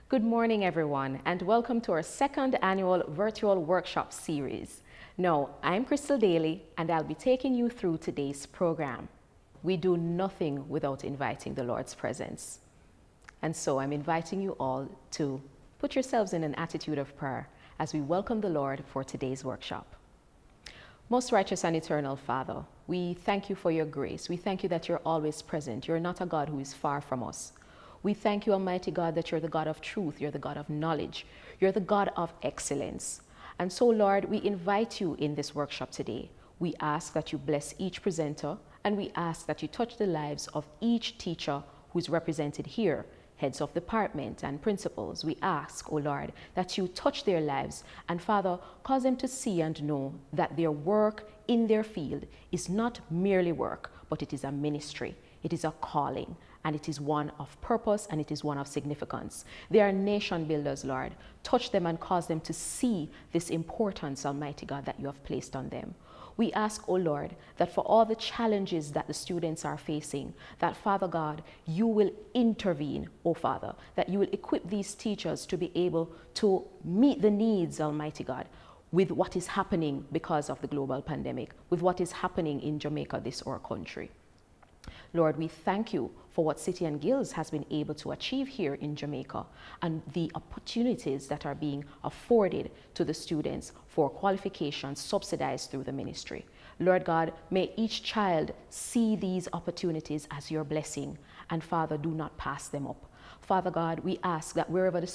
Good morning, everyone, and welcome to our second annual virtual workshop series. Now, I'm Crystal Daly, and I'll be taking you through today's program. We do nothing without inviting the Lord's presence. And so I'm inviting you all to put yourselves in an attitude of prayer as we welcome the Lord for today's workshop. Most righteous and eternal Father, we thank you for your grace. We thank you that you're always present. You're not a God who is far from us. We thank you, Almighty God, that you're the God of truth. You're the God of knowledge. You're the God of excellence. And so, Lord, we invite you in this workshop today. We ask that you bless each presenter, and we ask that you touch the lives of each teacher who is represented here, heads of department and principals. We ask, O Lord, that you touch their lives and, Father, cause them to see and know that their work in their field is not merely work, but it is a ministry. It is a calling, and it is one of purpose, and it is one of significance. They are nation builders, Lord. Touch them and cause them to see this importance, Almighty God, that you have placed on them. We ask, O Lord, that for all the challenges that the students are facing, that, Father God, you will intervene, O Father, that you will equip these teachers to be able to meet the needs, Almighty God, with what is happening because of the global pandemic, with what is happening in Jamaica, this our country. Lord, we thank you for what City and Guilds has been able to achieve here in Jamaica and the opportunities that are being afforded to the students for qualifications subsidized through the ministry. Lord God, may each child see these opportunities as your blessing, and Father, do not pass them up. Father God, we ask that wherever the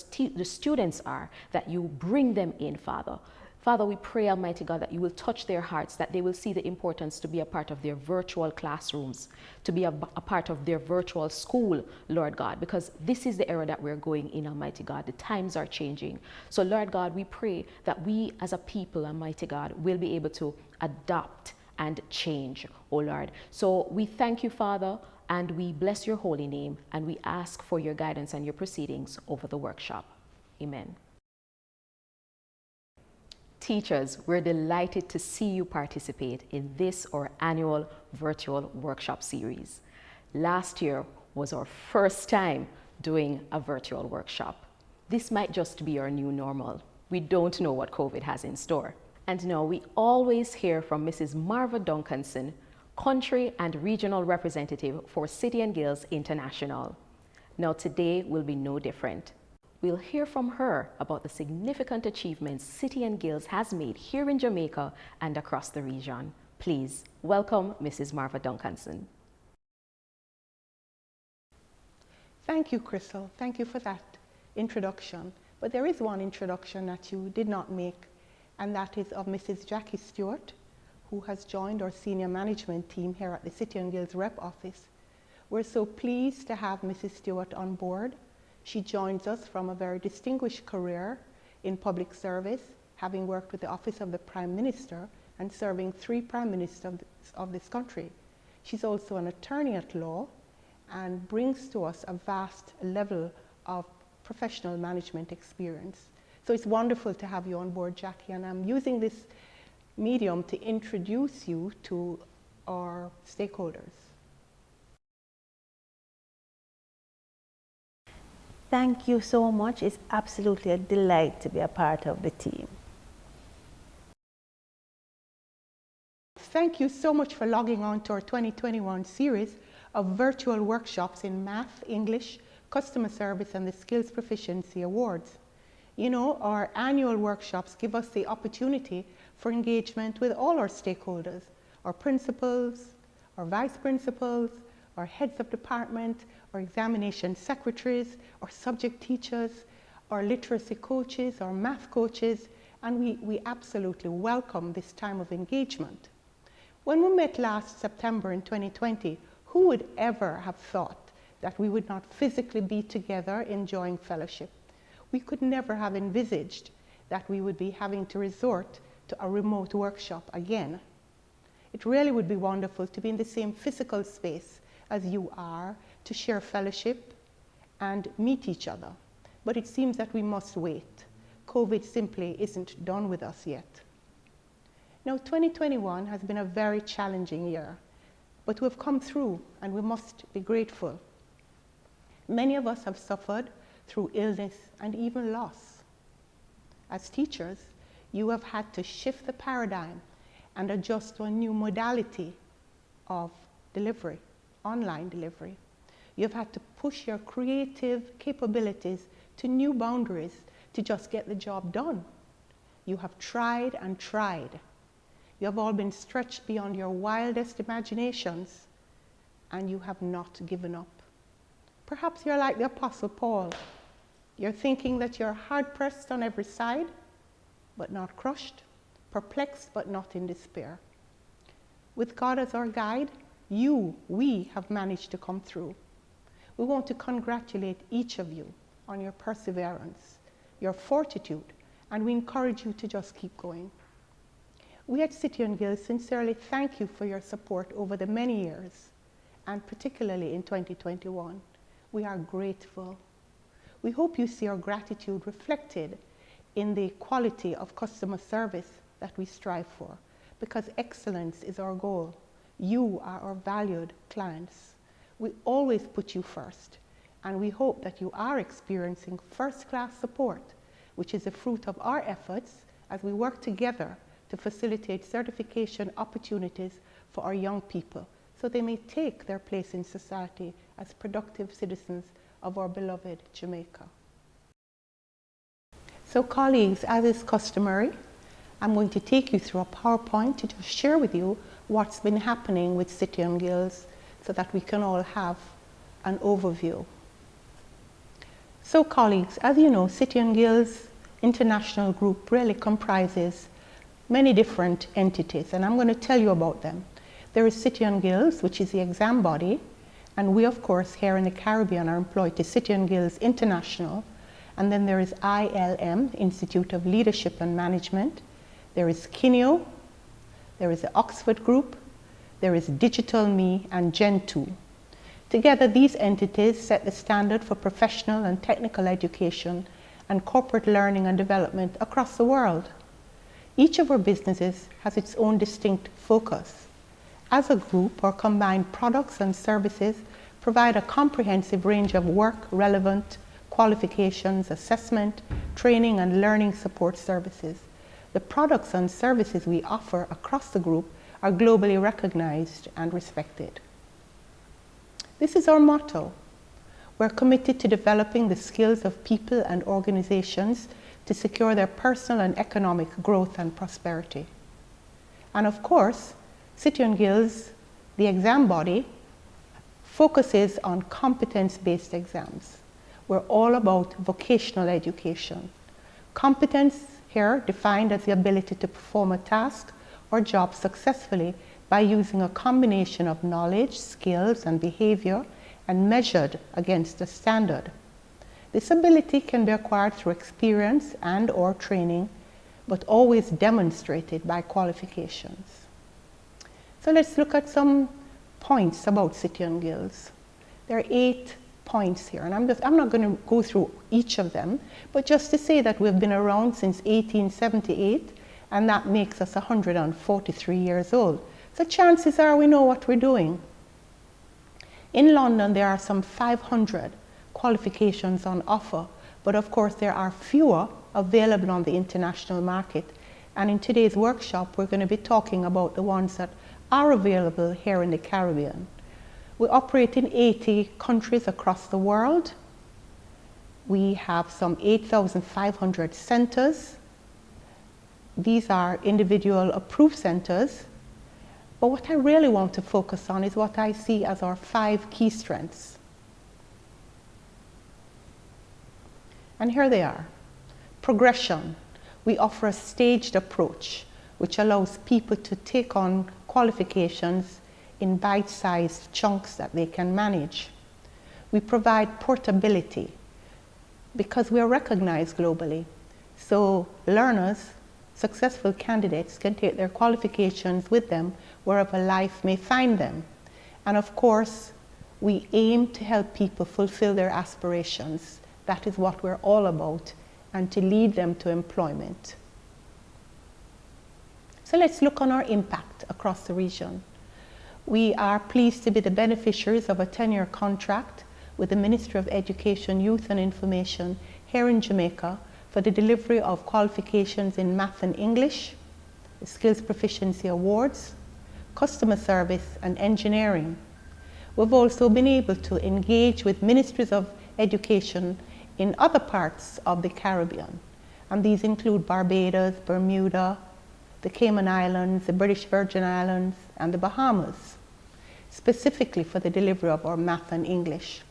students are, that you bring them in, Father. Father, we pray, Almighty God, that you will touch their hearts, that they will see the importance to be a part of their virtual classrooms, to be a part of their virtual school, Lord God, because this is the era that we're going in, Almighty God. The times are changing. So, Lord God, we pray that we as a people, Almighty God, will be able to adapt and change, oh Lord. So we thank you, Father, and we bless your holy name, and we ask for your guidance and your proceedings over the workshop. Amen. Teachers, we're delighted to see you participate in this our annual virtual workshop series. Last year was our first time doing a virtual workshop. This might just be our new normal. We don't know what COVID has in store. And now we always hear from Mrs. Marva Duncanson, Country and Regional Representative for City and Guilds International. Now today will be no different. We'll hear from her about the significant achievements City and Guilds has made here in Jamaica and across the region. Please welcome Mrs. Marva Duncanson. Thank you, Crystal. Thank you for that introduction. But there is one introduction that you did not make, and that is of Mrs. Jackie Stewart, who has joined our senior management team here at the City and Guilds Rep Office. We're so pleased to have Mrs. Stewart on board. She joins us from a very distinguished career in public service, having worked with the Office of the Prime Minister and serving 3 Prime Ministers of this country. She's also an attorney at law and brings to us a vast level of professional management experience. So it's wonderful to have you on board, Jackie, and I'm using this medium to introduce you to our stakeholders. Thank you so much. It's absolutely a delight to be a part of the team. Thank you so much for logging on to our 2021 series of virtual workshops in Math, English, Customer Service, and the Skills Proficiency Awards. You know, our annual workshops give us the opportunity for engagement with all our stakeholders, our principals, our vice principals, our heads of department, our examination secretaries, our subject teachers, our literacy coaches, our math coaches, and we absolutely welcome this time of engagement. When we met last September in 2020, who would ever have thought that we would not physically be together enjoying fellowship? We could never have envisaged that we would be having to resort to a remote workshop again. It really would be wonderful to be in the same physical space as you are, to share fellowship and meet each other. But it seems that we must wait. COVID simply isn't done with us yet. Now, 2021 has been a very challenging year, but we've come through and we must be grateful. Many of us have suffered through illness and even loss. As teachers, you have had to shift the paradigm and adjust to a new modality of delivery, online delivery. You've had to push your creative capabilities to new boundaries to just get the job done. You have tried and tried. You have all been stretched beyond your wildest imaginations, and you have not given up. Perhaps you're like the Apostle Paul. You're thinking that you're hard-pressed on every side, but not crushed, perplexed, but not in despair. With God as our guide, we have managed to come through. We want to congratulate each of you on your perseverance, your fortitude, and we encourage you to just keep going. We at City & Guilds sincerely thank you for your support over the many years, and particularly in 2021. We are grateful. We hope you see our gratitude reflected in the quality of customer service that we strive for, because excellence is our goal. You are our valued clients. We always put you first, and we hope that you are experiencing first-class support, which is the fruit of our efforts as we work together to facilitate certification opportunities for our young people, so they may take their place in society as productive citizens of our beloved Jamaica. So colleagues, as is customary, I'm going to take you through a PowerPoint to just share with you what's been happening with City & Guilds so that we can all have an overview. So colleagues, as you know, City & Guilds International Group really comprises many different entities, and I'm going to tell you about them. There is City & Guilds, which is the exam body, and we of course here in the Caribbean are employed to City & Guilds International. And then there is ILM, Institute of Leadership and Management. There is KINEO, there is the Oxford Group, there is Digital Me and Gen2. Together, these entities set the standard for professional and technical education and corporate learning and development across the world. Each of our businesses has its own distinct focus. As a group, our combined products and services provide a comprehensive range of work-relevant qualifications, assessment, training, and learning support services. The products and services we offer across the group are globally recognized and respected. This is our motto. We're committed to developing the skills of people and organizations to secure their personal and economic growth and prosperity. And of course, City & Guilds, the exam body, focuses on competence-based exams. We're all about vocational education. Competence here defined as the ability to perform a task or job successfully by using a combination of knowledge, skills, and behavior and measured against a standard. This ability can be acquired through experience and/or training, but always demonstrated by qualifications. So let's look at some points about City & Guilds. There are 8 points here, and I'm not going to go through each of them, but just to say that we've been around since 1878, and that makes us 143 years old. So chances are we know what we're doing. In London, there are some 500 qualifications on offer, but of course there are fewer available on the international market. And in today's workshop, we're going to be talking about the ones that are available here in the Caribbean. We operate in 80 countries across the world. We have some 8,500 centers. These are individual approved centers. But what I really want to focus on is what I see as our 5 key strengths. And here they are. Progression. We offer a staged approach, which allows people to take on qualifications in bite-sized chunks that they can manage. We provide portability because we are recognized globally. So learners, successful candidates can take their qualifications with them wherever life may find them. And of course, we aim to help people fulfill their aspirations. That is what we're all about, and to lead them to employment. So let's look on our impact across the region. We are pleased to be the beneficiaries of a 10-year contract with the Ministry of Education, Youth and Information here in Jamaica for the delivery of qualifications in Math and English, the Skills Proficiency Awards, Customer Service and Engineering. We've also been able to engage with ministries of education in other parts of the Caribbean, and these include Barbados, Bermuda, the Cayman Islands, the British Virgin Islands, and the Bahamas, specifically for the delivery of our Math and English.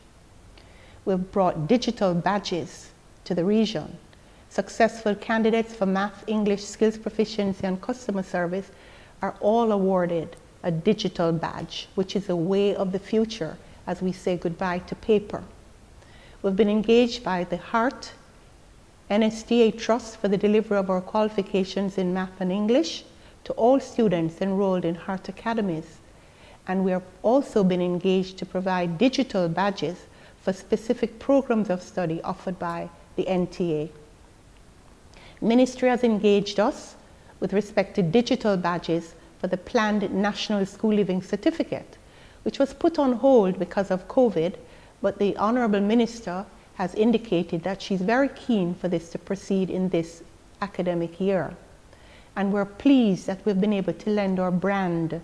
We've brought digital badges to the region. Successful candidates for Math, English, Skills Proficiency, and Customer Service are all awarded a digital badge, which is a way of the future as we say goodbye to paper. We've been engaged by the HEART NSTA Trust for the delivery of our qualifications in Math and English to all students enrolled in HEART academies. And we have also been engaged to provide digital badges for specific programs of study offered by the NTA. Ministry has engaged us with respect to digital badges for the planned National School Living Certificate, which was put on hold because of COVID, but the Honourable Minister has indicated that she's very keen for this to proceed in this academic year. And we're pleased that we've been able to lend our brand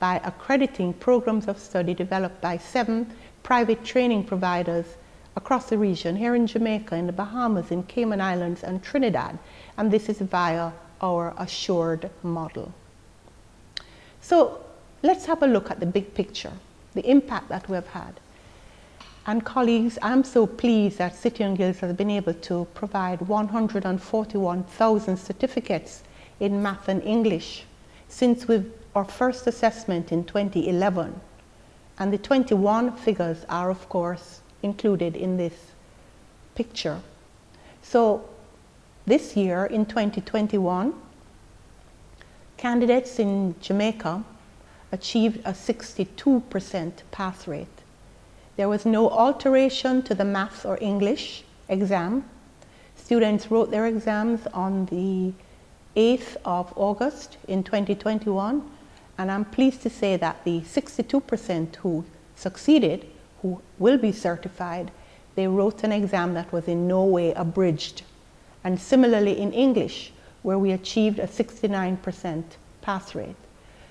by accrediting programs of study developed by 7 private training providers across the region, here in Jamaica, in the Bahamas, in Cayman Islands, and Trinidad. And this is via our Assured model. So let's have a look at the big picture, the impact that we've had. And colleagues, I'm so pleased that City and Guilds has been able to provide 141,000 certificates in Math and English since our first assessment in 2011. And the 21 figures are, of course, included in this picture. So this year, in 2021, candidates in Jamaica achieved a 62% pass rate. There was no alteration to the Maths or English exam. Students wrote their exams on the 8th of August in 2021, and I'm pleased to say that the 62% who succeeded, who will be certified, they wrote an exam that was in no way abridged. And similarly in English, where we achieved a 69% pass rate.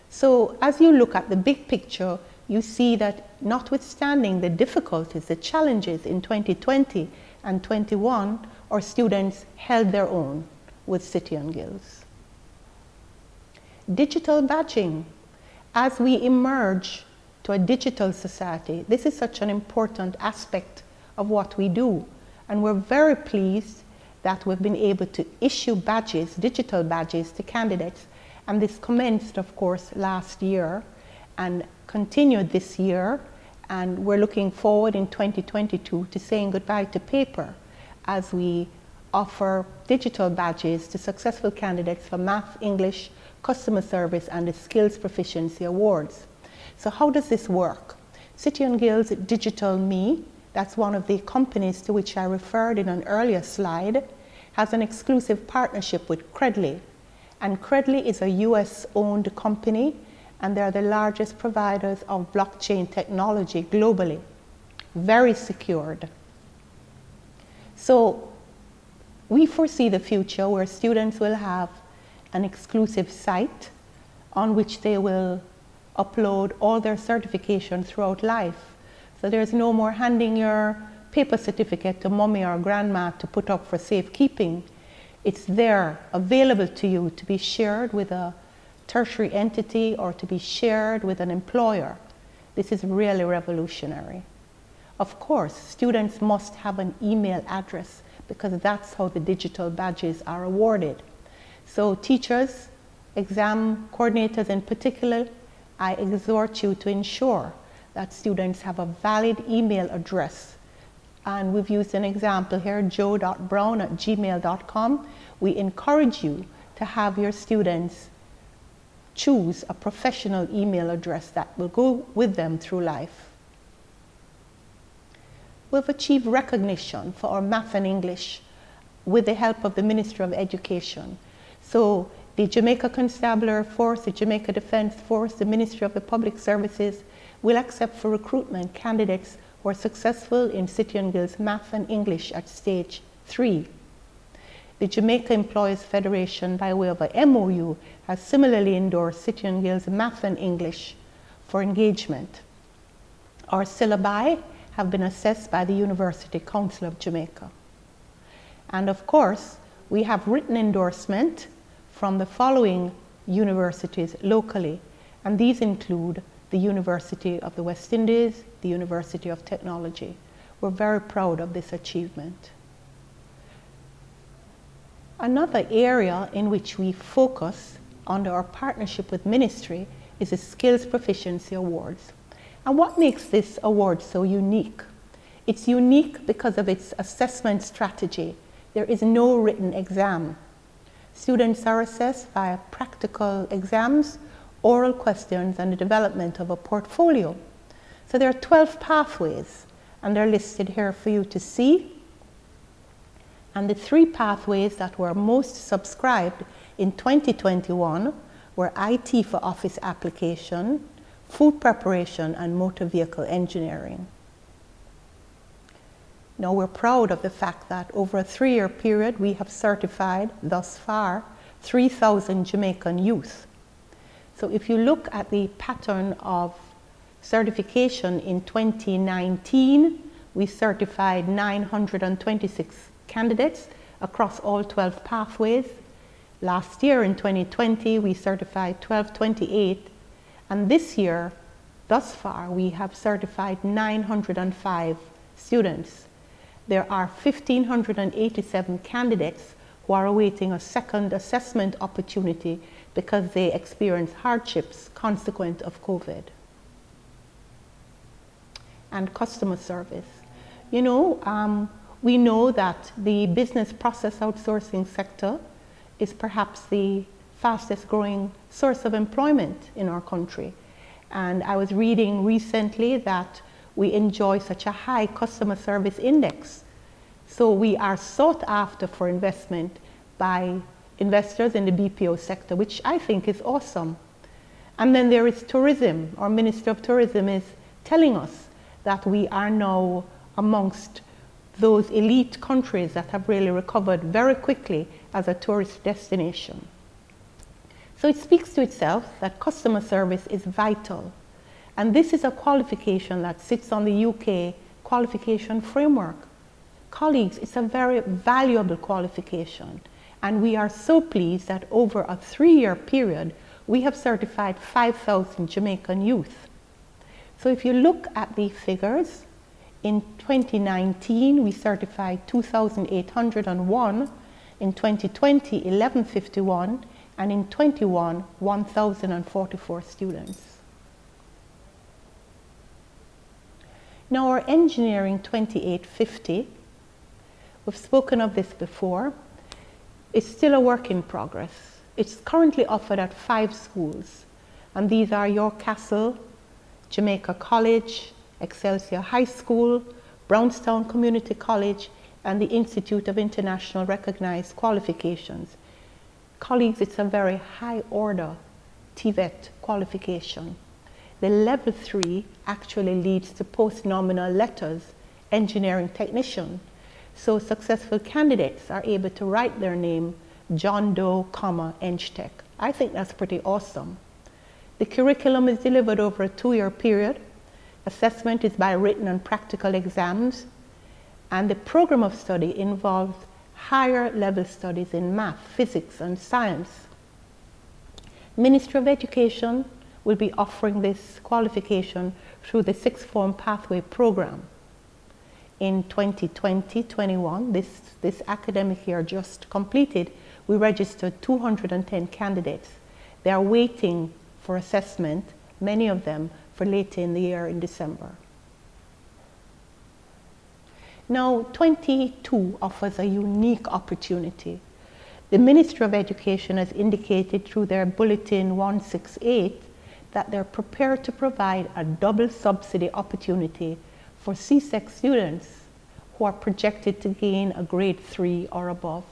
So as you look at the big picture, you see that notwithstanding the difficulties, the challenges in 2020 and 21, our students held their own with City and Guilds. Digital badging. As we emerge to a digital society, this is such an important aspect of what we do. And we're very pleased that we've been able to issue badges, digital badges, to candidates. And this commenced, of course, last year and continued this year. And we're looking forward in 2022 to saying goodbye to paper as we offer digital badges to successful candidates for Math, English, Customer Service, and the Skills Proficiency Awards. So how does this work? City and Guilds Digital Me, that's one of the companies to which I referred in an earlier slide, has an exclusive partnership with Credly. And Credly is a US-owned company, and they're the largest providers of blockchain technology globally. Very secured. So we foresee the future where students will have an exclusive site on which they will upload all their certification throughout life. So there's no more handing your paper certificate to mommy or grandma to put up for safekeeping. It's there, available to you to be shared with a tertiary entity or to be shared with an employer. This is really revolutionary. Of course, students must have an email address because that's how the digital badges are awarded. So teachers, exam coordinators in particular, I exhort you to ensure that students have a valid email address. And we've used an example here, joe.brown@gmail.com. We encourage you to have your students choose a professional email address that will go with them through life. We've achieved recognition for our Math and English with the help of the Ministry of Education. So the Jamaica Constabulary Force, the Jamaica Defence Force, the Ministry of the Public Services will accept for recruitment candidates who were successful in City and Guilds Math and English at stage 3. The Jamaica Employers Federation, by way of a MOU, has similarly endorsed City and Guilds Math and English for engagement. Our syllabi have been assessed by the University Council of Jamaica. And of course, we have written endorsement from the following universities locally, and these include the University of the West Indies, the University of Technology. We're very proud of this achievement. Another area in which we focus under our partnership with Ministry is the Skills Proficiency Awards. And what makes this award so unique? It's unique because of its assessment strategy. There is no written exam. Students are assessed via practical exams, oral questions, and the development of a portfolio. So there are 12 pathways, and they're listed here for you to see. And the 3 pathways that were most subscribed in 2021 were IT for office application, food preparation, and motor vehicle engineering. Now, we're proud of the fact that over a 3-year period, we have certified thus far 3,000 Jamaican youth. So if you look at the pattern of certification in 2019, we certified 926 candidates across all 12 pathways. Last year in 2020, we certified 1228, and this year, thus far, we have certified 905 students. There are 1,587 candidates who are awaiting a second assessment opportunity because they experience hardships consequent of COVID. And customer service. You know, we know that the business process outsourcing sector is perhaps the fastest growing source of employment in our country. And I was reading recently that we enjoy such a high customer service index. So we are sought after for investment by investors in the BPO sector, which I think is awesome. And then there is tourism. Our Minister of Tourism is telling us that we are now amongst those elite countries that have really recovered very quickly as a tourist destination. So it speaks to itself that customer service is vital. And this is a qualification that sits on the UK qualification framework. Colleagues, it's a very valuable qualification. And we are so pleased that over a 3-year period, we have certified 5,000 Jamaican youth. So if you look at the figures, in 2019, we certified 2,801, in 2020, 1,151, and in 21, 1,044 students. Now our Engineering 2850, we've spoken of this before, is still a work in progress. It's currently offered at 5 schools, and these are York Castle, Jamaica College, Excelsior High School, Brownstown Community College, and the Institute of International Recognized Qualifications. Colleagues, it's a very high order TVET qualification. The level 3 actually leads to post-nominal letters, engineering technician. So successful candidates are able to write their name, John Doe, EngTech. I think that's pretty awesome. The curriculum is delivered over a 2-year period. Assessment is by written and practical exams. And the program of study involves higher level studies in math, physics, and science. Ministry of Education will be offering this qualification through the 6th Form Pathway Program. In 2020-21, this academic year just completed, we registered 210 candidates. They are waiting for assessment, many of them for later in the year in December. Now, 22 offers a unique opportunity. The Ministry of Education has indicated through their Bulletin 168 that they're prepared to provide a double subsidy opportunity for CSEC students who are projected to gain a grade 3 or above.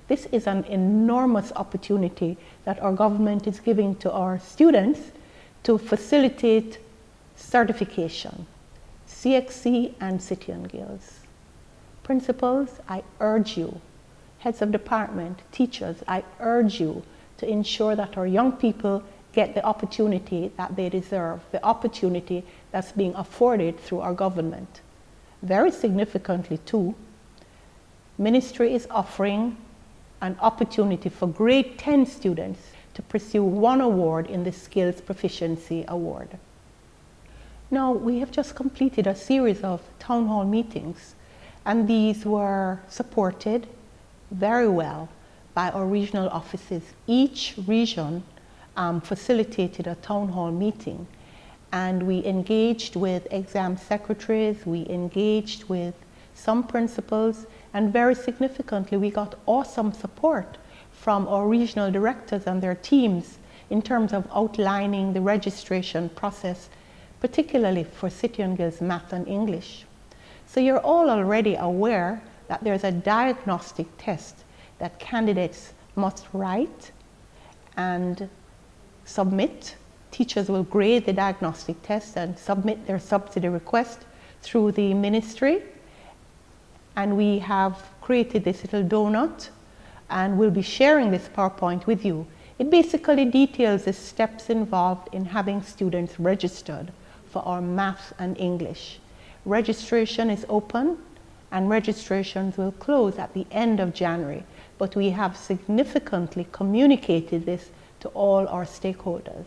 This is an enormous opportunity that our government is giving to our students to facilitate certification. CXC and City and Guilds. Principals, I urge you, heads of department, teachers, I urge you to ensure that our young people get the opportunity that they deserve, the opportunity that's being afforded through our government. Very significantly too, Ministry is offering an opportunity for grade 10 students to pursue one award in the Skills Proficiency Award. Now, we have just completed a series of town hall meetings, and these were supported very well by our regional offices. Each region facilitated a town hall meeting, and we engaged with exam secretaries, we engaged with some principals, and very significantly, we got awesome support from our regional directors and their teams in terms of outlining the registration process, particularly for City and Guilds Math and English. So you're all already aware that there's a diagnostic test that candidates must write and submit. Teachers will grade the diagnostic test and submit their subsidy request through the ministry. And we have created this little donut, and we'll be sharing this PowerPoint with you. It basically details the steps involved in having students registered for our math and English. Registration is open, and registrations will close at the end of January, but we have significantly communicated this to all our stakeholders.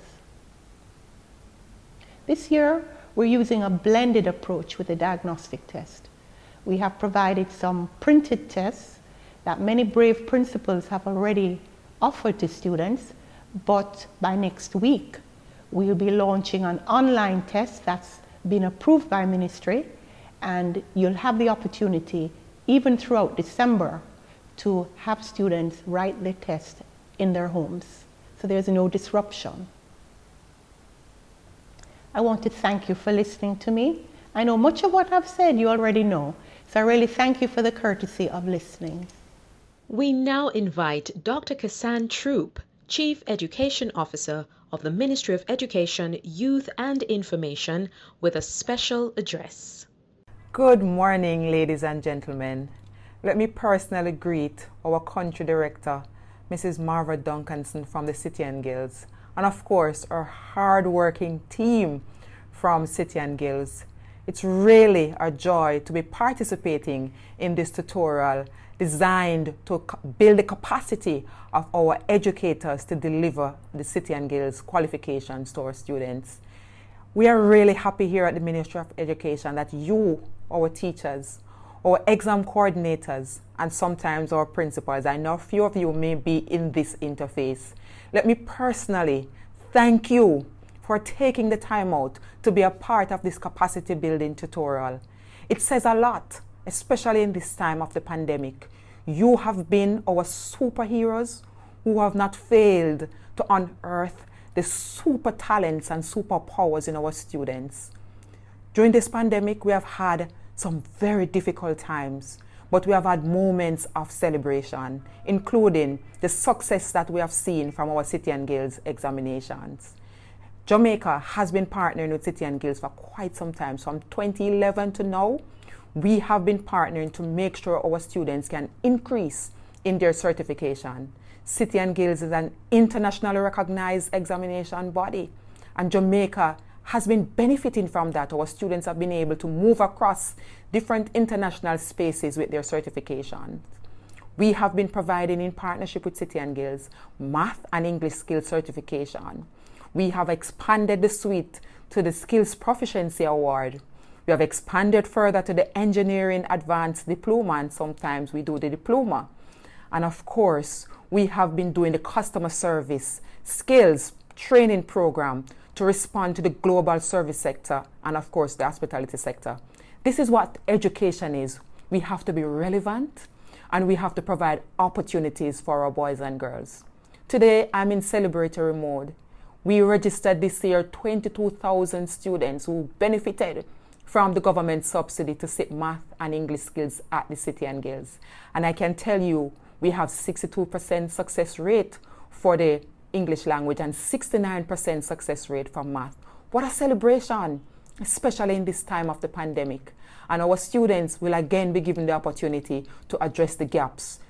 This year, we're using a blended approach with the diagnostic test. We have provided some printed tests that many brave principals have already offered to students, but by next week, we'll be launching an online test that's been approved by Ministry, and you'll have the opportunity, even throughout December, to have students write the test in their homes. So there's no disruption. I want to thank you for listening to me. I know much of what I've said you already know, so I really thank you for the courtesy of listening. We now invite Dr. Kassan Troop, Chief Education Officer of the Ministry of Education, Youth and Information, with a special address. Good morning, ladies and gentlemen. Let me personally greet our Country Director, Mrs. Marva Duncanson from the City and Guilds, and of course our hard-working team from City and Guilds. It's really a joy to be participating in this tutorial designed to build the capacity of our educators to deliver the City and Guilds qualifications to our students. We are really happy here at the Ministry of Education that you, our teachers, our exam coordinators, and sometimes our principals, I know a few of you may be in this interface. Let me personally thank you for taking the time out to be a part of this capacity building tutorial. It says a lot, especially in this time of the pandemic. You have been our superheroes who have not failed to unearth the super talents and superpowers in our students. During this pandemic, we have had some very difficult times, but we have had moments of celebration, including the success that we have seen from our City and Guilds examinations. Jamaica has been partnering with City and Guilds for quite some time. From 2011 to now, we have been partnering to make sure our students can increase in their certification. City and Guilds is an internationally recognized examination body, and Jamaica has been benefiting from that. Our students have been able to move across different international spaces with their certifications. We have been providing, in partnership with City and Guilds, math and English skills certification. We have expanded the suite to the Skills Proficiency Award. We have expanded further to the Engineering Advanced Diploma, and sometimes we do the Diploma. And of course, we have been doing the Customer Service Skills Training Program to respond to the global service sector and of course the hospitality sector. This is what education is. We have to be relevant and we have to provide opportunities for our boys and girls. Today, I'm in celebratory mode. We registered this year 22,000 students who benefited from the government subsidy to sit math and English skills at the City and Guilds. And I can tell you, we have 62% success rate for the English language and 69% success rate for math. What a celebration! especially in this time of the pandemic. And our students will again be given the opportunity to address the gaps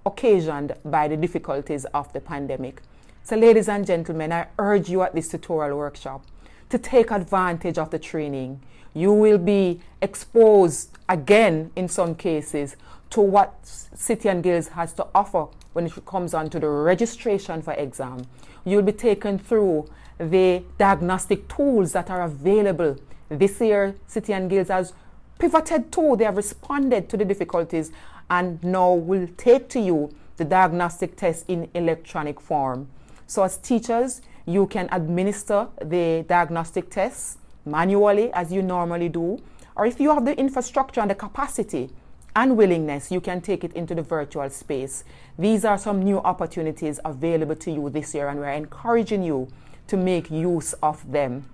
occasioned by the difficulties of the pandemic. So ladies and gentlemen, I urge you at this tutorial workshop to take advantage of the training. You will be exposed again in some cases to what City and Guilds has to offer when it comes on to the registration for exam. You'll be taken through the diagnostic tools that are available. This year, City and Guilds has pivoted to, they have responded to the difficulties and now will take to you the diagnostic test in electronic form. So as teachers, you can administer the diagnostic tests manually as you normally do, or if you have the infrastructure and the capacity and willingness, you can take it into the virtual space. These are some new opportunities available to you this year, and we're encouraging you to make use of them.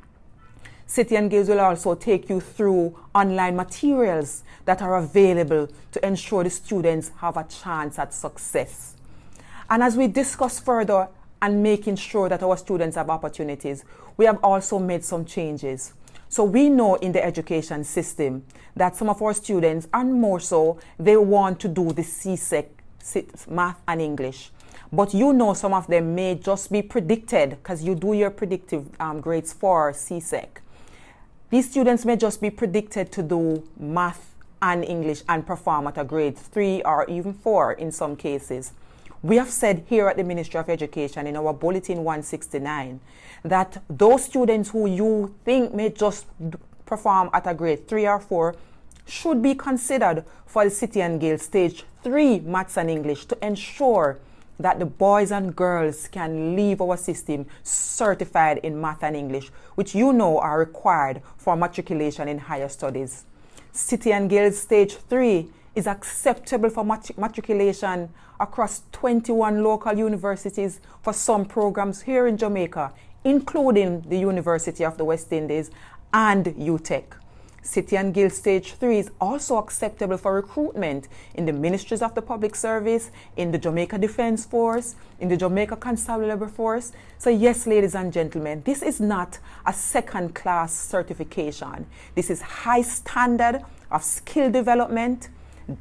City and Guilds will also take you through online materials that are available to ensure the students have a chance at success. And as we discuss further and making sure that our students have opportunities, we have also made some changes. So we know in the education system that some of our students, and more so, they want to do the CSEC, math and English. But you know some of them may just be predicted, because you do your predictive grades for CSEC. These students may just be predicted to do math and English and perform at a grade 3 or even 4 in some cases. We have said here at the Ministry of Education in our Bulletin 169 that those students who you think may just perform at a grade 3 or 4 should be considered for the City and Guilds Stage 3 Maths and English to ensure that the boys and girls can leave our system certified in math and English, which you know are required for matriculation in higher studies. City and Guilds Stage 3 is acceptable for matriculation across 21 local universities for some programs here in Jamaica, including the University of the West Indies and UTech. City and Guilds Stage 3 is also acceptable for recruitment in the Ministries of the Public Service, in the Jamaica Defence Force, in the Jamaica Constabulary Force. So yes, ladies and gentlemen, this is not a second-class certification. This is high standard of skill development,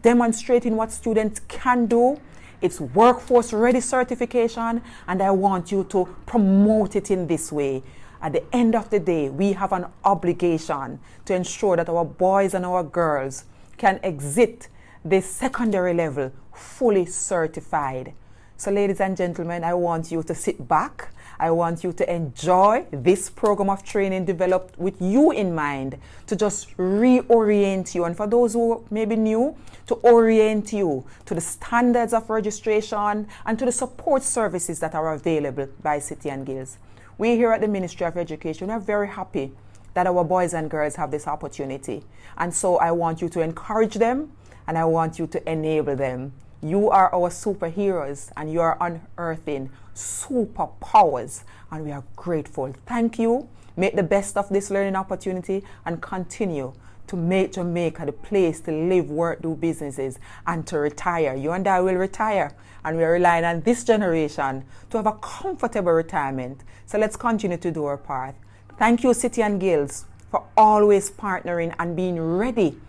demonstrating what students can do. It's workforce ready certification, and I want you to promote it in this way. At the end of the day, we have an obligation to ensure that our boys and our girls can exit the secondary level fully certified. So ladies and gentlemen, I want you to sit back. I want you to enjoy this program of training developed with you in mind to just reorient you. And for those who may be new, to orient you to the standards of registration and to the support services that are available by City and Guilds. We here at the Ministry of Education are very happy that our boys and girls have this opportunity. And so I want you to encourage them and I want you to enable them. You are our superheroes and you are unearthing superpowers, and we are grateful. Thank you. Make the best of this learning opportunity and continue to make Jamaica the place to live, work, do businesses, and to retire. You and I will retire, and we are relying on this generation to have a comfortable retirement. So let's continue to do our part. Thank you, City and Guilds, for always partnering and being ready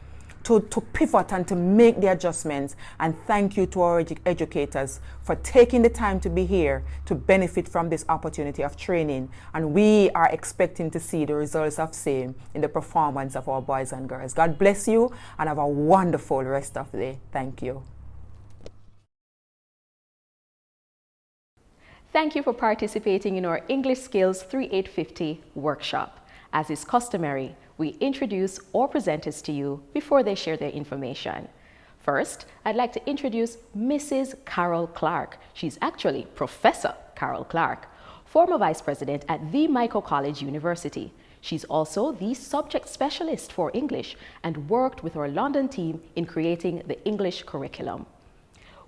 to pivot and to make the adjustments. And thank you to our educators for taking the time to be here to benefit from this opportunity of training. And we are expecting to see the results of same in the performance of our boys and girls. God bless you and have a wonderful rest of the day. Thank you. Thank you for participating in our English Skills 3850 workshop. As is customary, we introduce our presenters to you before they share their information. First, I'd like to introduce Mrs. Carol Clark. She's actually Professor Carol Clark, former Vice President at the Michael College University. She's also the subject specialist for English and worked with our London team in creating the English curriculum.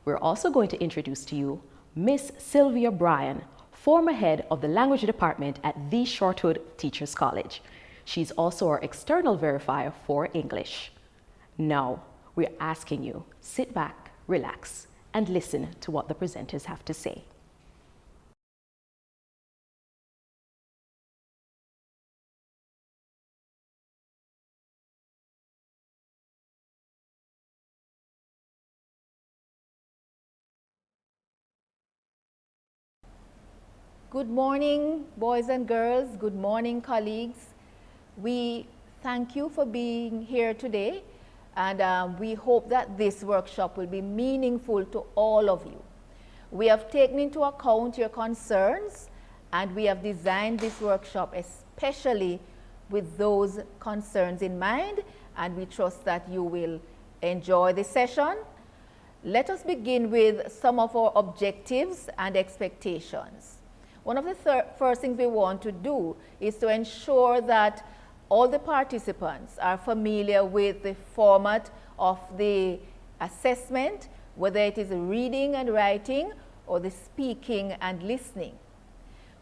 We're also going to introduce to you Miss Sylvia Bryan, former head of the language department at the Shortwood Teachers College. She's also our external verifier for English. Now, we're asking you, sit back, relax, and listen to what the presenters have to say. Good morning, boys and girls. Good morning, colleagues. We thank you for being here today, and we hope that this workshop will be meaningful to all of you. We have taken into account your concerns, and we have designed this workshop especially with those concerns in mind, and we trust that you will enjoy the session. Let us begin with some of our objectives and expectations. One of the first things we want to do is to ensure that all the participants are familiar with the format of the assessment, whether it is reading and writing or the speaking and listening.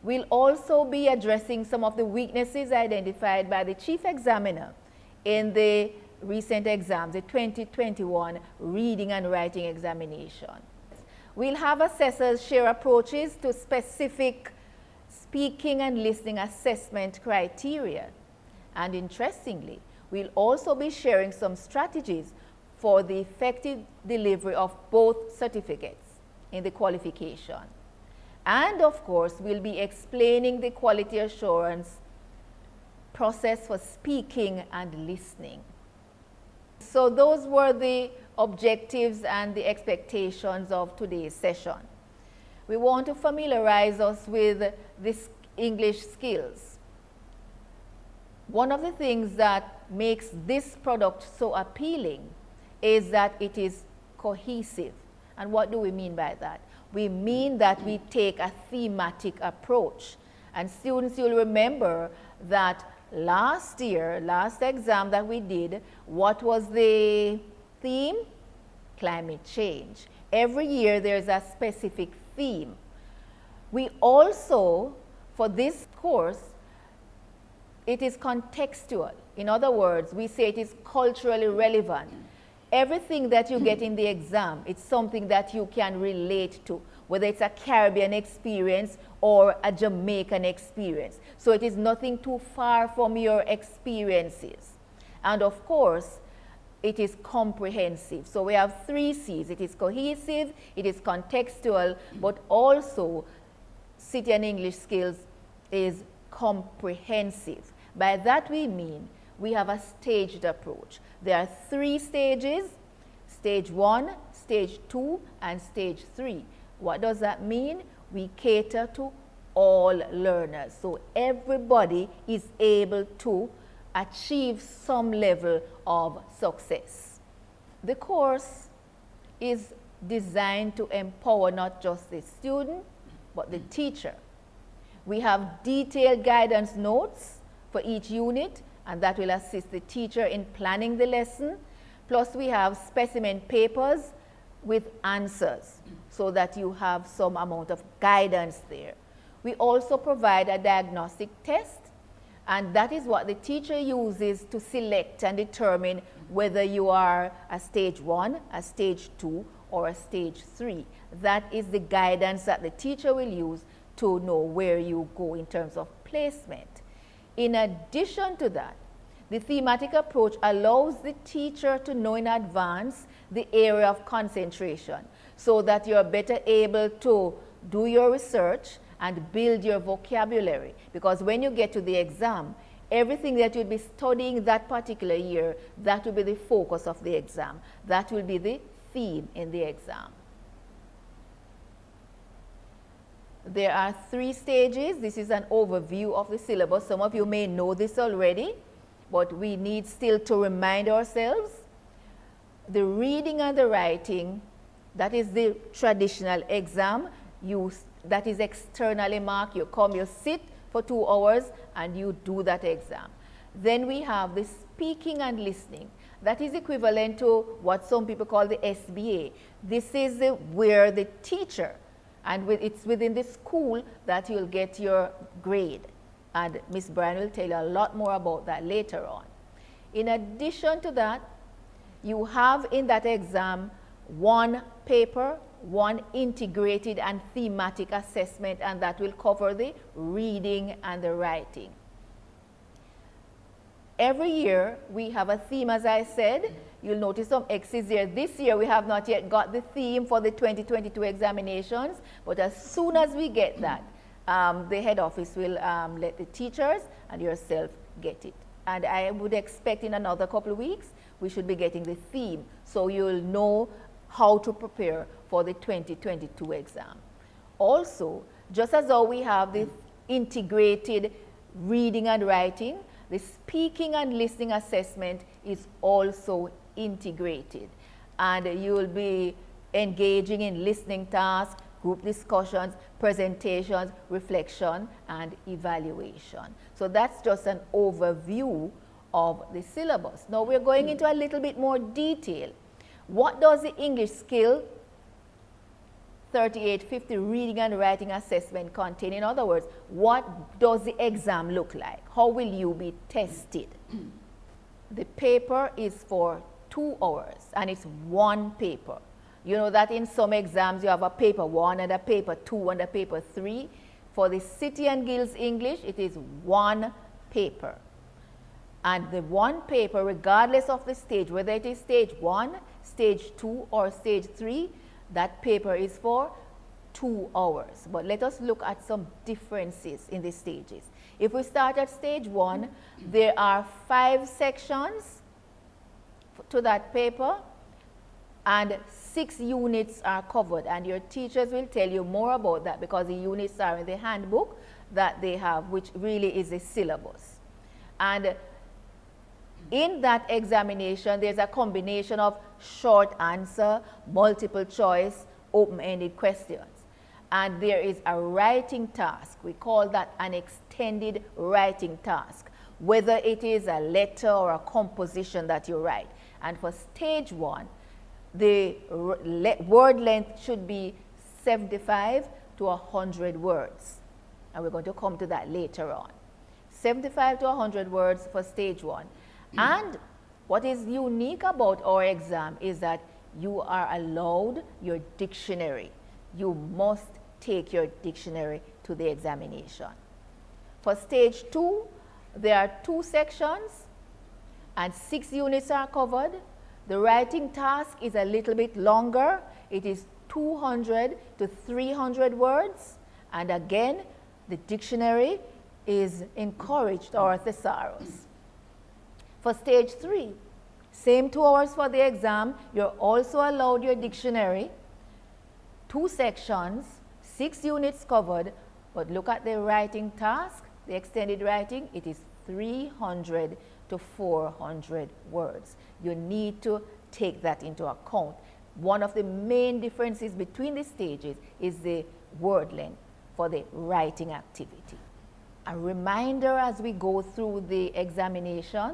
We'll also be addressing some of the weaknesses identified by the chief examiner in the recent exams, the 2021 reading and writing examination. We'll have assessors share approaches to specific speaking and listening assessment criteria. And interestingly, we'll also be sharing some strategies for the effective delivery of both certificates in the qualification. And of course, we'll be explaining the quality assurance process for speaking and listening. So those were the objectives and the expectations of today's session. We want to familiarize us with these English skills. One of the things that makes this product so appealing is that it is cohesive. And what do we mean by that? We mean that we take a thematic approach. And students, you'll remember that last exam that we did, what was the theme? Climate change. Every year there's a specific theme. We also, for this course, it is contextual. In other words, we say it is culturally relevant. Everything that you get in the exam, it's something that you can relate to, whether it's a Caribbean experience or a Jamaican experience. So it is nothing too far from your experiences. And of course, it is comprehensive. So we have 3 C's. It is cohesive, it is contextual, but also City and English skills is comprehensive. By that we mean we have a staged approach. There are 3 stages: stage 1, stage 2, and stage 3. What does that mean? We cater to all learners. So everybody is able to achieve some level of success. The course is designed to empower not just the student, but the teacher. We have detailed guidance notes for each unit, and that will assist the teacher in planning the lesson. Plus we have specimen papers with answers so that you have some amount of guidance there. We also provide a diagnostic test, and that is what the teacher uses to select and determine whether you are a stage 1, a stage 2, or a stage 3. That is the guidance that the teacher will use to know where you go in terms of placement. In addition to that, the thematic approach allows the teacher to know in advance the area of concentration so that you're better able to do your research and build your vocabulary. Because when you get to the exam, everything that you'll be studying that particular year, that will be the focus of the exam. That will be the theme in the exam. There are 3 stages. This is an overview of the syllabus. Some of you may know this already, but we need still to remind ourselves. The reading and the writing, that is the traditional exam. That is externally marked. You come, you sit for 2 hours, and you do that exam. Then we have the speaking and listening. That is equivalent to what some people call the SBA. This is where the teacher, and it's within the school that you'll get your grade. And Ms. Bryan will tell you a lot more about that later on. In addition to that, you have in that exam 1 paper, 1 integrated and thematic assessment, and that will cover the reading and the writing. Every year we have a theme, as I said. You'll notice some X's here. This year we have not yet got the theme for the 2022 examinations, but as soon as we get that, the head office will let the teachers and yourself get it. And I would expect in another couple of weeks, we should be getting the theme, so you'll know how to prepare for the 2022 exam. Also, just as though we have this integrated reading and writing, the speaking and listening assessment is also integrated. And you will be engaging in listening tasks, group discussions, presentations, reflection, and evaluation. So that's just an overview of the syllabus. Now we're going into a little bit more detail. What does the English skill 3850 reading and writing assessment contain? In other words, what does the exam look like? How will you be tested? The paper is for 2 hours and it's one paper. You know that in some exams you have a paper 1 and a paper 2 and a paper 3. For the City and Guilds English, it is one paper. And the one paper, regardless of the stage, whether it is stage 1, stage 2, or stage 3, that paper is for 2 hours. But let us look at some differences in the stages. If we start at stage 1, there are 5 sections to that paper, and 6 units are covered, and your teachers will tell you more about that because the units are in the handbook that they have, which really is a syllabus. And in that examination, there's a combination of short answer, multiple choice, open-ended questions. And there is a writing task. We call that an extended writing task, whether it is a letter or a composition that you write. And for stage 1, the word length should be 75 to 100 words. And we're going to come to that later on. 75 to 100 words for stage 1. And what is unique about our exam is that you are allowed your dictionary. You must take your dictionary to the examination. For stage 2, there are 2 sections and 6 units are covered. The writing task is a little bit longer. It is 200 to 300 words. And again, the dictionary is encouraged, or thesaurus. For stage 3, same 2 hours for the exam. You're also allowed your dictionary, 2 sections, 6 units covered. But look at the writing task, the extended writing, it is 300 to 400 words. You need to take that into account. One of the main differences between the stages is the word length for the writing activity. A reminder as we go through the examination,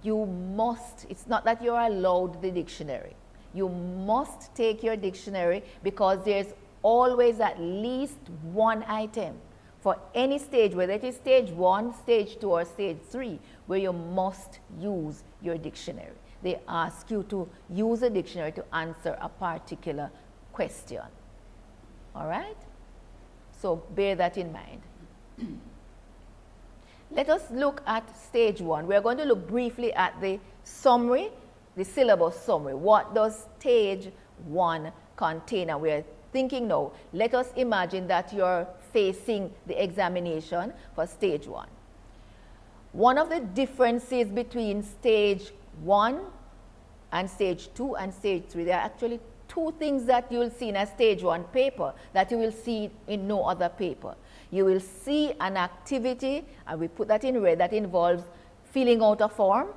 you must, it's not that you're allowed the dictionary. You must take your dictionary because there's always at least one item for any stage, whether it is stage 1, stage 2, or stage 3, where you must use your dictionary. They ask you to use a dictionary to answer a particular question. All right? So bear that in mind. Let us look at stage 1. We're going to look briefly at the summary, the syllabus summary. What does stage 1 contain? And we're thinking now, let us imagine that you're facing the examination for stage 1. One of the differences between stage 1 and stage 2 and stage 3, there are actually 2 things that you'll see in a stage 1 paper that you will see in no other paper. You will see an activity, and we put that in red, that involves filling out a form.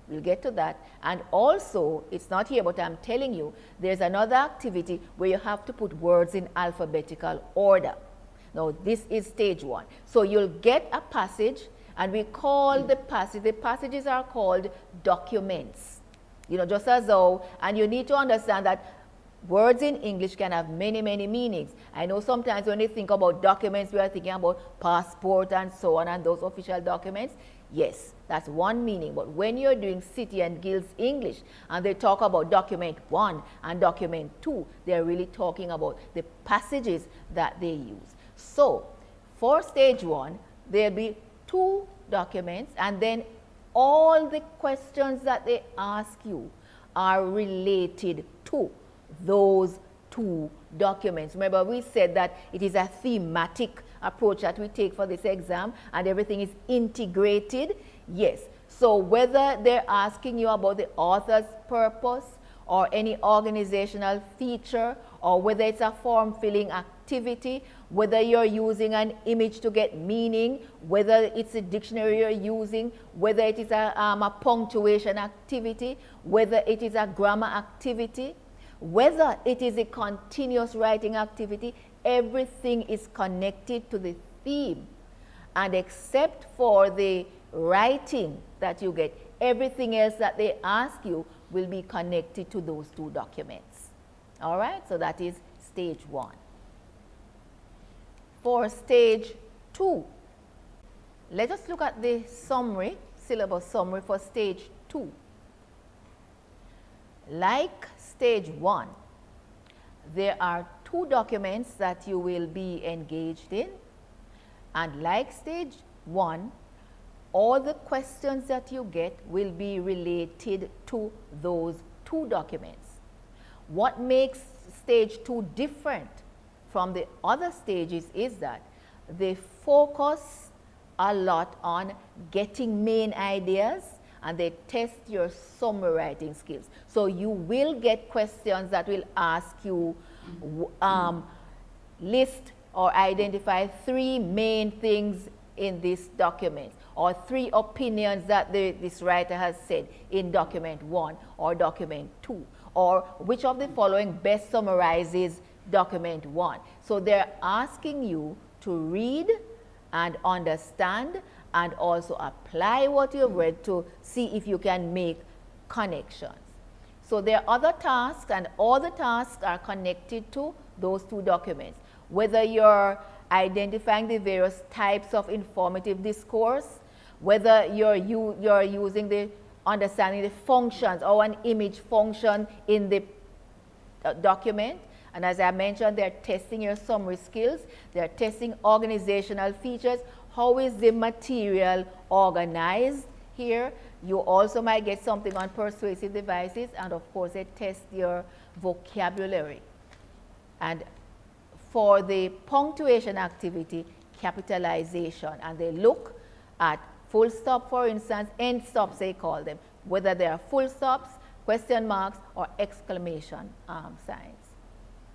We'll get to that. And also, it's not here, but I'm telling you, there's another activity where you have to put words in alphabetical order. Now, this is stage 1. So you'll get a passage, and we call the passages are called documents. You know, just as though, and you need to understand that words in English can have many, many meanings. I know sometimes when you think about documents, we are thinking about passport and so on, and those official documents. Yes, that's one meaning. But when you're doing City and Guilds English, and they talk about document 1 and document 2, they're really talking about the passages that they use. So, for stage 1, there'll be 2 documents, and then all the questions that they ask you are related to those two documents. Remember, we said that it is a thematic approach that we take for this exam, and everything is integrated. Yes. So whether they're asking you about the author's purpose or any organizational feature, or whether it's a form filling activity, whether you're using an image to get meaning, whether it's a dictionary you're using, whether it is a punctuation activity, whether it is a grammar activity, whether it is a continuous writing activity, everything is connected to the theme. And except for the writing that you get, everything else that they ask you will be connected to those two documents. All right, so that is stage 1. For stage 2, let us look at the summary, syllabus summary for stage 2. Like stage 1, there are 2 documents that you will be engaged in, and like stage 1, all the questions that you get will be related to those 2 documents. What makes stage 2 different from the other stages is that they focus a lot on getting main ideas, and they test your summary writing skills. So you will get questions that will ask you list or identify 3 main things in this document, or 3 opinions that this writer has said in document 1 or document 2, or which of the following best summarizes document 1. So they're asking you to read and understand and also apply what you've read to see if you can make connections. So there are other tasks, and all the tasks are connected to those 2 documents. Whether you're identifying the various types of informative discourse, whether you're using the understanding the functions or an image function in the document. And as I mentioned, they're testing your summary skills, they're testing organizational features. How is the material organized here? You also might get something on persuasive devices, and of course they test your vocabulary. And for the punctuation activity, capitalization, and they look at full stop, for instance, end stops they call them, whether they are full stops, question marks, or exclamation signs.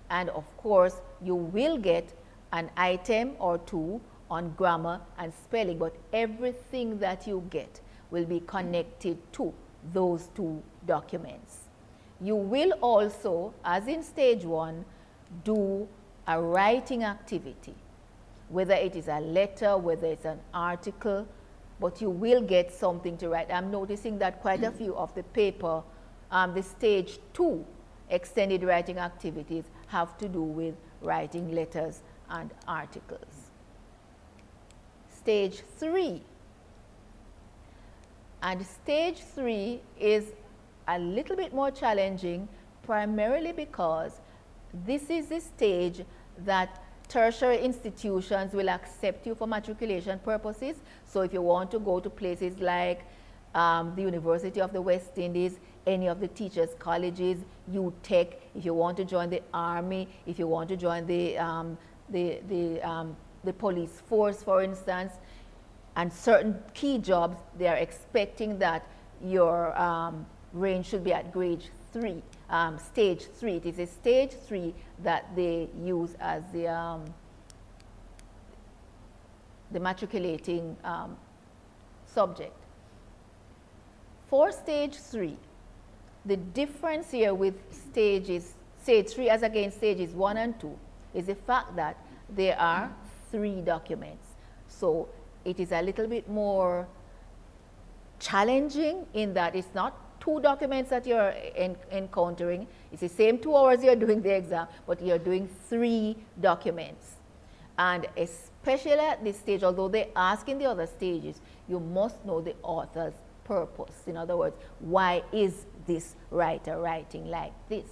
And of course, you will get an item or 2 on grammar and spelling, but everything that you get will be connected to those 2 documents. You will also, as in stage 1, do a writing activity, whether it is a letter, whether it's an article, but you will get something to write. I'm noticing that quite a few of the paper, the stage 2 extended writing activities have to do with writing letters and articles. Stage 3. And stage 3 is a little bit more challenging, primarily because this is the stage that tertiary institutions will accept you for matriculation purposes. So if you want to go to places like the University of the West Indies, any of the teachers' colleges, UTech, if you want to join the Army, if you want to join the police force, for instance, and certain key jobs, they are expecting that your range should be at grade 3, stage 3. It is a stage 3 that they use as the matriculating subject. For stage 3, the difference here with stage 3 as against stages 1 and 2 is the fact that there are 3 documents. So it is a little bit more challenging in that it's not 2 documents that you're encountering. It's the same 2 hours you're doing the exam, but you're doing 3 documents. And especially at this stage, although they ask in the other stages, you must know the author's purpose. In other words, why is this writer writing like this?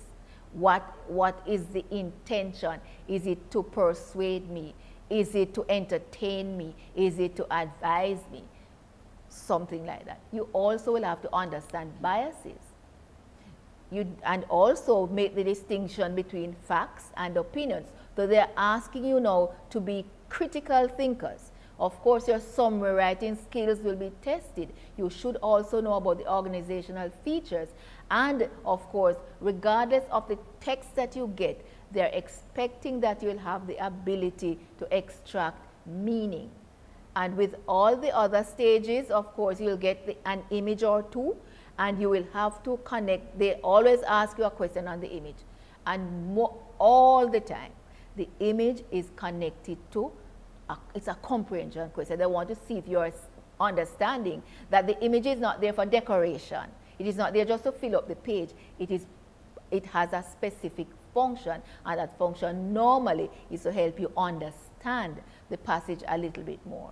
What is the intention? Is it to persuade me? Is it to entertain me? Is it to advise me? Something like that. You also will have to understand biases. and also make the distinction between facts and opinions. So they're asking you now to be critical thinkers. Of course, your summary writing skills will be tested. You should also know about the organizational features. And of course, regardless of the text that you get, they're expecting that you'll have the ability to extract meaning. And with all the other stages, of course, you'll get an image or two, and you will have to connect. They always ask you a question on the image. And all the time, the image is connected to, it's a comprehension question. They want to see if you're understanding that the image is not there for decoration. It is not there just to fill up the page. It has a specific function, and that function normally is to help you understand the passage a little bit more.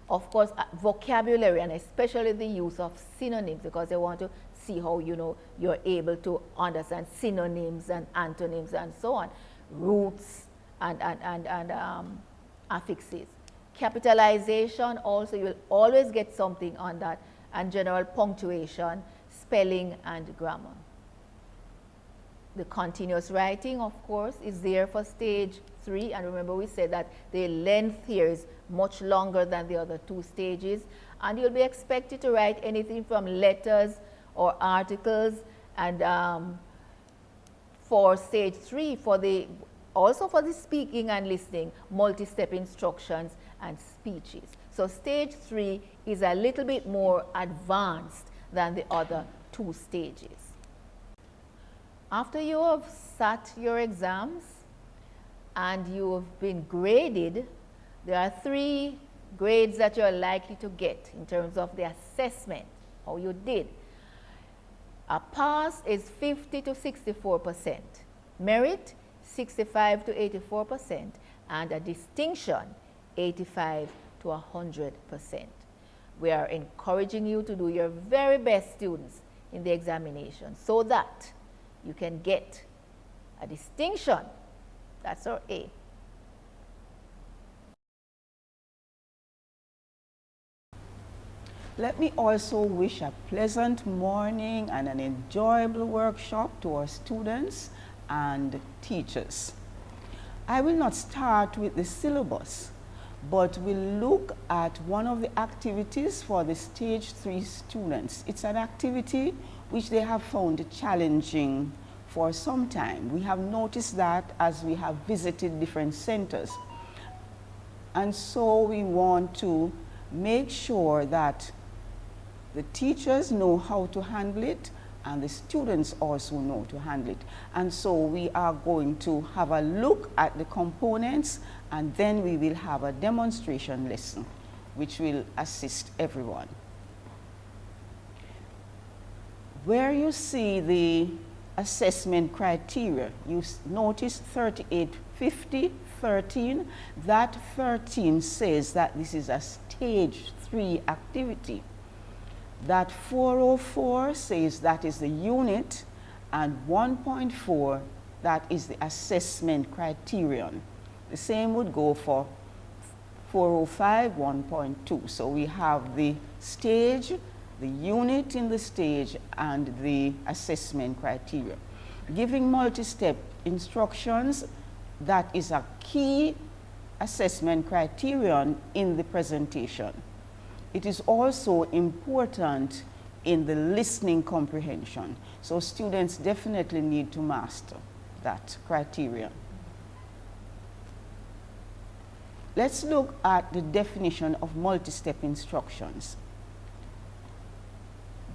Of course, vocabulary, and especially the use of synonyms, because they want to see how you're able to understand synonyms and antonyms and so on, roots and affixes. Capitalization also, you will always get something on that, and general punctuation, spelling and grammar. The continuous writing, of course, is there for stage 3, and remember we said that the length here is much longer than the other 2 stages, and you'll be expected to write anything from letters or articles. And for stage 3, also for the speaking and listening, multi-step instructions and speeches. So stage 3 is a little bit more advanced than the other 2 stages. After you have sat your exams and you have been graded, there are 3 grades that you're likely to get in terms of the assessment, how you did. A pass is 50 to 64%, merit 65 to 84%, and a distinction 85 to 100%. We are encouraging you to do your very best, students, in the examination so that you can get a distinction. That's our A. Let me also wish a pleasant morning and an enjoyable workshop to our students and teachers. I will not start with the syllabus, but we'll look at one of the activities for the stage 3 students. It's an activity which they have found challenging for some time. We have noticed that as we have visited different centers. And so we want to make sure that the teachers know how to handle it, and the students also know to handle it. And so we are going to have a look at the components, and then we will have a demonstration lesson which will assist everyone. Where you see the assessment criteria, you notice 38, 50, 13. That 13 says that this is a stage 3 activity. That 404 says that is the unit, and 1.4, that is the assessment criterion. The same would go for 405, 1.2. So we have the stage, the unit in the stage, and the assessment criteria. Giving multi-step instructions, that is a key assessment criterion in the presentation. It is also important in the listening comprehension. So students definitely need to master that criterion. Let's look at the definition of multi-step instructions.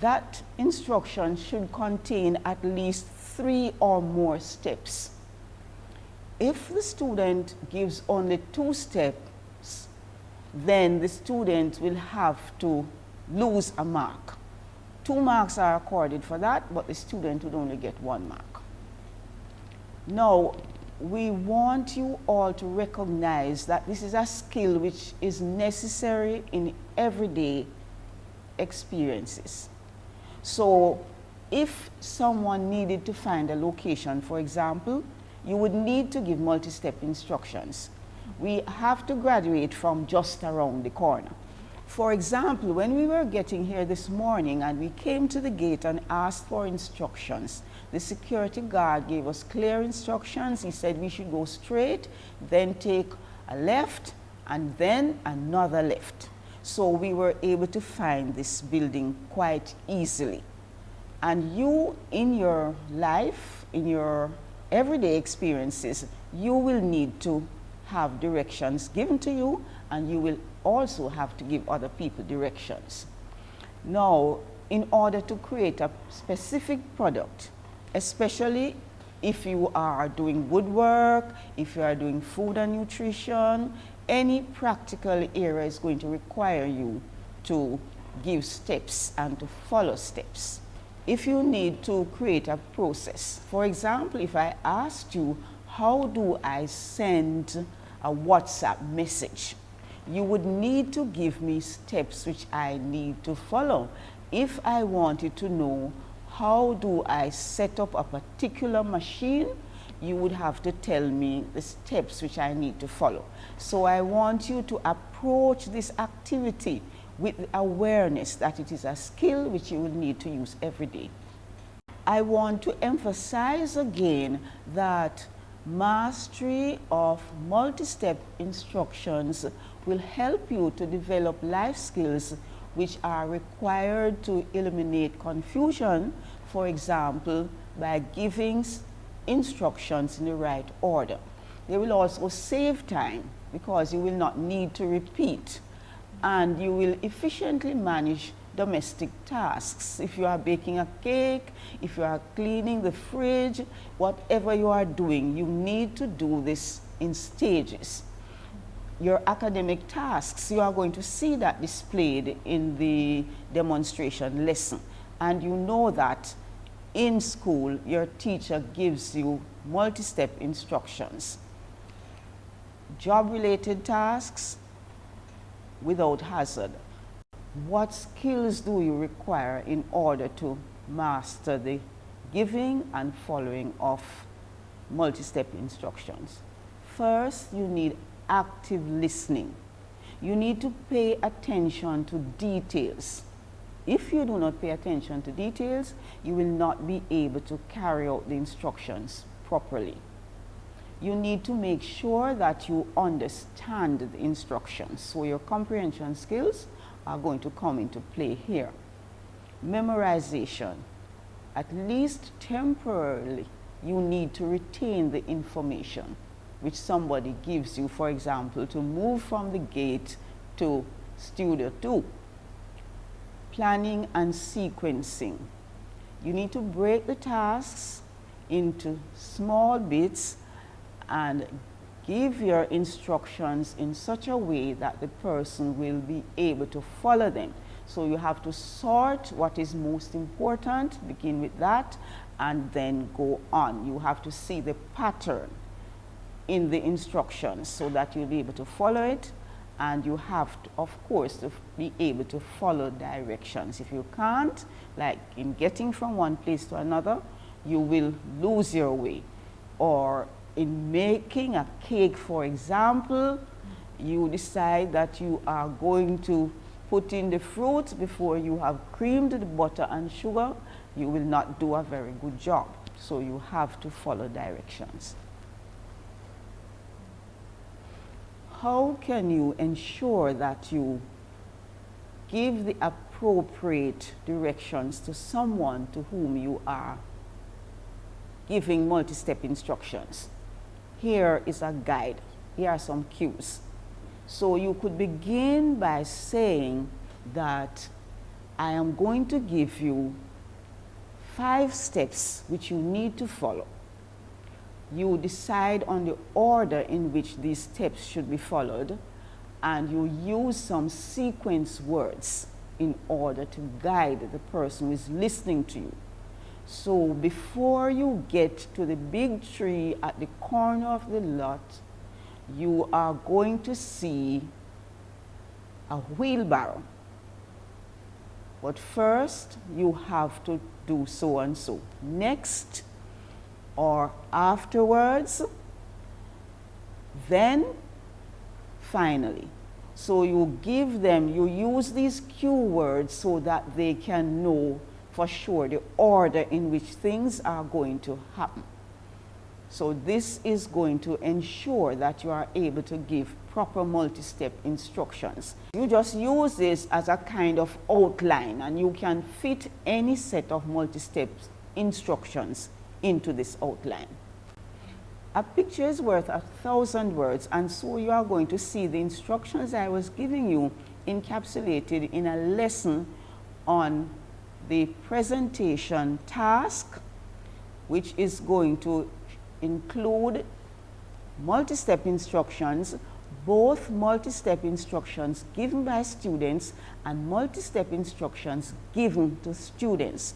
That instruction should contain at least 3 or more steps. If the student gives only 2 steps, then the student will have to lose a mark. 2 marks are accorded for that, but the student would only get 1 mark. Now, we want you all to recognize that this is a skill which is necessary in everyday experiences. So if someone needed to find a location, for example, you would need to give multi-step instructions. We have to graduate from just around the corner. For example, when we were getting here this morning and we came to the gate and asked for instructions, the security guard gave us clear instructions. He said we should go straight, then take a left, and then another left. So we were able to find this building quite easily. And you, in your life, in your everyday experiences, you will need to have directions given to you, and you will also have to give other people directions. Now, in order to create a specific product, especially if you are doing woodwork, if you are doing food and nutrition, any practical area is going to require you to give steps and to follow steps. If you need to create a process, for example, if I asked you, how do I send a WhatsApp message? You would need to give me steps which I need to follow. If I wanted to know how do I set up a particular machine, you would have to tell me the steps which I need to follow. So I want you to approach this activity with the awareness that it is a skill which you will need to use every day. I want to emphasize again that mastery of multi-step instructions will help you to develop life skills which are required to eliminate confusion, for example, by giving instructions in the right order. They will also save time because you will not need to repeat, and you will efficiently manage domestic tasks. If you are baking a cake, if you are cleaning the fridge, whatever you are doing, you need to do this in stages. Your academic tasks, you are going to see that displayed in the demonstration lesson. And you know that in school, your teacher gives you multi-step instructions. Job-related tasks without hazard. What skills do you require in order to master the giving and following of multi-step instructions? First, you need active listening. You need to pay attention to details. If you do not pay attention to details, you will not be able to carry out the instructions properly. You need to make sure that you understand the instructions. So your comprehension skills are going to come into play here. Memorization. At least temporarily, you need to retain the information which somebody gives you, for example, to move from the gate to Studio 2. Planning and sequencing. You need to break the tasks into small bits and give your instructions in such a way that the person will be able to follow them. So you have to sort what is most important, begin with that, and then go on. You have to see the pattern in the instructions so that you'll be able to follow it, and you have to, of course, to be able to follow directions. If you can't, like in getting from one place to another, you will lose your way. Or in making a cake, for example, you decide that you are going to put in the fruit before you have creamed the butter and sugar, you will not do a very good job. So you have to follow directions. How can you ensure that you give the appropriate directions to someone to whom you are giving multi-step instructions? Here is a guide. Here are some cues. So you could begin by saying that I am going to give you 5 steps which you need to follow. You decide on the order in which these steps should be followed, and you use some sequence words in order to guide the person who is listening to you. So before you get to the big tree at the corner of the lot, you are going to see a wheelbarrow. But first, you have to do so and so. Next, or afterwards, then finally. So you give them, you use these cue words so that they can know for sure the order in which things are going to happen. So this is going to ensure that you are able to give proper multi-step instructions. You just use this as a kind of outline, and you can fit any set of multi-step instructions into this outline. A picture is worth 1,000 words, and so you are going to see the instructions I was giving you encapsulated in a lesson on the presentation task, which is going to include multi-step instructions, both multi-step instructions given by students and multi-step instructions given to students.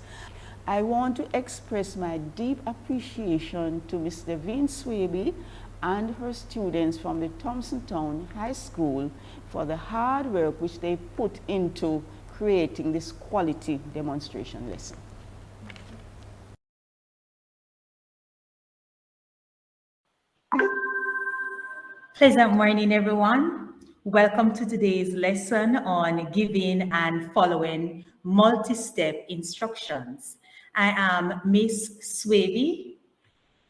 I want to express my deep appreciation to Ms. Devine Swaby and her students from the Thompsontown High School for the hard work which they put into creating this quality demonstration lesson. Pleasant morning, everyone. Welcome to today's lesson on giving and following multi-step instructions. I am Miss Swaby,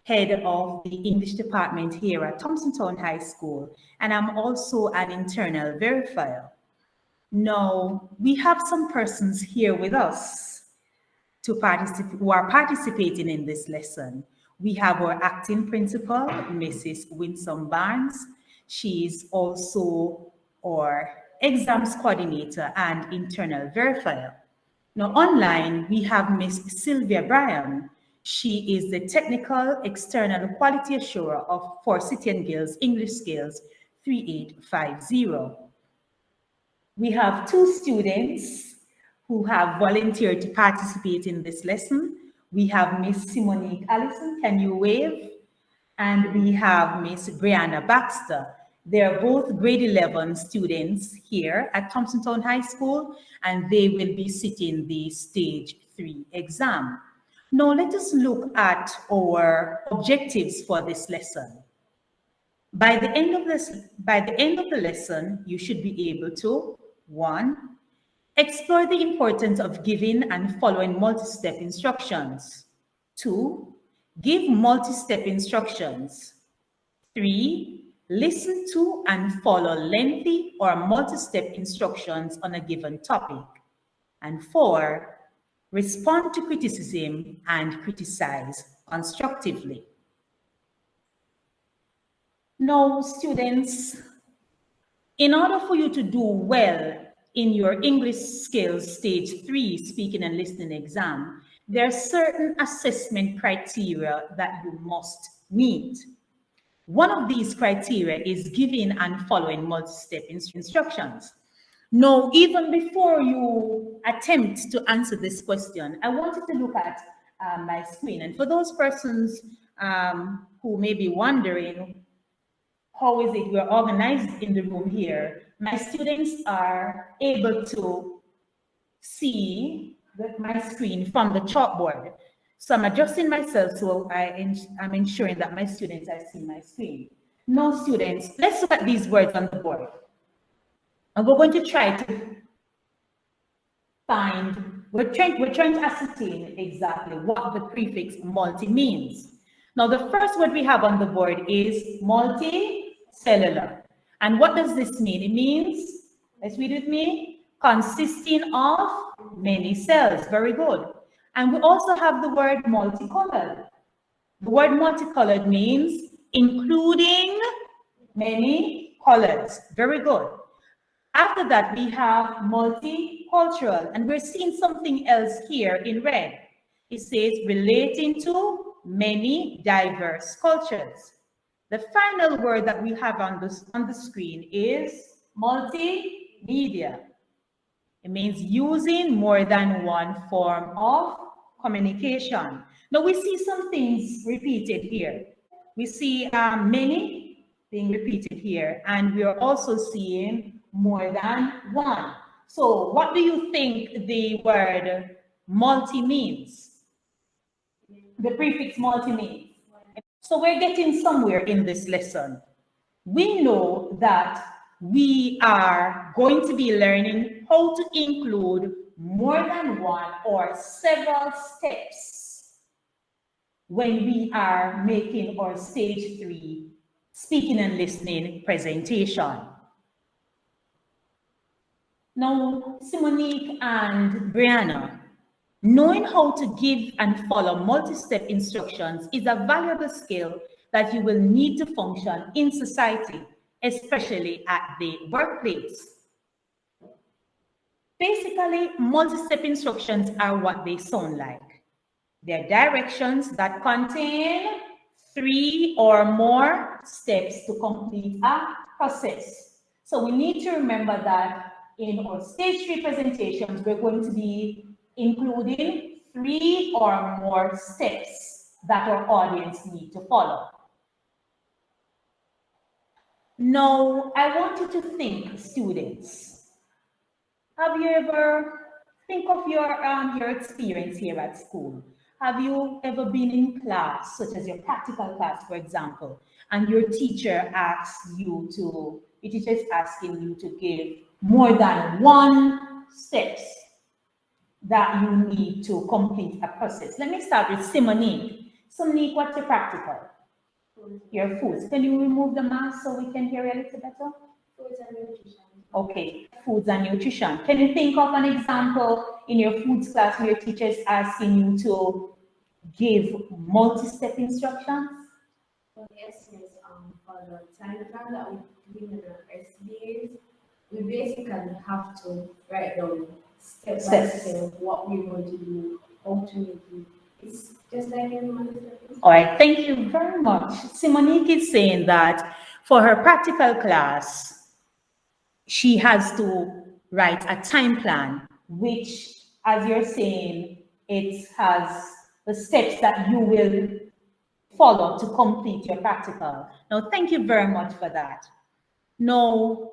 head of the English department here at Thompsontown High School, and I'm also an internal verifier. Now, we have some persons here with us who are participating in this lesson. We have our acting principal, Mrs. Winsome Barnes. She's also our exams coordinator and internal verifier. Now, online, we have Miss Sylvia Bryan. She is the technical external quality assurer for City and Guilds English Skills 3850. We have two students who have volunteered to participate in this lesson. We have Miss Simonique Allison, can you wave? And we have Miss Brianna Baxter. They're both grade 11 students here at Thompsontown High School, and they will be sitting the stage 3 exam. Now let us look at our objectives for this lesson. By the end of the lesson, you should be able to, 1, explore the importance of giving and following multi-step instructions. 2, give multi-step instructions. 3, listen to and follow lengthy or multi-step instructions on a given topic. And 4, respond to criticism and criticize constructively. Now, students, in order for you to do well in your English skills stage 3 speaking and listening exam, there are certain assessment criteria that you must meet. One of these criteria is giving and following multi-step instructions. Now, even before you attempt to answer this question, I wanted to look at my screen. And for those persons who may be wondering, how is it we're organized in the room here? My students are able to see my screen from the chalkboard. So I'm adjusting myself, so I'm ensuring that my students are seeing my screen. Now, students, let's look at these words on the board. And we're going to try to find, we're trying to ascertain exactly what the prefix multi means. Now, the first word we have on the board is multicellular. And what does this mean? It means, let's read with me, consisting of many cells. Very good. And we also have the word multicolored. The word multicolored means including many colors. Very good. After that, we have multicultural, and we're seeing something else here in red. It says relating to many diverse cultures. The final word that we have on the screen is multimedia. It means using more than one form of communication. Now we see some things repeated here. We see many being repeated here, and we are also seeing more than one. So what do you think the word multi means? The prefix multi means. So we're getting somewhere in this lesson. We know that we are going to be learning how to include more than one or several steps when we are making our stage 3 speaking and listening presentation. Now, Simonique and Brianna, knowing how to give and follow multi-step instructions is a valuable skill that you will need to function in society, especially at the workplace. Basically, multi-step instructions are what they sound like. They're directions that contain 3 or more steps to complete a process. So we need to remember that in our stage 3 presentations, we're going to be including 3 or more steps that our audience need to follow. Now, I want you to think, students. Have you ever, think of your experience here at school. Have you ever been in class, such as your practical class, for example, and your teacher asks you to, your teacher is asking you to give more than 1 steps that you need to complete a process? Let me start with Simonique. Simonique, what's your practical? Your foods. Can you remove the mask so we can hear you a little better? Foods and nutrition. Okay, foods and nutrition. Can you think of an example in your foods class where your teacher is asking you to give multi-step instructions? Yes, for the time plan that we do in our SBAs, we basically have to write down step by step what we're going to do, how to make it. It's just like any multi-step. All right, thank you very much. Simonique is saying that for her practical class, she has to write a time plan, which, as you're saying, it has the steps that you will follow to complete your practical. Now, thank you very much for that. Now,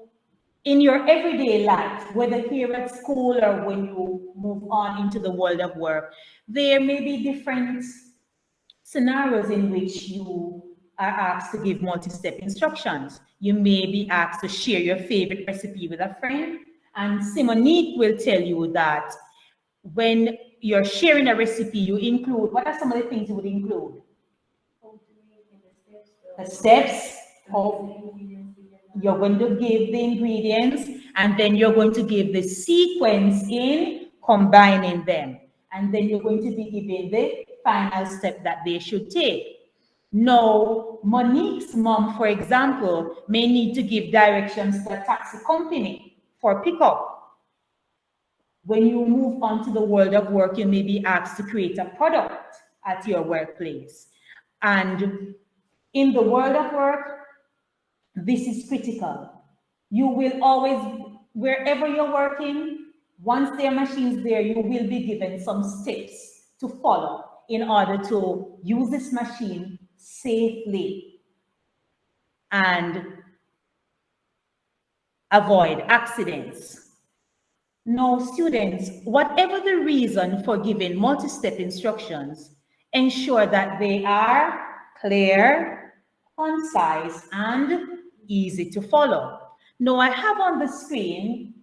in your everyday life, whether here at school or when you move on into the world of work, there may be different scenarios in which you are asked to give multi-step instructions. You may be asked to share your favorite recipe with a friend, and Simonique will tell you that when you're sharing a recipe, you include, what are some of the things you would include? The steps of, you're going to give the ingredients, and then you're going to give the sequence in combining them. And then you're going to be giving the final step that they should take. Now, Monique's mom, for example, may need to give directions to a taxi company for pickup. When you move on to the world of work, you may be asked to create a product at your workplace. And in the world of work, this is critical. You will always, wherever you're working, once there are machines there, you will be given some steps to follow in order to use this machine safely and avoid accidents. Now, students, whatever the reason for giving multi-step instructions, ensure that they are clear, concise, and easy to follow. Now, I have on the screen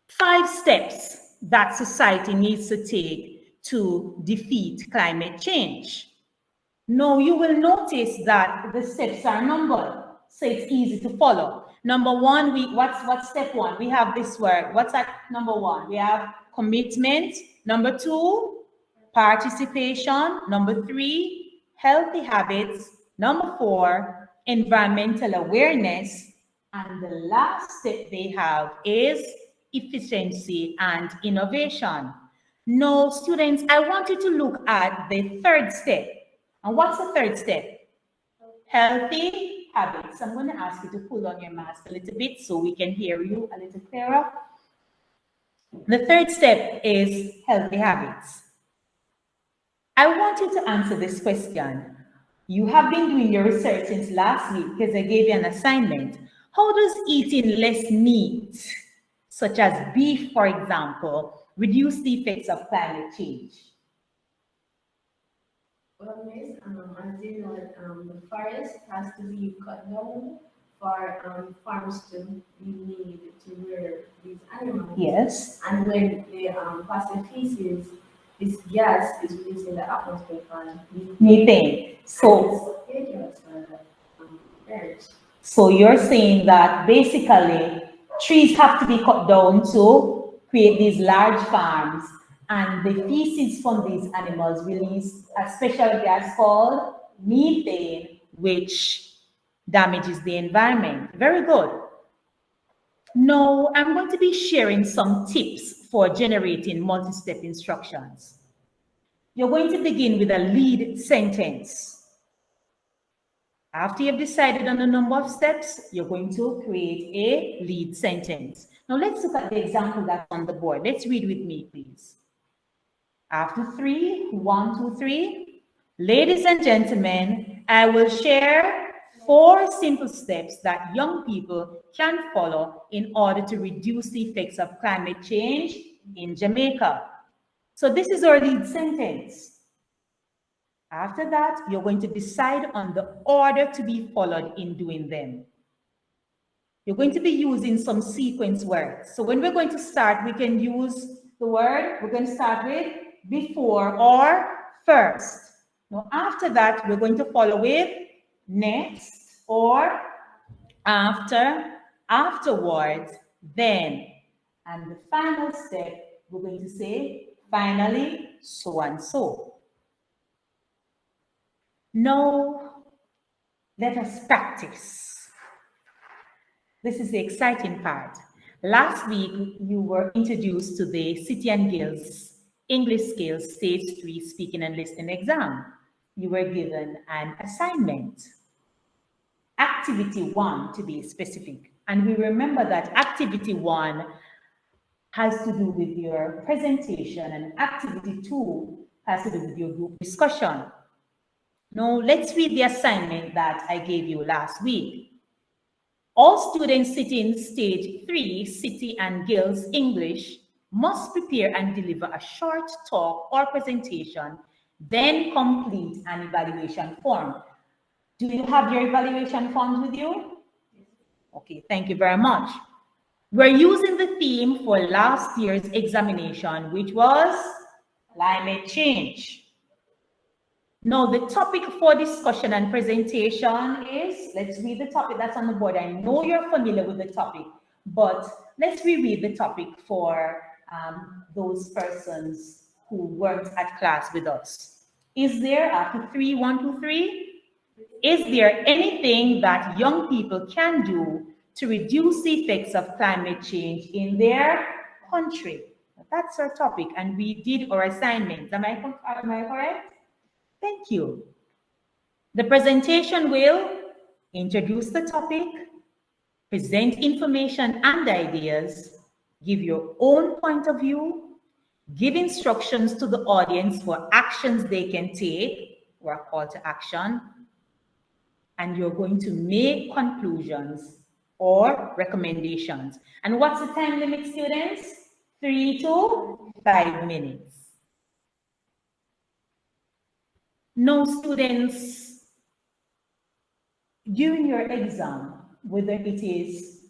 5 steps that society needs to take to defeat climate change. Now, you will notice that the steps are numbered, so it's easy to follow. Number 1, what's step 1? We have this word. What's that number 1? We have commitment. Number 2, participation. Number 3, healthy habits. Number 4, environmental awareness. And the last step they have is efficiency and innovation. Now, students, I want you to look at the 3rd step. And what's the 3rd step? Healthy habits. I'm going to ask you to pull on your mask a little bit so we can hear you a little clearer. The 3rd step is healthy habits. I want you to answer this question. You have been doing your research since last week because I gave you an assignment. How does eating less meat, such as beef, for example, reduce the effects of climate change? Well, Miss, as you know, the forest has to be cut down for farms to be made to rear these animals. Yes. And when they pass the feces, this gas is released in the atmosphere called Methane. So, and it's dangerous for the birds. so you're saying that basically trees have to be cut down to create these large farms, and the feces from these animals release a special gas called methane, which damages the environment. Very good. Now, I'm going to be sharing some tips for generating multi-step instructions. You're going to begin with a lead sentence. After you've decided on the number of steps, you're going to create a lead sentence. Now, let's look at the example that's on the board. Let's read with me, please. After 3, 1, 2, 3. Ladies and gentlemen, I will share 4 simple steps that young people can follow in order to reduce the effects of climate change in Jamaica. So this is our lead sentence. After that, you're going to decide on the order to be followed in doing them. You're going to be using some sequence words. So when we're going to start, we can use the word, we're going to start with before or first. Now, after that, we're going to follow with next or after, afterwards, then. And the final step, we're going to say finally, so and so. Now, let us practice. This is the exciting part. Last week, you were introduced to the City and Guilds English Skills Stage 3 Speaking and Listening exam. You were given an assignment. Activity 1 to be specific. And we remember that activity 1 has to do with your presentation and activity 2 has to do with your group discussion. Now, let's read the assignment that I gave you last week. All students sitting stage 3, City and Guilds English, must prepare and deliver a short talk or presentation, then complete an evaluation form. Do you have your evaluation forms with you? Okay, thank you very much. We're using the theme for last year's examination, which was climate change. Now, the topic for discussion and presentation is, let's read the topic that's on the board. I know you're familiar with the topic, but let's reread the topic for those persons who weren't at class with us. Is there, after 3, 1, 2, 3, is there anything that young people can do to reduce the effects of climate change in their country? That's our topic, and we did our assignments. Am I correct? Thank you. The presentation will introduce the topic, present information and ideas, give your own point of view, give instructions to the audience for actions they can take, or a call to action, and you're going to make conclusions or recommendations. And what's the time limit, students? 3 to 5 minutes. Now, students, during your exam, whether it is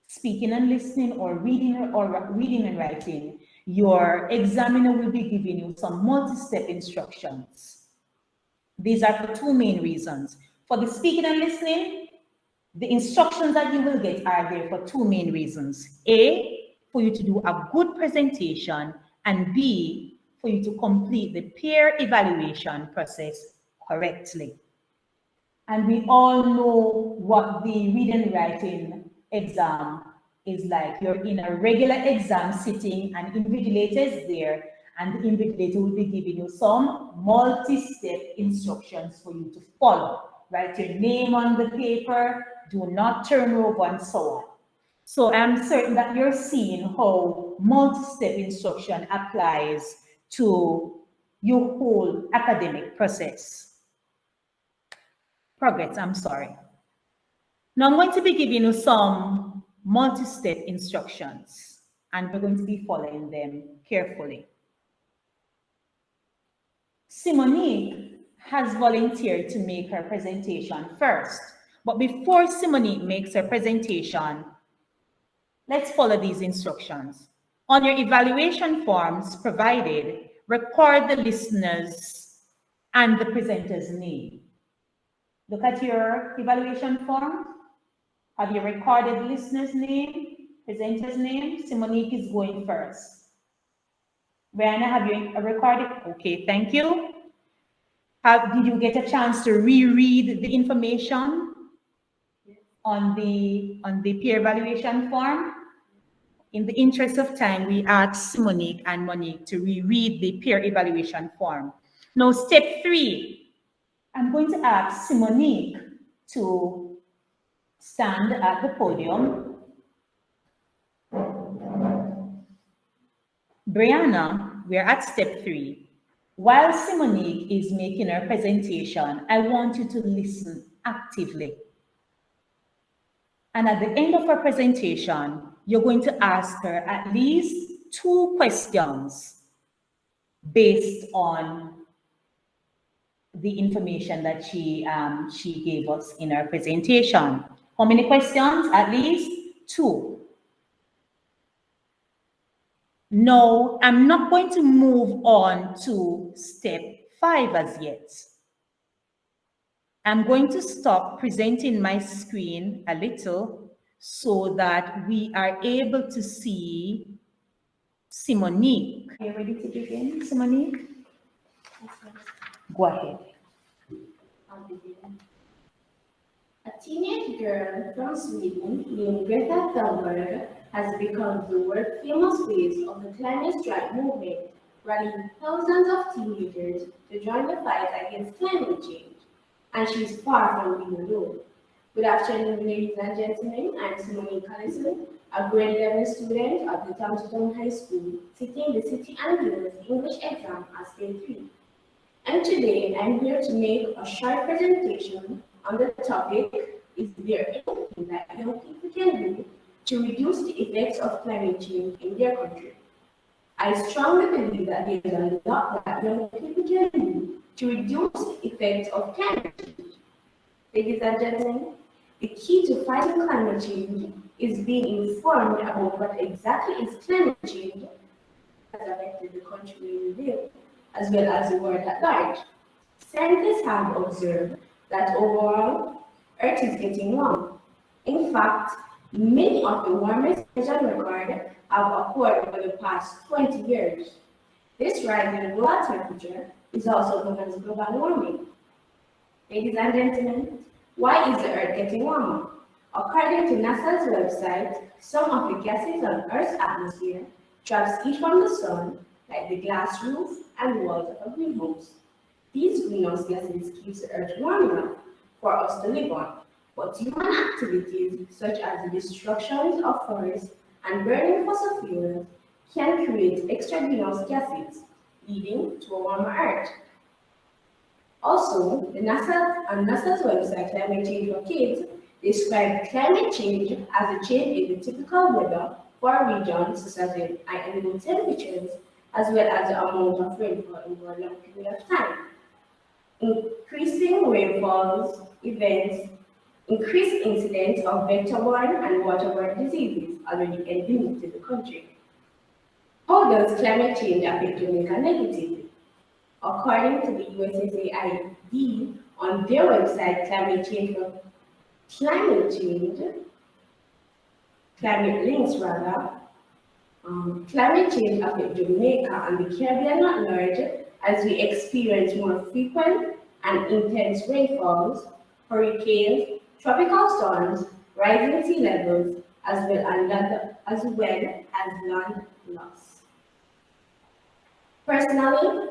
speaking and listening or reading and writing, your examiner will be giving you some multi-step instructions. These are for 2 main reasons. For the speaking and listening, the instructions that you will get are there for 2 main reasons. A, for you to do a good presentation, and B, for you to complete the peer evaluation process correctly. And we all know what the reading and writing exam is like. You're in a regular exam sitting, and invigilator is there, and the invigilator will be giving you some multi-step instructions for you to follow. Write your name on the paper, do not turn over, and so on. So I'm certain that you're seeing how multi-step instruction applies to your whole academic process. Progress, I'm sorry. Now I'm going to be giving you some multi-step instructions, and we're going to be following them carefully. Simonique has volunteered to make her presentation first, But before Simonique makes her presentation, let's follow these instructions. On your evaluation forms provided, record the listener's and the presenter's name. Look at your evaluation form. Have you recorded listener's name, presenter's name? Simonique is going first. Brianna, have you recorded? Okay, thank you. Did you get a chance to reread the information on the peer evaluation form? In the interest of time, we asked Simonique and Monique to reread the peer evaluation form. Now, step 3, I'm going to ask Simonique to stand at the podium. Brianna, we're at step 3. While Simonique is making her presentation, I want you to listen actively. And at the end of her presentation, you're going to ask her at least 2 questions based on the information that she gave us in her presentation. How many questions? At least 2. No, I'm not going to move on to step 5 as yet. I'm going to stop presenting my screen a little so that we are able to see Simonique. Are you ready to begin, Simonique? Go ahead. I'll begin. A teenage girl from Sweden named Greta Thunberg has become the world-famous face of the climate strike movement, rallying thousands of teenagers to join the fight against climate change. And she's far from being alone. Good afternoon, ladies and gentlemen. I'm Simonique Collison, a grade 11 student at the Thompson High School, sitting the City and Guilds English exam as grade 3. And today, I'm here to make a short presentation on the topic, is there anything that young people can do to reduce the effects of climate change in their country? I strongly believe that there is a lot that young people can do to reduce the effects of climate change. Ladies and gentlemen, the key to fighting climate change is being informed about what exactly is climate change has affected the country we live, as well as the world at large. Scientists have observed that overall, Earth is getting warm. In fact, many of the warmest on record have occurred over the past 20 years. This rise in global temperature is also known as global warming. Ladies and gentlemen, why is the Earth getting warmer? According to NASA's website, some of the gases on Earth's atmosphere traps heat from the sun, like the glass roof and walls of a greenhouse. These greenhouse gases keep the Earth warm enough for us to live on, but human activities such as the destruction of forests and burning fossil fuels can create extra greenhouse gases, leading to a warmer Earth. Also, on NASA's website, Climate Change for Kids, describe climate change as a change in the typical weather for regions such as the annual temperatures, as well as the amount of rainfall over a long period of time. Increasing rainfalls events, increased incidence of vector-borne and waterborne diseases already endemic to the country. How does climate change affect Jamaica negatively? According to the USSAID, on their website, Climate change affects Jamaica and the Caribbean at large as we experience more frequent and intense rainfalls, hurricanes, tropical storms, rising sea levels, as well as land loss. Personally,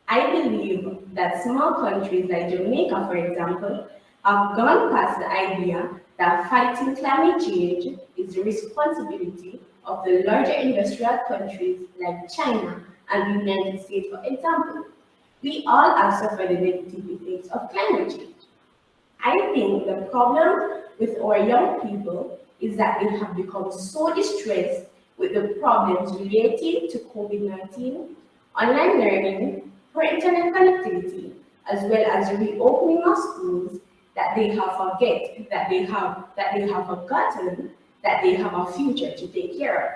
I believe that small countries like Jamaica, for example, have gone past the idea that fighting climate change is the responsibility of the larger industrial countries like China and the United States, for example. We all have suffered the negative effects of climate change. I think the problem with our young people is that they have become so distressed with the problems related to COVID-19, online learning, poor internet connectivity, as well as the reopening of schools, that they have forgotten, that they have a future to take care of.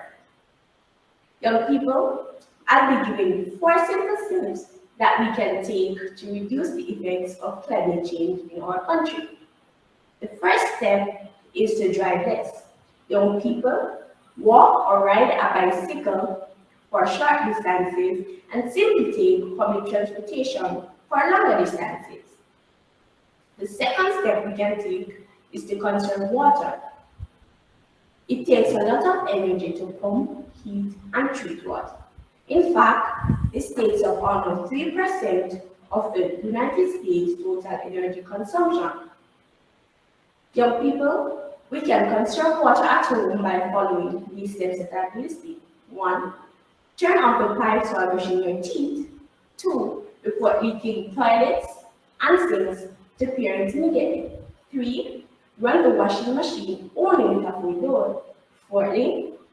Young people, I'll be giving 4 simple steps that we can take to reduce the effects of climate change in our country. The first step is to drive less. Young people, walk or ride a bicycle for short distances and simply take public transportation for longer distances. The second step we can take is to conserve water. It takes a lot of energy to pump, heat, and treat water. In fact, this takes up almost 3% of the United States total energy consumption. Young people, we can conserve water at home by following these steps that I listed. 1. Turn off the pipes while brushing your teeth. 2. Report leaking toilets and sinks to parents immediately. 3. Run the washing machine only with a full door. 4.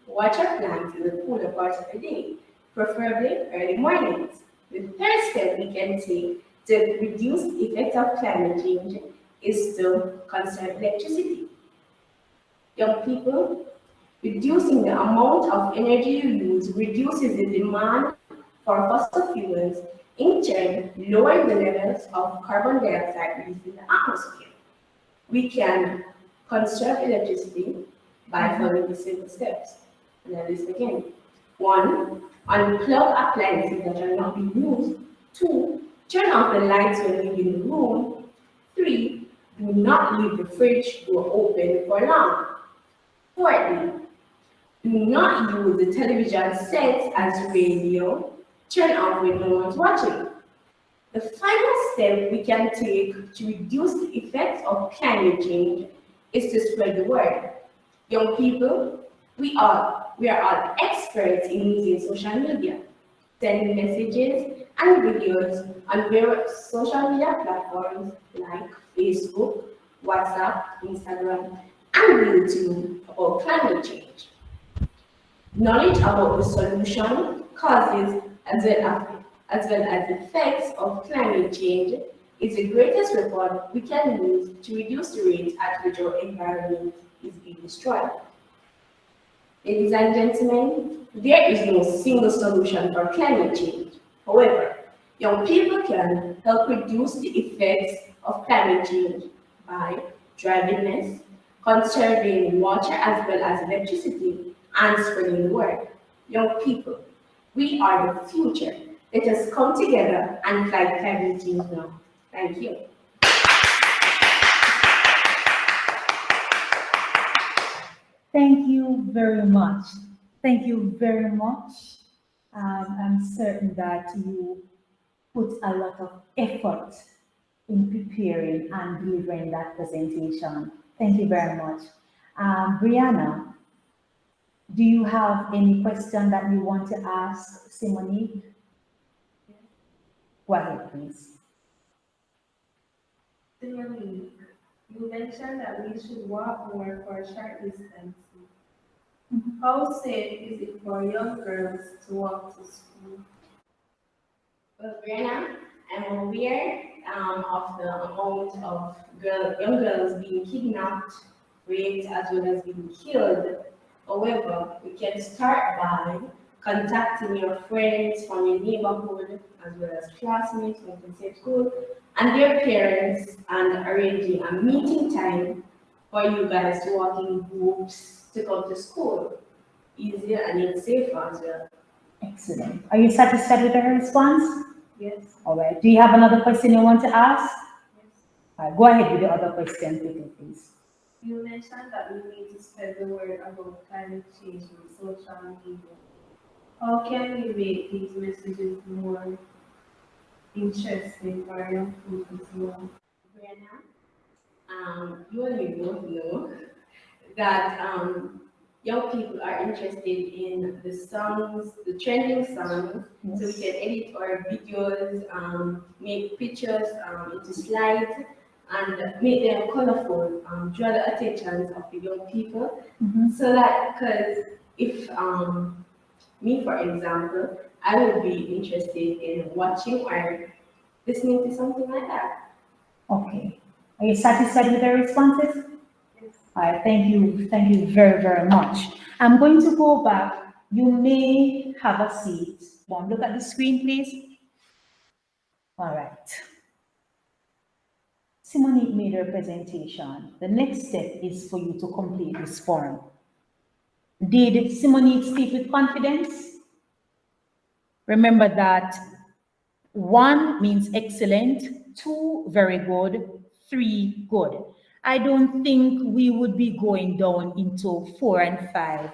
Water plants in the cooler parts of the day, preferably early mornings. The third step we can take to reduce the effect of climate change is to conserve electricity. Young people, reducing the amount of energy you use reduces the demand for fossil fuels, in turn lowering the levels of carbon dioxide released in the atmosphere. We can conserve electricity by following the simple steps. And that is again. 1. Unplug appliances that are not being used. 2. Turn off the lights when leaving the room. 3. Do not leave the fridge door open for long. 4. Do not use the television set as radio. Turn off when no one's watching. The final step we can take to reduce the effects of climate change is to spread the word. Young people, we are all experts in using social media, sending messages and videos on various social media platforms like Facebook, WhatsApp, Instagram, and YouTube about climate change. Knowledge about the solution, causes, as well as effects of climate change is the greatest weapon we can use to reduce the rate at which our environment is being destroyed. Ladies and gentlemen, there is no single solution for climate change. However, young people can help reduce the effects of climate change by driving less, conserving water as well as electricity, and spreading the word. Young people, we are the future. Let us come together and fight climate change now. Thank you. Thank you very much. Thank you very much. I'm certain that you put a lot of effort in preparing and delivering that presentation. Thank you very much. Brianna, do you have any question that you want to ask Simone? Go ahead, please. Simone, you mentioned that we should walk more for short distances. How safe is it for young girls to walk to school? Well, Brianna, I'm aware of the amount of young girls being kidnapped, raped, as well as being killed. However, we can start by contacting your friends from your neighborhood, as well as classmates from the same school, and their parents, and arranging a meeting time for you guys to walk in groups to come to school. Easier and it's safer as well. Excellent. Are you satisfied with her response? Yes. All right. Do you have another question you want to ask? Yes. All right, go ahead with the other question, please. You mentioned that we need to spread the word about climate change on social media. How can we make these messages more interesting for young people as well? Brianna, you and me both know that young people are interested in the songs, the trending songs, yes. So we can edit our videos, make pictures into slides, and make them colorful, draw the attention of the young people. So that, because if me, for example, I would be interested in watching or listening to something like that. Okay. Are you satisfied with the responses? Yes. All right, thank you very, very much. I'm going to go back. You may have a seat. Look at the screen, please. All right. Simonique made her presentation. The next step is for you to complete this form. Did Simonique speak with confidence? Remember that 1 means excellent, 2 very good, 3 good. I don't think we would be going down into 4 and 5,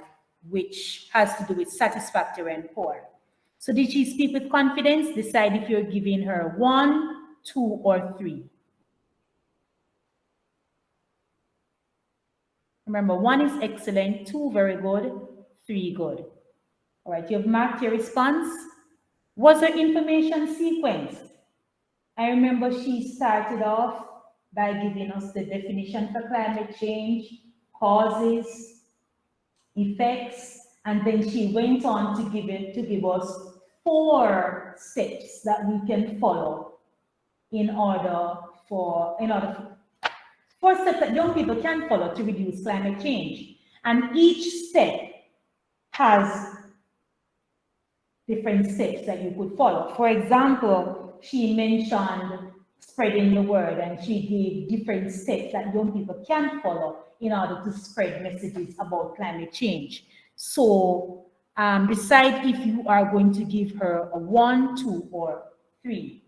which has to do with satisfactory and poor. So did she speak with confidence? Decide if you're giving her 1, 2, or 3. Remember, 1 is excellent, 2 very good, 3 good. All right, you've marked your response. Was her information sequenced? I remember she started off by giving us the definition for climate change, causes, effects, and then she went on to give us 4 steps that we can follow in order for 4 steps that young people can follow to reduce climate change. And each step has different steps that you could follow. For example, she mentioned spreading the word, and she gave different steps that young people can follow in order to spread messages about climate change. So decide if you are going to give her a 1, 2, or 3.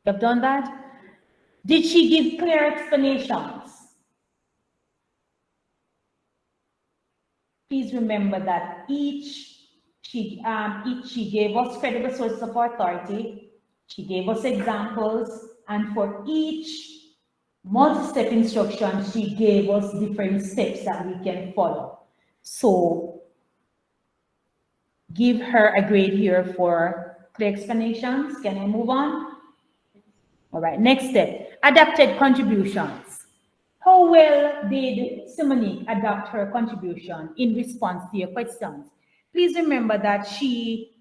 You've done that? Did she give clear explanations? Please remember that each she gave us credible sources of authority, she gave us examples, and for each multi-step instruction, she gave us different steps that we can follow. So give her a grade here for clear explanations. Can I move on? All right, next step, adapted contributions. How well did Simonique adapt her contribution in response to your questions? Please remember that she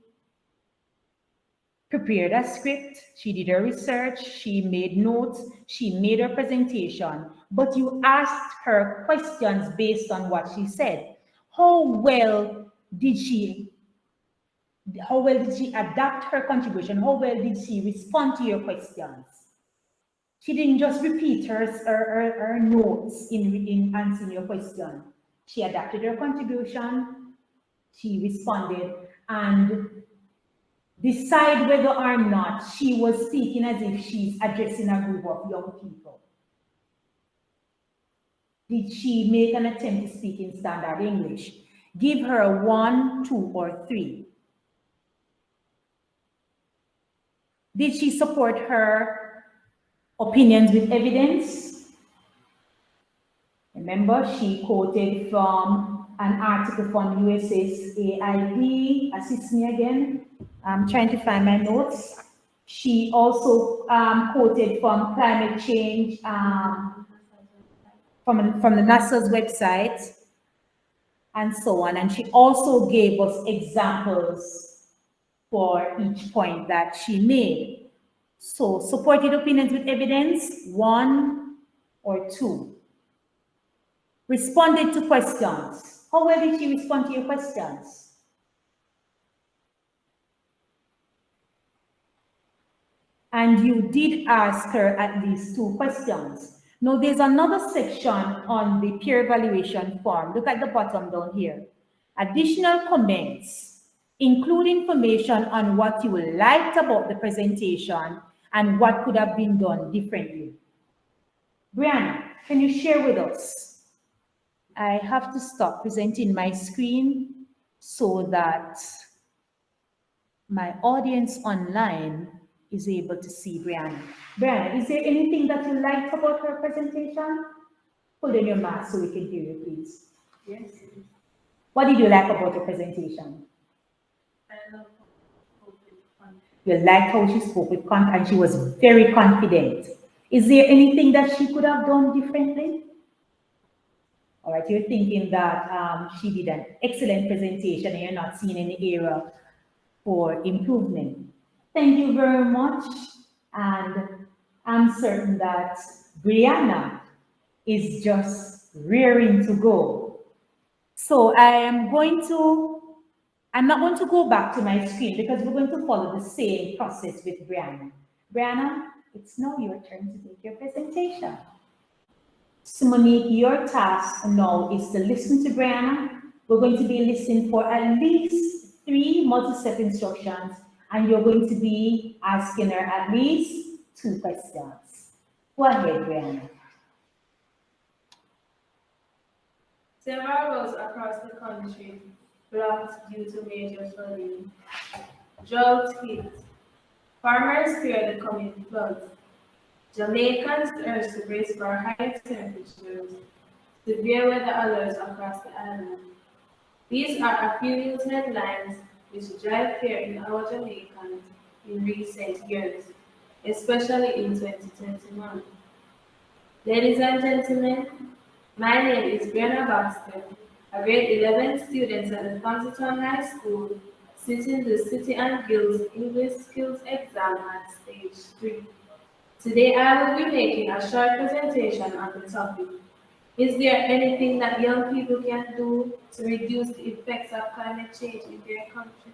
prepared a script, she did her research, she made notes, she made her presentation, but you asked her questions based on what she said. How well did she adapt her contribution? How well did she respond to your questions? She didn't just repeat her notes in answering your question. She adapted her contribution, she responded, and decide whether or not she was speaking as if she's addressing a group of young people. Did she make an attempt to speak in standard English? Give her a 1, 2, or 3. Did she support her opinions with evidence? Remember, she quoted from an article from USAID. Assist me again. I'm trying to find my notes. She also quoted from climate change from the NASA's website and so on. And she also gave us examples for each point that she made. So supported opinions with evidence, 1 or 2. Responded to questions. How well did she respond to your questions? And you did ask her at least 2 questions. Now there's another section on the peer evaluation form. Look at the bottom down here. Additional comments. Include information on what you liked about the presentation and what could have been done differently. Brianna, can you share with us? I have to stop presenting my screen so that my audience online is able to see Brianna. Brianna, is there anything that you liked about her presentation? Hold in your mask so we can hear you, please. Yes. What did you like about her presentation? I love how she spoke with confidence. You liked how she spoke with confidence, and she was very confident. Is there anything that she could have done differently? All right, you're thinking that she did an excellent presentation and you're not seeing any area for improvement. Thank you very much. And I'm certain that Brianna is just rearing to go. So I'm not going to go back to my screen because we're going to follow the same process with Brianna. Brianna, it's now your turn to make your presentation. So Monique, your task now is to listen to Brianna. We're going to be listening for at least 3 multi-step instructions, and you're going to be asking her at least 2 questions. Go ahead, Brianna. Several roads across the country blocked due to major flooding. Drought hit. Farmers fear the coming floods. Jamaicans urged to brace for high temperatures. Severe weather alerts across the island. These are a few news headlines which drive fear in our Jamaicans in recent years, especially in 2021. Ladies and gentlemen, my name is Brianna Baxter, a grade 11 student at the Fountain High School, sitting the City and Guilds English Skills exam at stage 3. Today I will be making a short presentation on the topic. Is there anything that young people can do to reduce the effects of climate change in their country?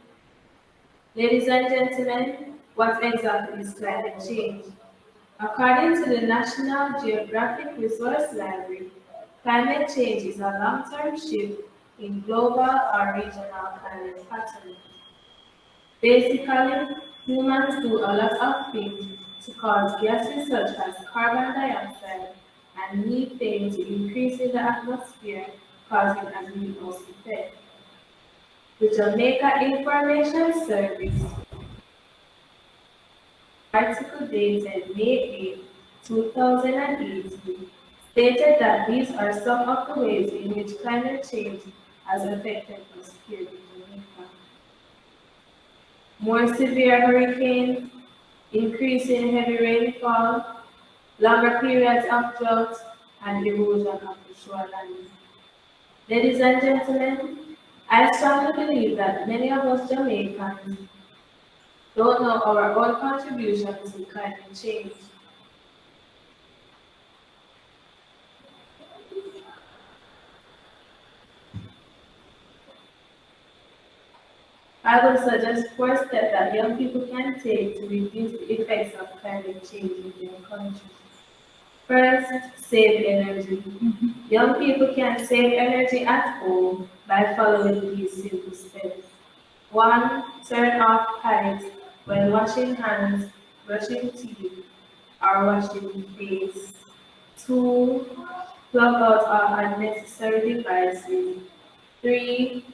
Ladies and gentlemen, what exactly is climate change? According to the National Geographic Resource Library, climate change is a long-term shift in global or regional climate patterns. Basically, humans do a lot of things to cause gases such as carbon dioxide and methane to increase in the atmosphere, causing a greenhouse effect. The Jamaica Information Service article dated May 8, 2018, stated that these are some of the ways in which climate change has affected us here in Jamaica. More severe hurricanes, increase in heavy rainfall, longer periods of drought, and erosion of the shoreline. Ladies and gentlemen, I strongly believe that many of us Jamaicans don't know our own contribution to climate change. I will suggest 4 steps that young people can take to reduce the effects of climate change in their country. First, save energy. Young people can save energy at home by following these simple steps. 1. Turn off lights when washing hands, brushing teeth, or washing face. 2. Plug out all unnecessary devices. 3.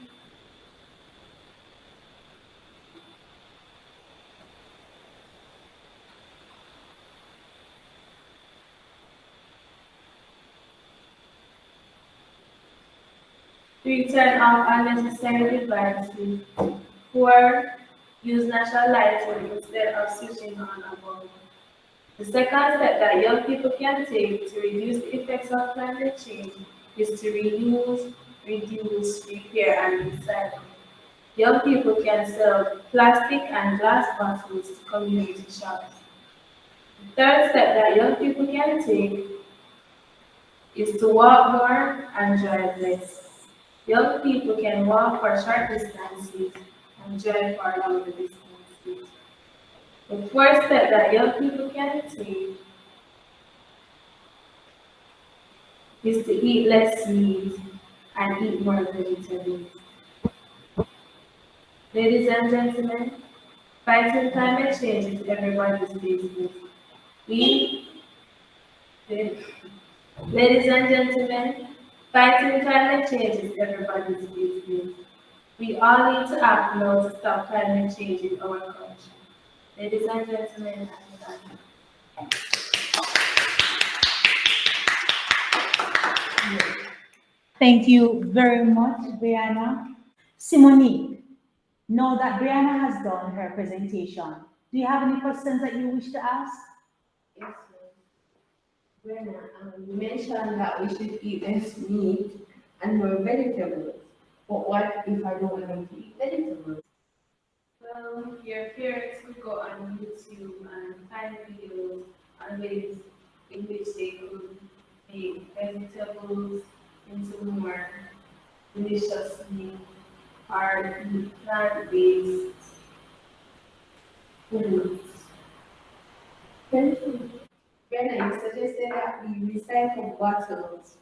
Turn off unnecessary devices. 4. Use natural lighting instead of switching on a bulb. The second step that young people can take to reduce the effects of climate change is to reuse, reduce, repair, and recycle. Young people can sell plastic and glass bottles to community shops. The third step that young people can take is to walk more and drive less. Young people can walk for short distances and drive for longer distances. The fourth step that young people can take is to eat less meat and eat more vegetables. Ladies and gentlemen, fighting climate change is everybody's business. Ladies and gentlemen, fighting climate change is everybody's business. We all need to act now to stop climate change in our country. Ladies and gentlemen, I'm done. Thank you very much, Brianna. Simonique, now that Brianna has done her presentation, do you have any questions that you wish to ask? Yes, ma'am. Brenna, you mentioned that we should eat less meat and more vegetables. But what if I don't want to eat vegetables? Well, your parents could go on YouTube and find videos and ways in which they could make vegetables into more deliciously or plant-based foods. Thank you. Brenna, you suggested that we recycle bottles.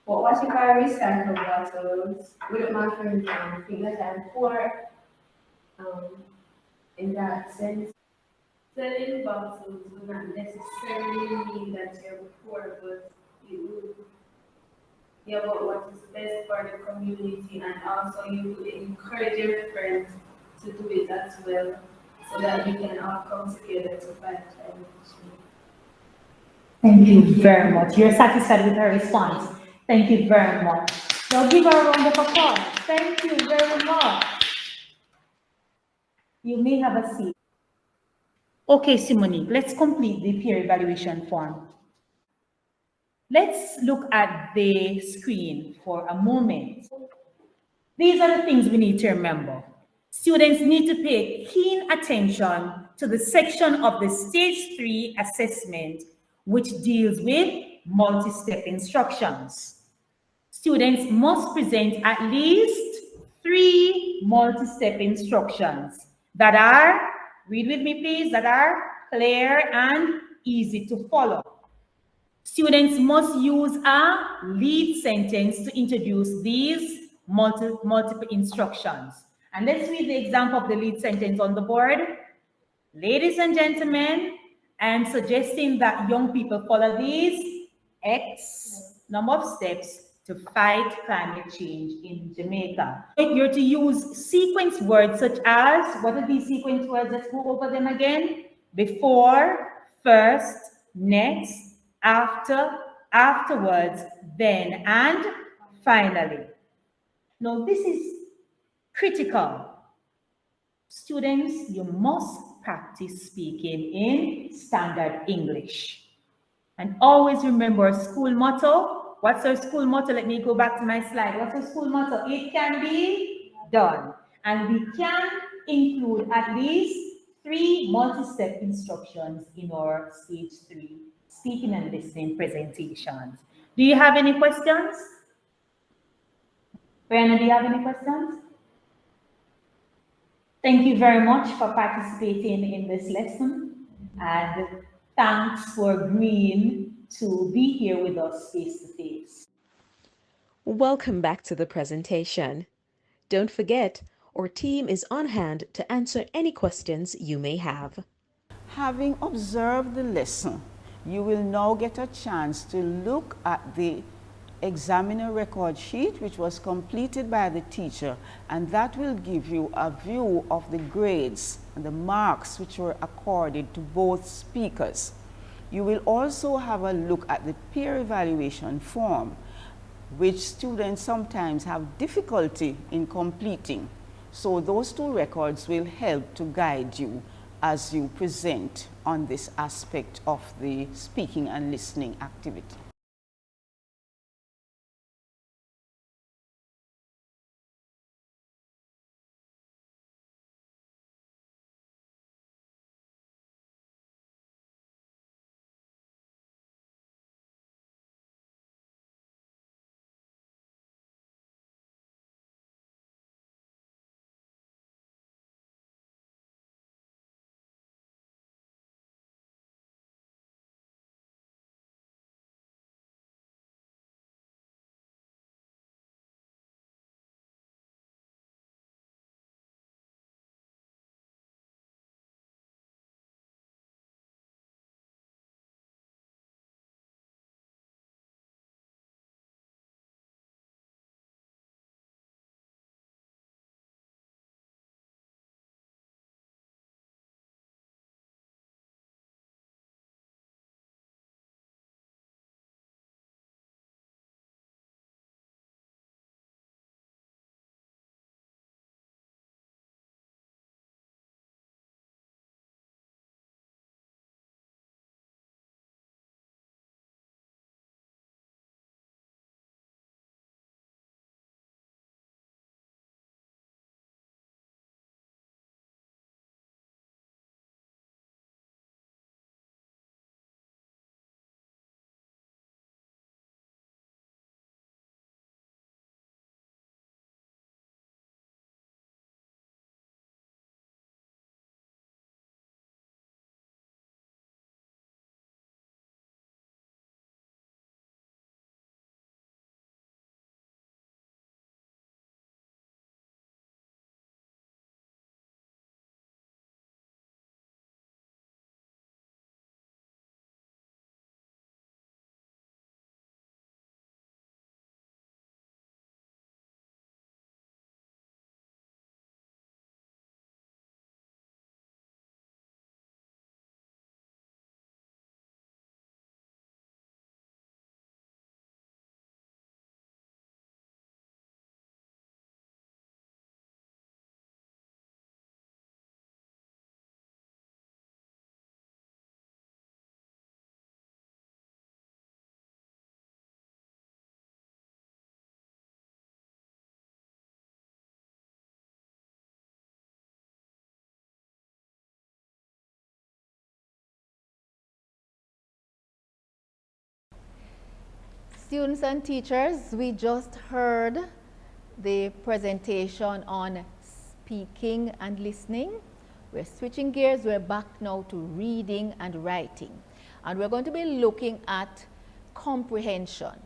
But what if I recycle bottles? Wouldn't my friends think that I'm poor um, in that sense? Selling bottles would not necessarily mean that you're poor, but it would be about what is best for the community, and also you would encourage your friends to do it as well, so that we can all come together to fight climate change. Thank you very much. You're satisfied with her response. Thank you very much. Now give her a round of applause. Thank you very much. You may have a seat. Okay, Simone, let's complete the peer evaluation form. Let's look at the screen for a moment. These are the things we need to remember. Students need to pay keen attention to the section of the Stage 3 assessment which deals with multi-step instructions. Students must present at least 3 multi-step instructions that are, read with me please, that are clear and easy to follow. Students must use a lead sentence to introduce these multiple instructions. And let's read the example of the lead sentence on the board. Ladies and gentlemen, I'm suggesting that young people follow these X number of steps to fight climate change in Jamaica. You're to use sequence words such as, what are these sequence words? Let's go over them again. Before, first, next, after, afterwards, then, and finally. Now, this is critical. Students, you must practice speaking in standard English. And always remember our school motto. What's our school motto? Let me go back to my slide. What's our school motto? It can be done. And we can include at least 3 multi-step instructions in our Stage 3 speaking and listening presentations. Do you have any questions? Brianna, do you have any questions? Thank you very much for participating in this lesson, and thanks for agreeing to be here with us face to face. Welcome back to the presentation. Don't forget, our team is on hand to answer any questions you may have. Having observed the lesson, you will now get a chance to look at the examiner record sheet which was completed by the teacher, and that will give you a view of the grades and the marks which were accorded to both speakers. You will also have a look at the peer evaluation form, which students sometimes have difficulty in completing. So those 2 records will help to guide you as you present on this aspect of the speaking and listening activity. Students and teachers, we just heard the presentation on speaking and listening. We're switching gears. We're back now to reading and writing. And we're going to be looking at comprehension,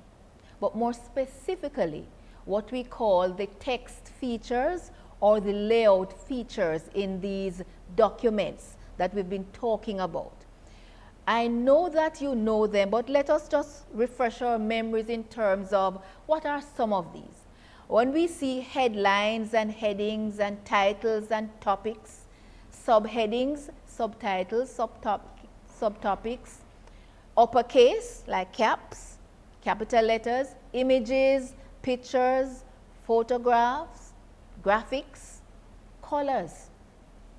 but more specifically, what we call the text features or the layout features in these documents that we've been talking about. I know that you know them, but let us just refresh our memories in terms of what are some of these. When we see headlines and headings and titles and topics, subheadings, subtitles, subtopics, uppercase like caps, capital letters, images, pictures, photographs, graphics, colors,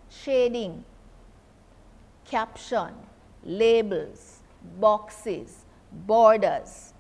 shading, caption, labels, boxes, borders,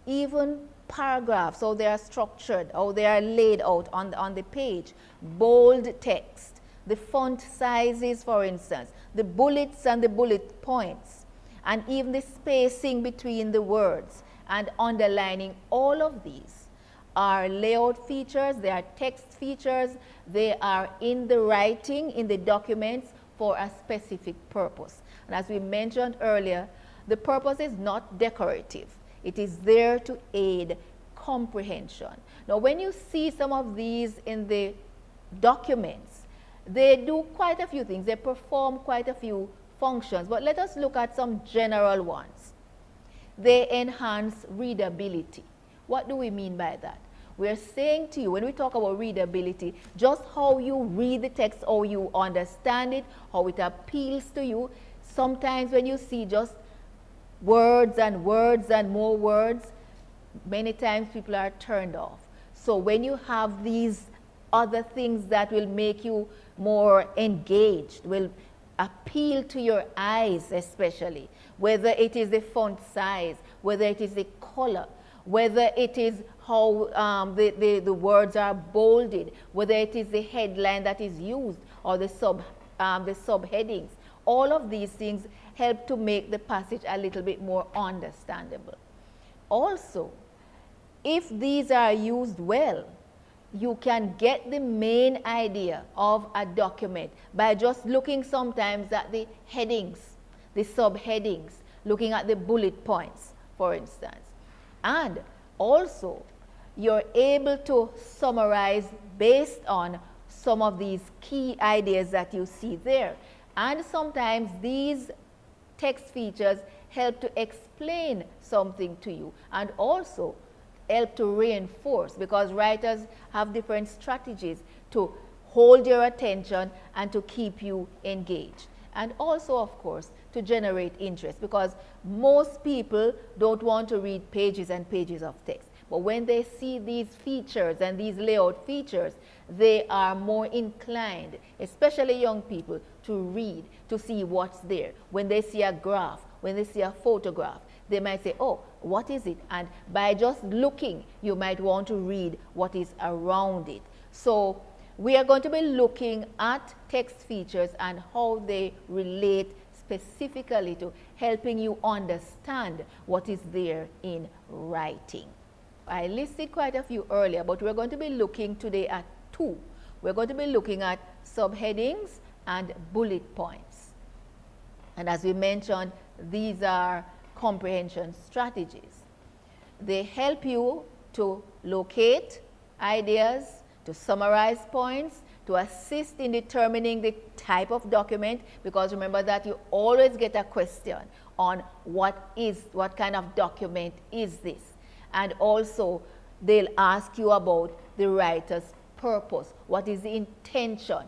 even paragraphs, how they are structured, how they are laid out on the page, bold text, the font sizes, for instance, the bullets and the bullet points, and even the spacing between the words and underlining. All of these are layout features, they are text features, they are in the writing, in the documents for a specific purpose. And as we mentioned earlier, the purpose is not decorative. It is there to aid comprehension. Now, when you see some of these in the documents, they do quite a few things. They perform quite a few functions. But let us look at some general ones. They enhance readability. What do we mean by that? We're saying to you, when we talk about readability, just how you read the text, how you understand it, how it appeals to you. Sometimes when you see just words and more words, many times people are turned off. So when you have these other things that will make you more engaged, will appeal to your eyes especially, whether it is the font size, whether it is the color, whether it is how the words are bolded, whether it is the headline that is used or the subheadings. All of these things help to make the passage a little bit more understandable. Also, if these are used well, you can get the main idea of a document by just looking sometimes at the headings, the subheadings, looking at the bullet points, for instance. And also, you're able to summarize based on some of these key ideas that you see there. And sometimes these text features help to explain something to you and also help to reinforce, because writers have different strategies to hold your attention and to keep you engaged. And also, of course, to generate interest, because most people don't want to read pages and pages of text. But when they see these features and these layout features, they are more inclined, especially young people, to read, to see what's there. When they see a graph, when they see a photograph, they might say, oh, what is it? And by just looking, you might want to read what is around it. So we are going to be looking at text features and how they relate specifically to helping you understand what is there in writing. I listed quite a few earlier, but we're going to be looking today at two. We're going to be looking at subheadings and bullet points. And as we mentioned, these are comprehension strategies. They help you to locate ideas, to summarize points, to assist in determining the type of document, because remember that you always get a question on what kind of document is this. And also, they'll ask you about the writer's purpose. What is the intention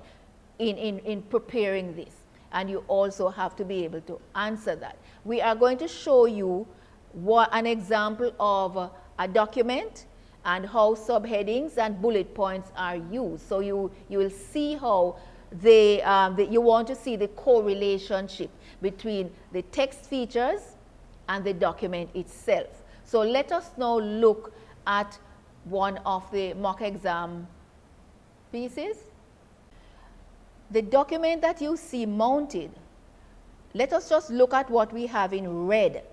in preparing this? And you also have to be able to answer that. We are going to show you an example of a document and how subheadings and bullet points are used. So you will see how you want to see the correlationship between the text features and the document itself. So let us now look at one of the mock exam pieces. The document that you see mounted, let us just look at what we have in red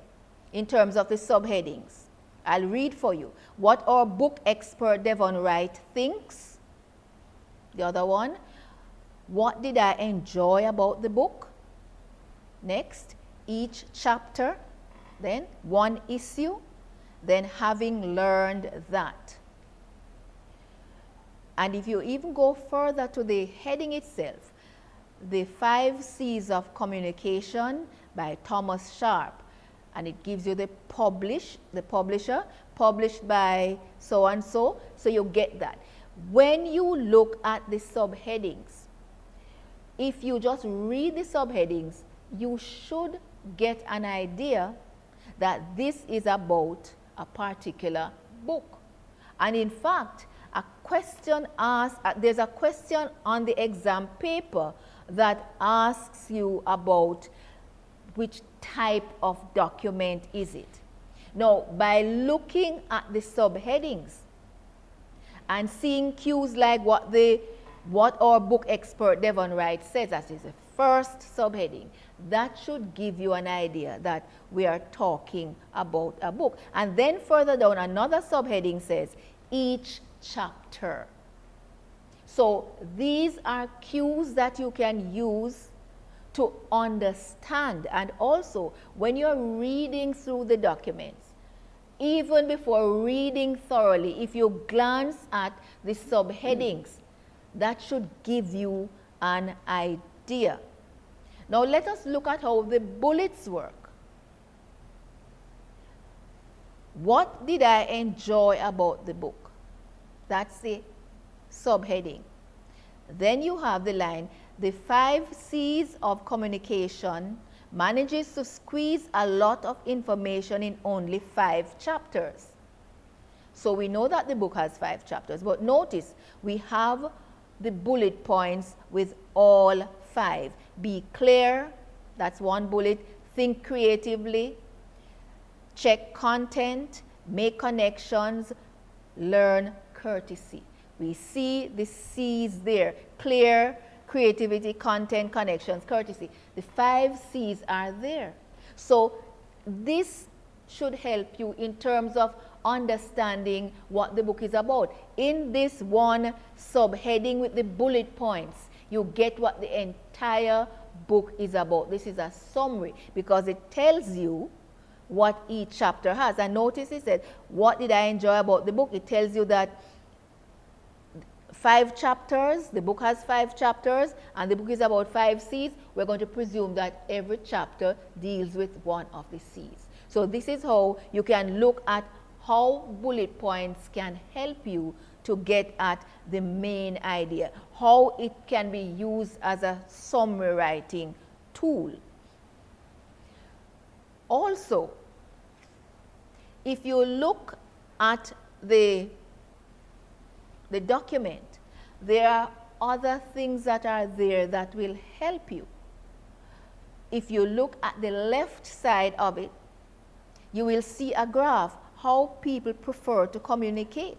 in terms of the subheadings. I'll read for you. What our book expert Devon Wright thinks. The other one, what did I enjoy about the book? Next, each chapter. Then one issue. Then having learned that. And if you even go further to the heading itself, the 5 C's of Communication by Thomas Sharp, and it gives you the publisher, published by so and so, so you get that. When you look at the subheadings, if you just read the subheadings, you should get an idea that this is about a particular book. And in fact, there's a question on the exam paper that asks you about which type of document is it. Now, by looking at the subheadings and seeing cues like what our book expert Devon Wright says, that is the first subheading, that should give you an idea that we are talking about a book. And then further down, another subheading says, each chapter. So these are cues that you can use to understand. And also, when you're reading through the documents, even before reading thoroughly, if you glance at the subheadings, that should give you an idea. Now let us look at how the bullets work. What did I enjoy about the book? That's the subheading. Then you have the line, the 5 C's of Communication manages to squeeze a lot of information in only 5 chapters. So we know that the book has 5 chapters, but notice we have the bullet points with all 5. Be clear, that's one bullet. Think creatively, check content, make connections, learn courtesy. We see the C's there, clear, creativity, content, connections, courtesy. The 5 C's are there. So this should help you in terms of understanding what the book is about. In this one subheading with the bullet points, you get what the entire book is about. This is a summary because it tells you what each chapter has. And notice it said, what did I enjoy about the book? It tells you that 5 chapters, the book has 5 chapters, and the book is about 5 C's. We're going to presume that every chapter deals with one of the C's. So this is how you can look at how bullet points can help you to get at the main idea, how it can be used as a summary writing tool. Also, if you look at the document, there are other things that are there that will help you. If you look at the left side of it, you will see a graph, how people prefer to communicate.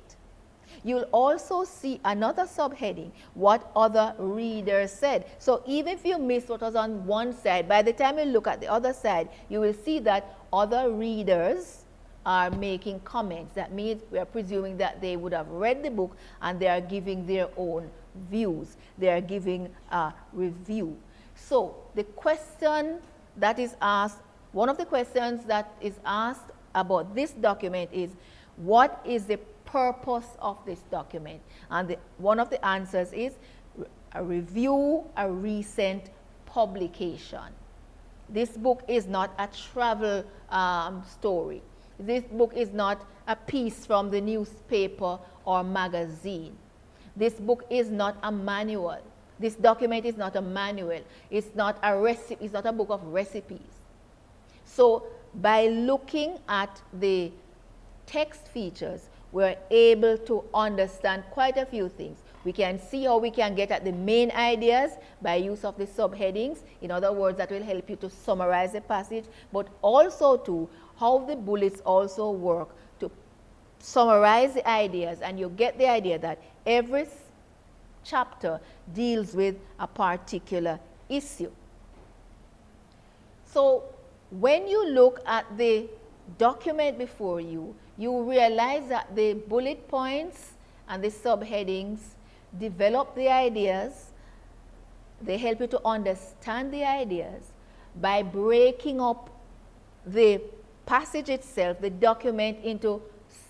You'll also see another subheading, what other readers said. So even if you missed what was on one side, by the time you look at the other side, you will see that other readers are making comments. That means we are presuming that they would have read the book and they are giving their own views. They are giving a review. So the question that is asked, one of the questions that is asked about this document is, what is the purpose of this document? And one of the answers is a review a recent publication. This book is not a travel story. This book is not a piece from the newspaper or magazine. This book is not a manual. This document is not a manual. It's not a recipe. It's not a book of recipes. So by looking at the text features, we're able to understand quite a few things. We can see how we can get at the main ideas by use of the subheadings. In other words, that will help you to summarize the passage, but also to how the bullets also work to summarize the ideas, and you get the idea that every chapter deals with a particular issue. So when you look at the document before you, you realize that the bullet points and the subheadings develop the ideas. They help you to understand the ideas by breaking up the passage itself, the document, into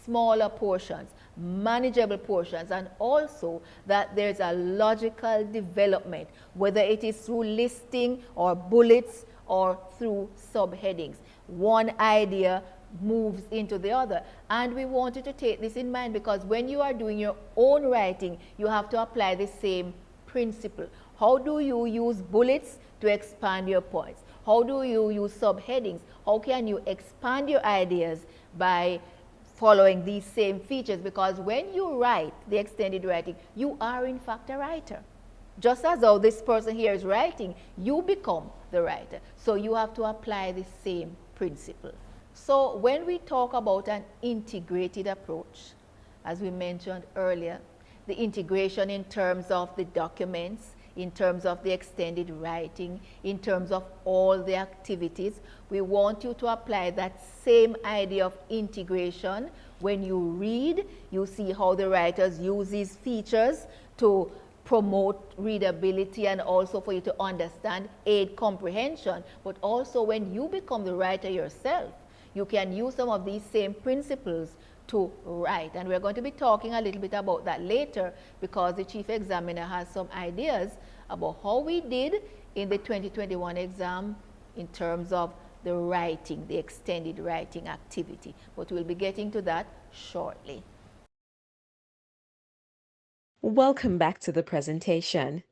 smaller portions, manageable portions, and also that there's a logical development, whether it is through listing or bullets or through subheadings. One idea moves into the other. And we want you to take this in mind, because when you are doing your own writing, you have to apply the same principle. How do you use bullets to expand your points? How do you use subheadings? How can you expand your ideas by following these same features? Because when you write the extended writing, you are in fact a writer. Just as though this person here is writing, you become the writer. So you have to apply the same principle. So when we talk about an integrated approach, as we mentioned earlier, the integration in terms of the documents, in terms of the extended writing, in terms of all the activities, we want you to apply that same idea of integration. When you read, you see how the writers use these features to promote readability and also for you to understand, aid comprehension. But also when you become the writer yourself, you can use some of these same principles to write. And we're going to be talking a little bit about that later, because the chief examiner has some ideas about how we did in the 2021 exam in terms of the writing, the extended writing activity. But we'll be getting to that shortly. Welcome back to the presentation.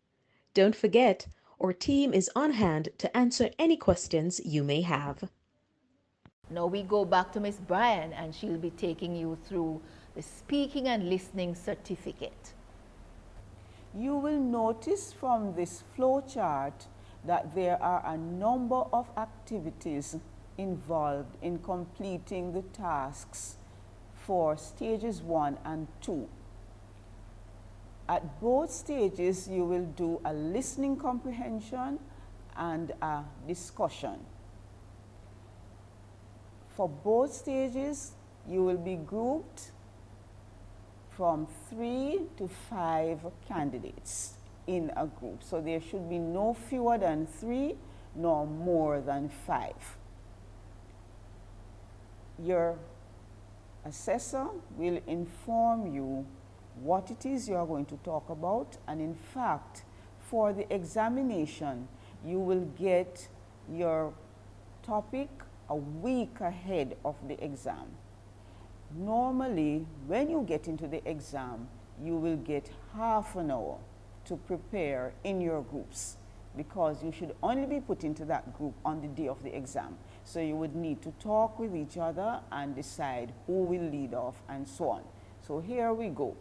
Don't forget, our team is on hand to answer any questions you may have. Now we go back to Miss Bryan, and she'll be taking you through the speaking and listening certificate. You will notice from this flow chart that there are a number of activities involved in completing the tasks for stages 1 and 2. At both stages, you will do a listening comprehension and a discussion. For both stages, you will be grouped from 3 to 5 candidates in a group. So there should be no fewer than 3 nor more than 5. Your assessor will inform you what it is you are going to talk about, and in fact, for the examination, you will get your topic a week ahead of the exam. Normally, when you get into the exam, you will get half an hour to prepare in your groups, because you should only be put into that group on the day of the exam. So you would need to talk with each other and decide who will lead off and so on. So here we go.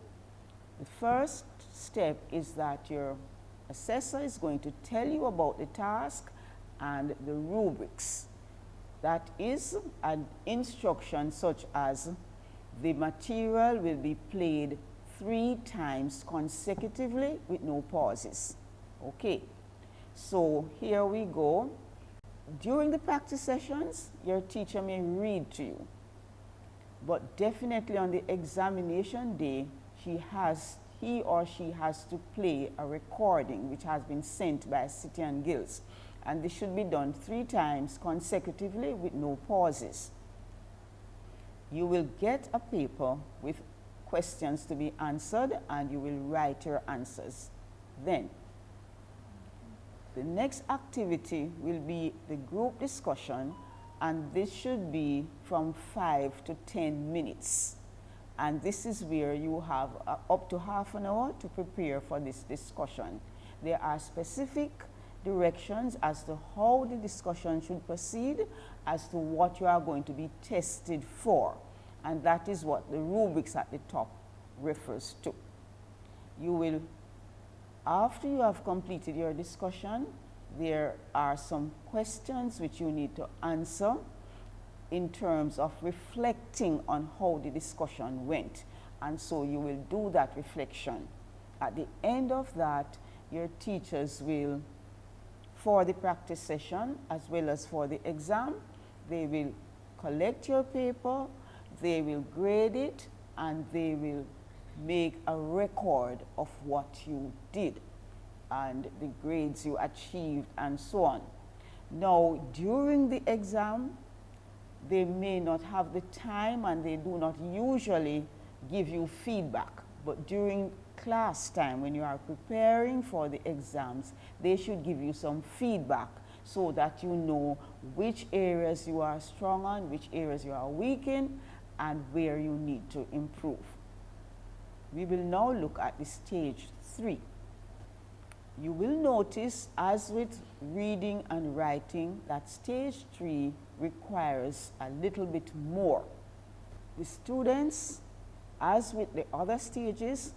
The first step is that your assessor is going to tell you about the task and the rubrics. That is an instruction such as the material will be played 3 times consecutively with no pauses. Okay, so here we go. During the practice sessions, your teacher may read to you, but definitely on the examination day, he or she has to play a recording which has been sent by City and Guilds, and this should be done 3 times consecutively with no pauses. You will get a paper with questions to be answered, and you will write your answers. Then, the next activity will be the group discussion, and this should be from 5 to 10 minutes. And this is where you have up to half an hour to prepare for this discussion. There are specific directions as to how the discussion should proceed, as to what you are going to be tested for. And that is what the rubrics at the top refers to. You will, after you have completed your discussion, there are some questions which you need to answer in terms of reflecting on how the discussion went. And so you will do that reflection. At the end of that, your teachers will, for the practice session as well as for the exam, they will collect your paper, they will grade it, and they will make a record of what you did and the grades you achieved and so on. Now, during the exam, they may not have the time and they do not usually give you feedback. But during class time, when you are preparing for the exams, they should give you some feedback so that you know which areas you are strong on, which areas you are weak in, and where you need to improve. We will now look at the stage 3. You will notice, as with reading and writing, that stage 3 requires a little bit more. The students, as with the other stages,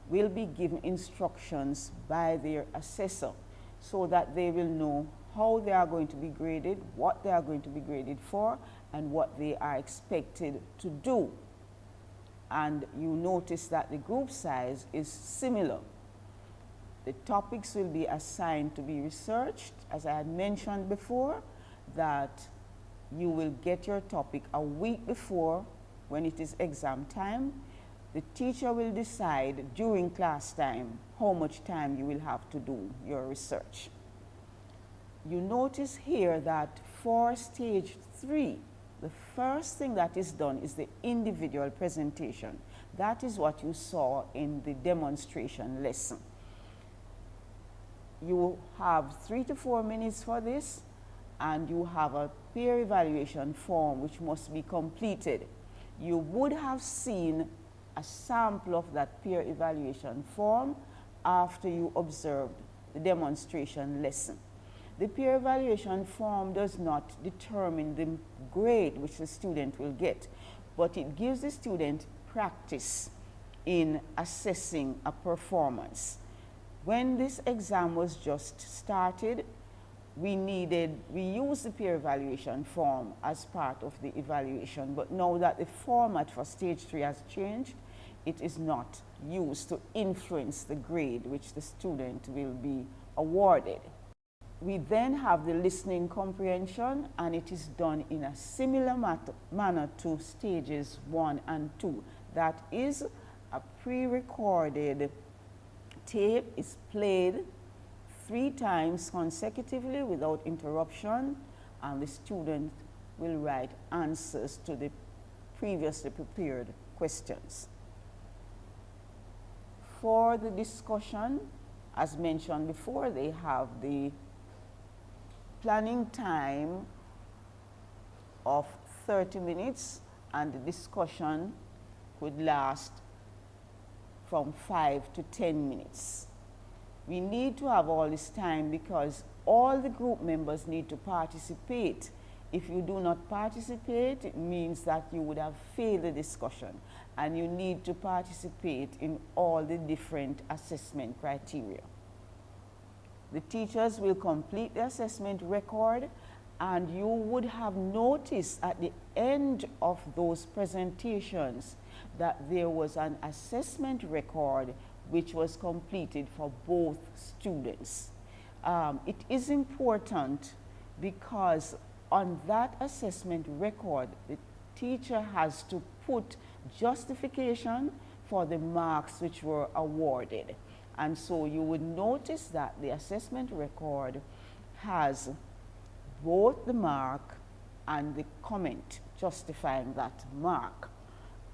will be given instructions by their assessor so that they will know how they are going to be graded, what they are going to be graded for, and what they are expected to do. And you notice that the group size is similar. The topics will be assigned to be researched. As I had mentioned before, that you will get your topic a week before when it is exam time. The teacher will decide during class time how much time you will have to do your research. You notice here that for stage 3, the first thing that is done is the individual presentation. That is what you saw in the demonstration lesson. You have 3 to 4 minutes for this, and you have a peer evaluation form which must be completed. You would have seen a sample of that peer evaluation form after you observed the demonstration lesson. The peer evaluation form does not determine the grade which the student will get, but it gives the student practice in assessing a performance. When this exam was just started, we used the peer evaluation form as part of the evaluation, but now that the format for stage 3 has changed, it is not used to influence the grade which the student will be awarded. We then have the listening comprehension, and it is done in a similar manner to stages 1 and 2. That is, a pre-recorded tape is played 3 times consecutively without interruption, and the student will write answers to the previously prepared questions. For the discussion, as mentioned before, they have the planning time of 30 minutes, and the discussion could last from 5 to 10 minutes. We need to have all this time because all the group members need to participate. If you do not participate, it means that you would have failed the discussion, and you need to participate in all the different assessment criteria. The teachers will complete the assessment record, and you would have noticed at the end of those presentations that there was an assessment record which was completed for both students. It is important because on that assessment record, the teacher has to put justification for the marks which were awarded. And so you would notice that the assessment record has both the mark and the comment justifying that mark.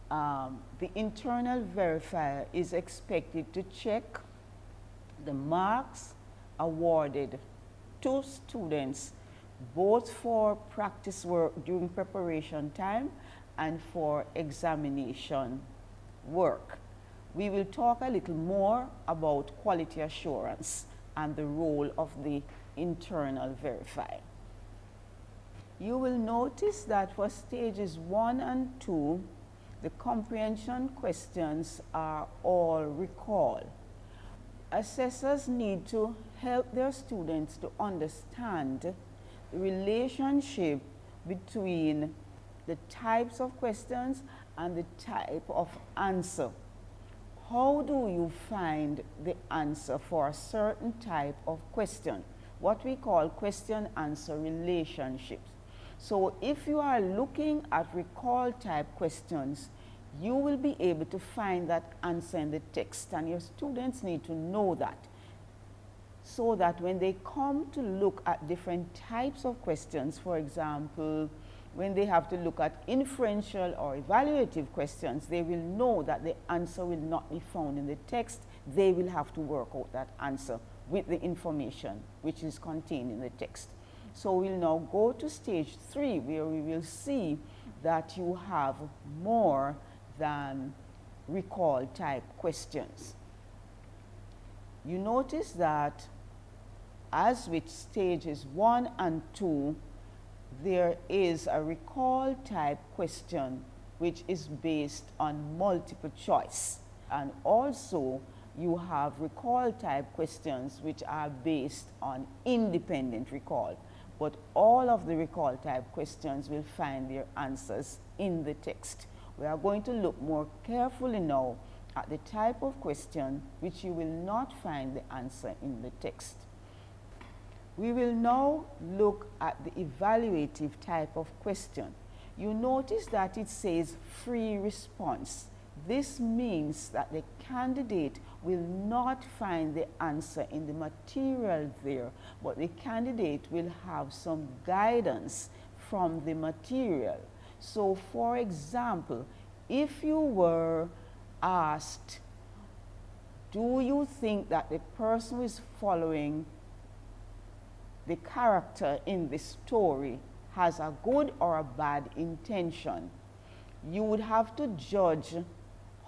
The internal verifier is expected to check the marks awarded to students both for practice work during preparation time and for examination work. We will talk a little more about quality assurance and the role of the internal verifier. You will notice that for stages 1 and 2, the comprehension questions are all recall. Assessors need to help their students to understand the relationship between the types of questions and the type of answer. How do you find the answer for a certain type of question? What we call question-answer relationships. So if you are looking at recall type questions, you will be able to find that answer in the text, and your students need to know that, so that when they come to look at different types of questions, for example, when they have to look at inferential or evaluative questions, they will know that the answer will not be found in the text. They will have to work out that answer with the information which is contained in the text. So we'll now go to stage 3, where we will see that you have more than recall type questions. You notice that as with stages 1 and 2, there is a recall type question which is based on multiple choice, and also you have recall type questions which are based on independent recall. But all of the recall type questions will find their answers in the text. We are going to look more carefully now at the type of question which you will not find the answer in the text. We will now look at the evaluative type of question. You notice that it says free response. This means that the candidate will not find the answer in the material there, but the candidate will have some guidance from the material. So, for example, if you were asked, do you think that the person who is following the character in the story has a good or a bad intention, you would have to judge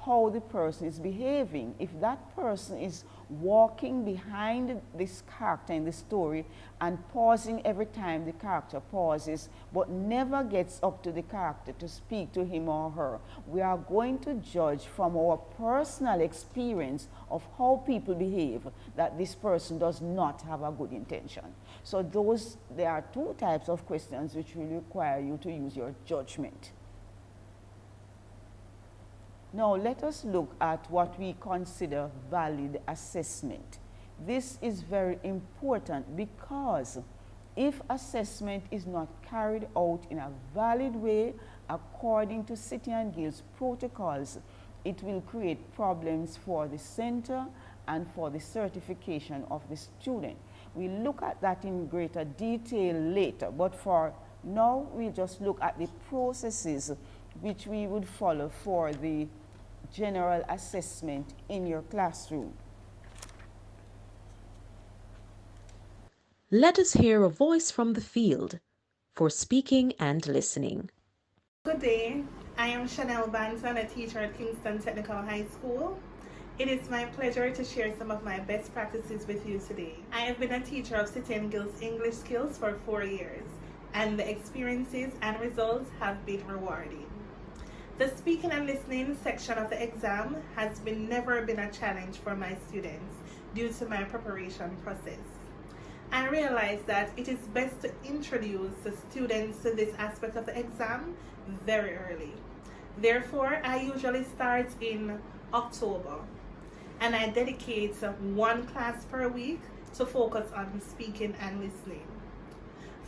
how the person is behaving. If that person is walking behind this character in the story and pausing every time the character pauses, but never gets up to the character to speak to him or her, we are going to judge from our personal experience of how people behave that this person does not have a good intention. So there are 2 types of questions which will require you to use your judgment. Now let us look at what we consider valid assessment. This is very important because if assessment is not carried out in a valid way according to City and Guilds protocols, it will create problems for the center and for the certification of the student. We'll look at that in greater detail later, but for now we'll just look at the processes which we would follow for the general assessment in your classroom. Let us hear a voice from the field for speaking and listening. Good day. I am Chanel Banton, a teacher at Kingston Technical High School. It is my pleasure to share some of my best practices with you today. I have been a teacher of City and Guilds English skills for 4 years, and the experiences and results have been rewarding. The speaking and listening section of the exam has never been a challenge for my students due to my preparation process. I realized that it is best to introduce the students to this aspect of the exam very early. Therefore, I usually start in October, and I dedicate 1 class per week to focus on speaking and listening.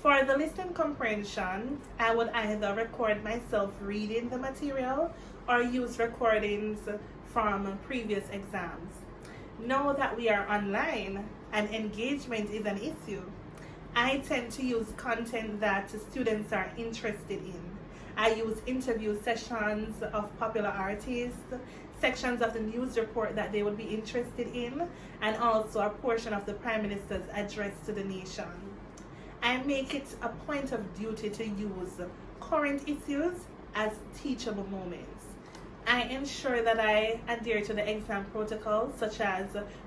For the listening comprehension, I would either record myself reading the material or use recordings from previous exams. Now that we are online and engagement is an issue, I tend to use content that students are interested in. I use interview sessions of popular artists, sections of the news report that they would be interested in, and also a portion of the Prime Minister's address to the nation. I make it a point of duty to use current issues as teachable moments. I ensure that I adhere to the exam protocol, such as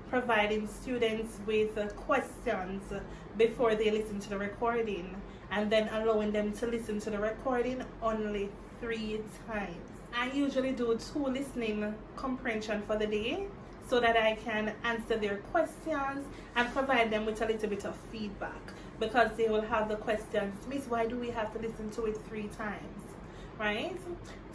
providing students with questions before they listen to the recording, and then allowing them to listen to the recording only 3 times. I usually do 2 listening comprehension for the day so that I can answer their questions and provide them with a little bit of feedback, because they will have the questions, Miss, why do we have to listen to it 3 times, right?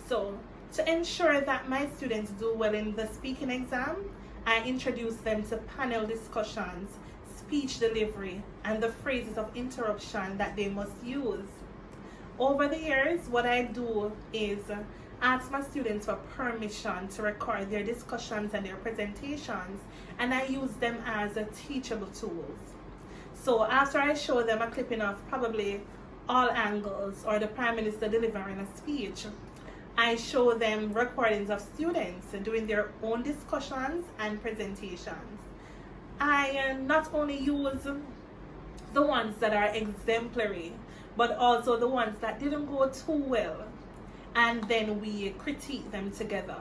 So to ensure that my students do well in the speaking exam, I introduce them to panel discussions, speech delivery, and the phrases of interruption that they must use. Over the years, what I do is ask my students for permission to record their discussions and their presentations, and I use them as teachable tools. So after I show them a clipping of probably all angles or the Prime Minister delivering a speech, I show them recordings of students doing their own discussions and presentations. I not only use the ones that are exemplary, but also the ones that didn't go too well, and then we critique them together.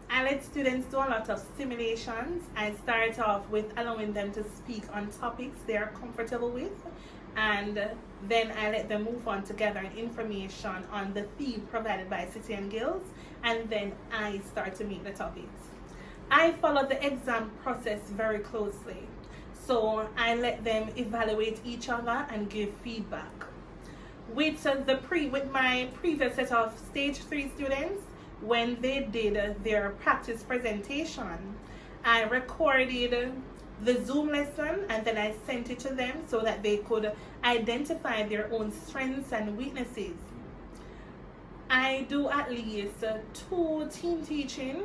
I let students do a lot of simulations. I start off with allowing them to speak on topics they are comfortable with, and then I let them move on to gathering information on the theme provided by City and Guilds, and then I start to meet the topics. I follow the exam process very closely, so I let them evaluate each other and give feedback. With my previous set of stage 3 students, when they did their practice presentation, I recorded the Zoom lesson and then I sent it to them so that they could identify their own strengths and weaknesses. I do at least 2 team teaching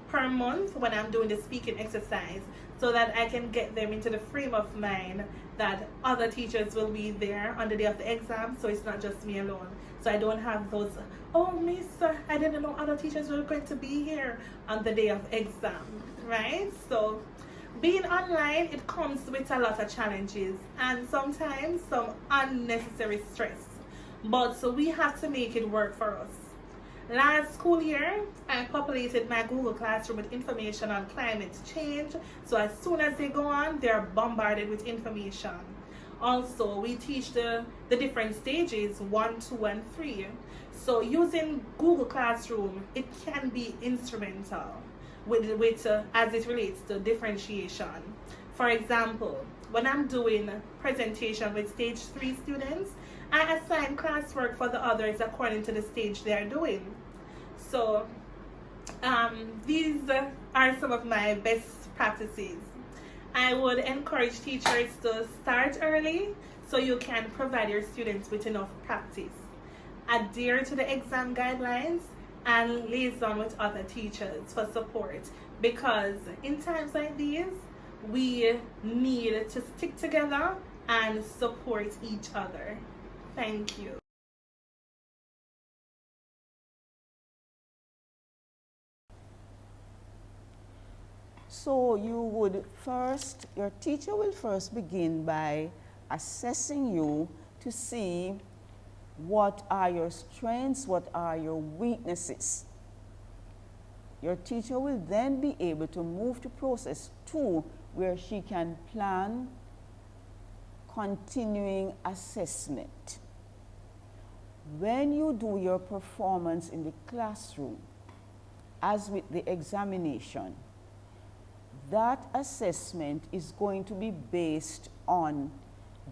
per month when I'm doing the speaking exercise, so that I can get them into the frame of mind that other teachers will be there on the day of the exam, so it's not just me alone. So I don't have those, oh miss, I didn't know other teachers were going to be here on the day of exam, right? So being online, it comes with a lot of challenges and sometimes some unnecessary stress, but so we have to make it work for us. Last school year, I populated my Google Classroom with information on climate change, so as soon as they go on, they're bombarded with information. Also, we teach the different stages, 1, 2, and 3. So using Google Classroom, it can be instrumental with as it relates to differentiation. For example, when I'm doing presentation with stage 3 students, I assign classwork for the others according to the stage they are doing. So these are some of my best practices. I would encourage teachers to start early so you can provide your students with enough practice. Adhere to the exam guidelines and liaison with other teachers for support, because in times like these, we need to stick together and support each other. Thank you. So your teacher will first begin by assessing you to see what are your strengths, what are your weaknesses. Your teacher will then be able to move to process 2, where she can plan continuing assessment. When you do your performance in the classroom, as with the examination, that assessment is going to be based on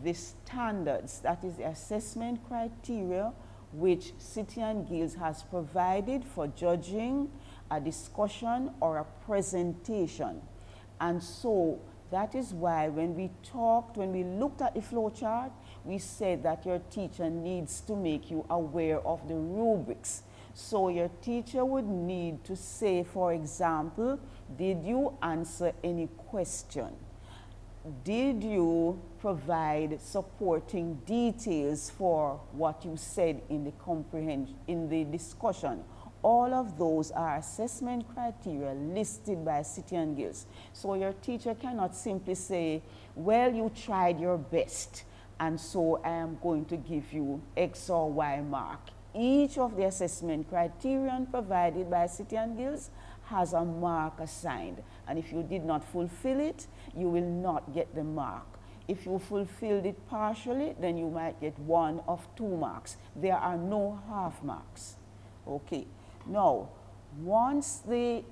the standards, that is the assessment criteria which City and Guilds has provided for judging a discussion or a presentation. And so that is why when we looked at the flowchart, we said that your teacher needs to make you aware of the rubrics. So your teacher would need to say, for example, did you answer any question? Did you provide supporting details for what you said in the comprehension, in the discussion? All of those are assessment criteria listed by City and Guilds. So your teacher cannot simply say, well, you tried your best, and so I am going to give you X or Y mark. Each of the assessment criterion provided by City and Guilds has a mark assigned. And if you did not fulfill it, you will not get the mark. If you fulfilled it partially, then you might get 1 of 2 marks. There are no half marks. Okay. Now, once the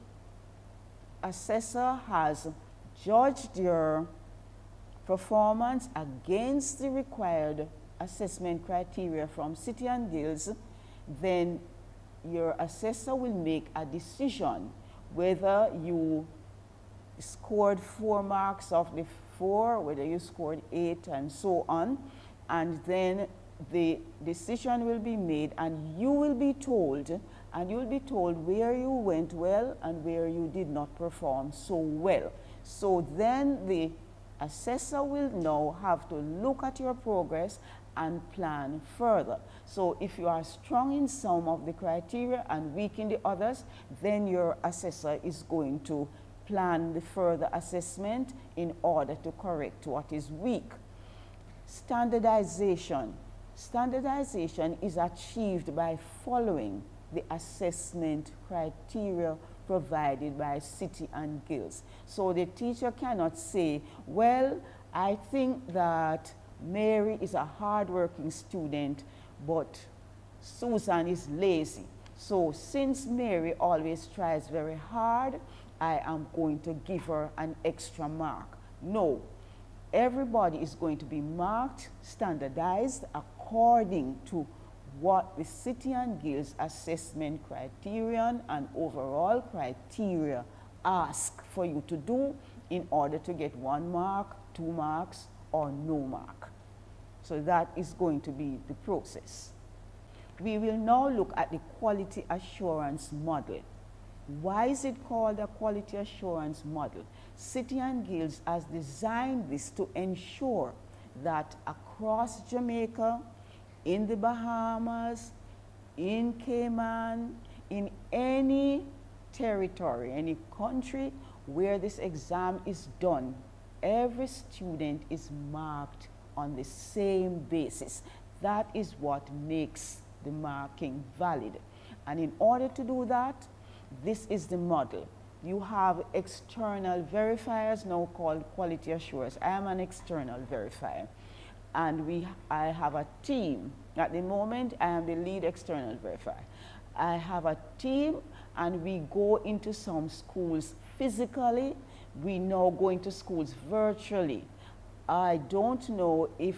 assessor has judged your performance against the required assessment criteria from City and Guilds, then your assessor will make a decision whether you scored 4 marks of the 4, whether you scored 8, and so on. And then the decision will be made, and you will be told, where you went well and where you did not perform so well. So then the assessor will now have to look at your progress and plan further. So if you are strong in some of the criteria and weak in the others, then your assessor is going to plan the further assessment in order to correct what is weak. Standardization. Standardization is achieved by following the assessment criteria provided by city and guilds. So the teacher cannot say, well, I think that Mary is a hardworking student, but Susan is lazy. So since Mary always tries very hard, I am going to give her an extra mark. No, everybody is going to be marked, standardized according to what the city and guilds assessment criterion and overall criteria ask for you to do in order to get 1 mark, 2 marks, or no mark. So that is going to be the process. We will now look at the quality assurance model. Why is it called a quality assurance model? City and Guilds has designed this to ensure that across Jamaica, in the Bahamas, in Cayman, in any territory, any country where this exam is done, every student is marked on the same basis. That is what makes the marking valid. And in order to do that, this is the model. You have external verifiers now called quality assurers. I am an external verifier. And I have a team. At the moment, I am the lead external verifier. I have a team, and we go into some schools physically. We now go into schools virtually. I don't know if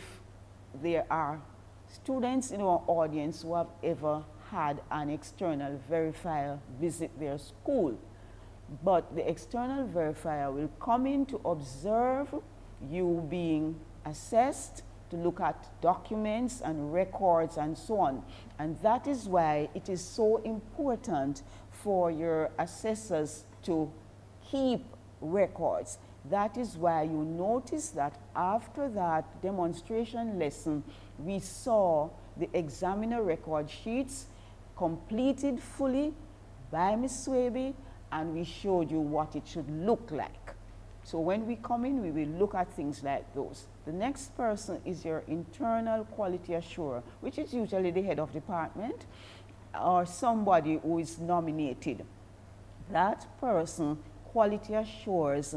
there are students in our audience who have ever had an external verifier visit their school. But the external verifier will come in to observe you being assessed, to look at documents and records and so on. And that is why it is so important for your assessors to keep records. That is why you notice that after that demonstration lesson, we saw the examiner record sheets completed fully by Ms. Swaby, and we showed you what it should look like. So when we come in, we will look at things like those. The next person is your internal quality assurer, which is usually the head of department or somebody who is nominated. That person quality assures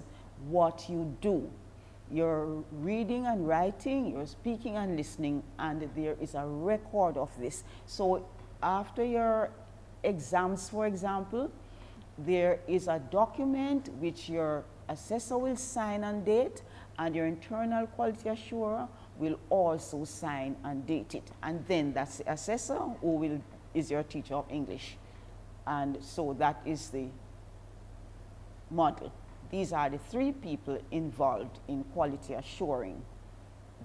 what you do. You're reading and writing, you're speaking and listening, and there is a record of this. So after your exams, for example, there is a document which your assessor will sign and date, and your internal quality assurer will also sign and date it. And then that's the assessor who is your teacher of English. And so that is the model. These are the 3 people involved in quality assuring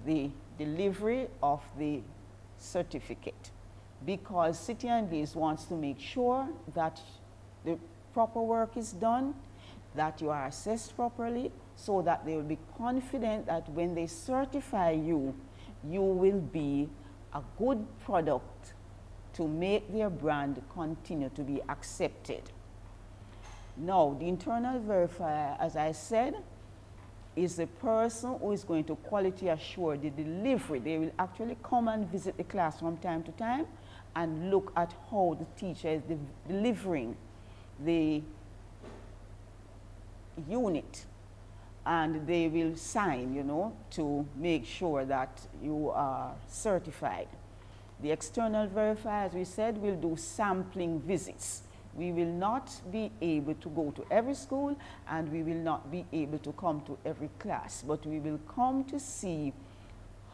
the delivery of the certificate, because City and Guilds wants to make sure that the proper work is done, that you are assessed properly, so that they will be confident that when they certify you, you will be a good product to make their brand continue to be accepted. Now, the internal verifier, as I said, is the person who is going to quality assure the delivery. They will actually come and visit the class from time to time and look at how the teacher is delivering the unit, and they will sign, to make sure that you are certified. The external verifier, as we said, will do sampling visits. We will not be able to go to every school, and we will not be able to come to every class, but we will come to see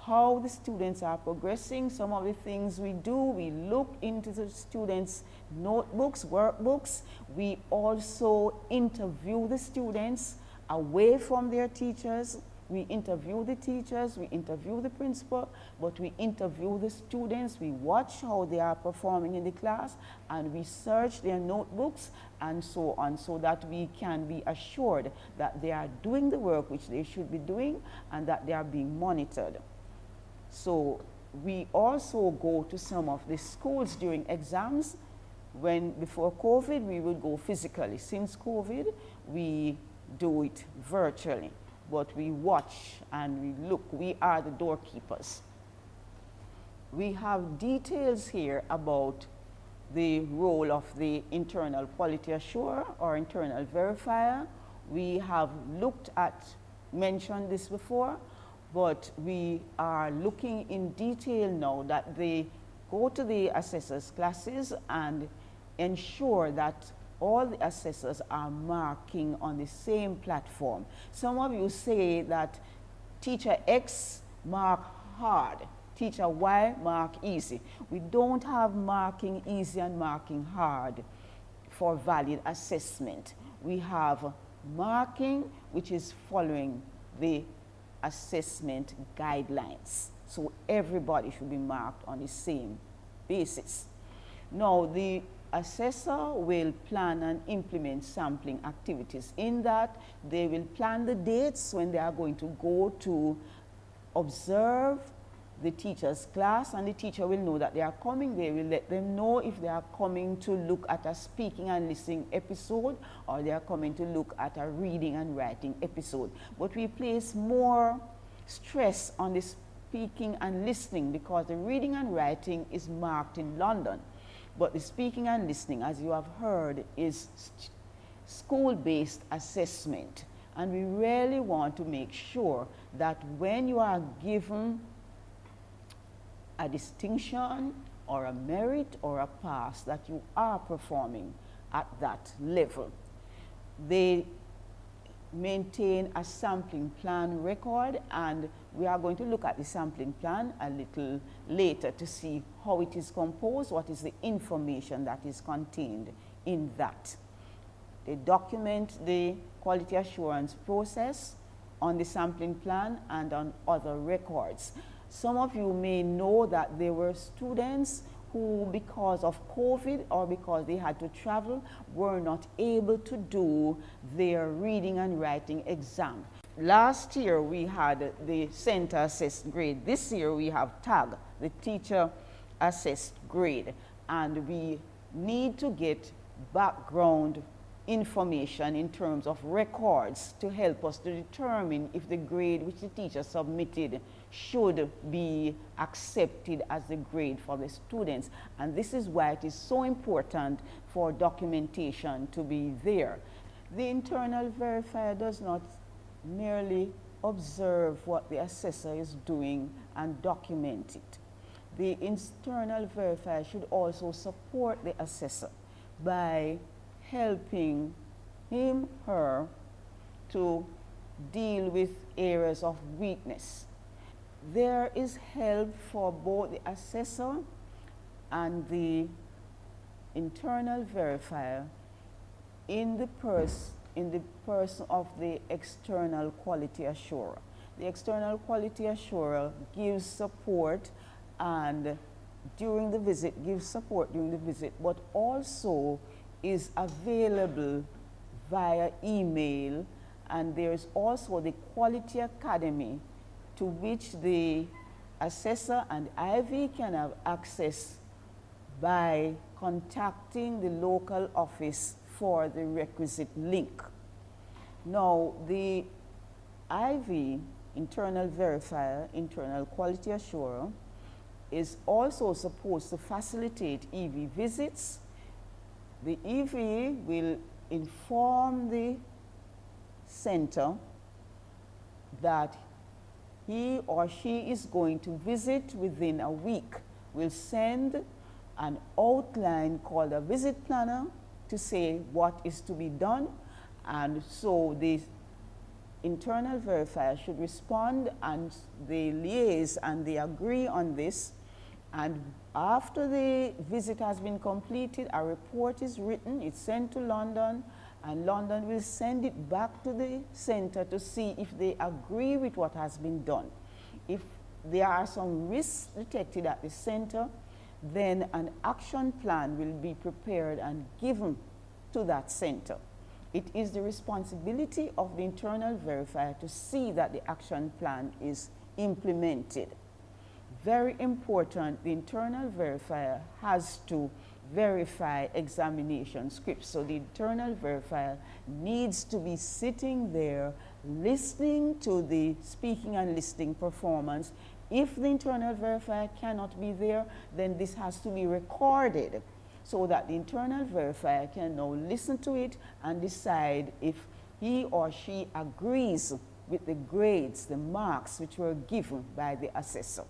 how the students are progressing. Some of the things we do, we look into the students' notebooks, workbooks. We also interview the students away from their teachers. We interview the teachers, we interview the principal, but we interview the students, we watch how they are performing in the class, and we search their notebooks and so on, so that we can be assured that they are doing the work which they should be doing and that they are being monitored. So we also go to some of the schools during exams. Before COVID, we would go physically. Since COVID, we do it virtually, but we watch and we look. We are the doorkeepers. We have details here about the role of the internal quality assurer or internal verifier. We have mentioned this before, but we are looking in detail now that they go to the assessors classes and ensure that all the assessors are marking on the same platform. Some of you say that teacher X mark hard, teacher Y mark easy. We don't have marking easy and marking hard for valid assessment. We have marking which is following the assessment guidelines. So everybody should be marked on the same basis. Now, the assessor will plan and implement sampling activities. In that, they will plan the dates when they are going to go to observe the teacher's class, and the teacher will know that they are coming. They will let them know if they are coming to look at a speaking and listening episode, or they are coming to look at a reading and writing episode. But we place more stress on the speaking and listening because the reading and writing is marked in London. But the speaking and listening, as you have heard, is school-based assessment. And we really want to make sure that when you are given a distinction or a merit or a pass, that you are performing at that level. They maintain a sampling plan record, and we are going to look at the sampling plan a little later to see how it is composed, what is the information that is contained in that. They document the quality assurance process on the sampling plan and on other records. Some of you may know that there were students who, because of COVID or because they had to travel, were not able to do their reading and writing exam. Last year we had the center assessed grade. This year we have TAG, the teacher assessed grade. And we need to get background information in terms of records to help us to determine if the grade which the teacher submitted should be accepted as the grade for the students. And this is why it is so important for documentation to be there. The internal verifier does not merely observe what the assessor is doing and document it. The internal verifier should also support the assessor by helping him, her, to deal with areas of weakness. There is help for both the assessor and the internal verifier in the person of the external quality assurer. The external quality assurer gives support and during the visit, gives support during the visit, but also is available via email, and there's also the Quality Academy to which the assessor and IV can have access by contacting the local office for the requisite link. Now, the IV, internal verifier, internal quality assurer, is also supposed to facilitate EV visits. The EV will inform the center that he or she is going to visit within a week. We'll send an outline called a visit planner to say what is to be done, and so the internal verifier should respond and they liaise and they agree on this. And after the visit has been completed, a report is written, it's sent to London, and London will send it back to the center to see if they agree with what has been done. If there are some risks detected at the center, then an action plan will be prepared and given to that center. It is the responsibility of the internal verifier to see that the action plan is implemented. Very important, the internal verifier has to verify examination scripts. So the internal verifier needs to be sitting there listening to the speaking and listening performance. If the internal verifier cannot be there, then this has to be recorded so that the internal verifier can now listen to it and decide if he or she agrees with the grades, the marks which were given by the assessor.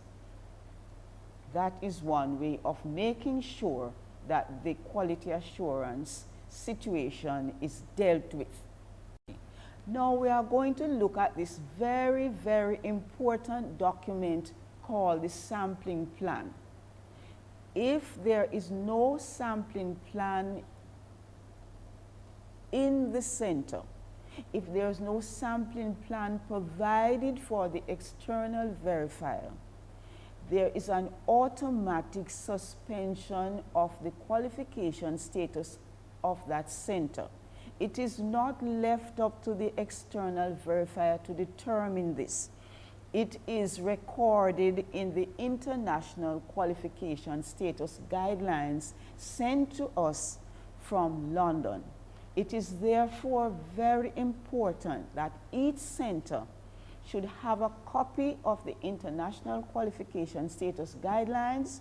That is one way of making sure that the quality assurance situation is dealt with. Now we are going to look at this very, very important document called the sampling plan. If there is no sampling plan in the center, if there is no sampling plan provided for the external verifier, there is an automatic suspension of the qualification status of that center. It is not left up to the external verifier to determine this. It is recorded in the International Qualification Status Guidelines sent to us from London. It is therefore very important that each center should have a copy of the International Qualification Status Guidelines,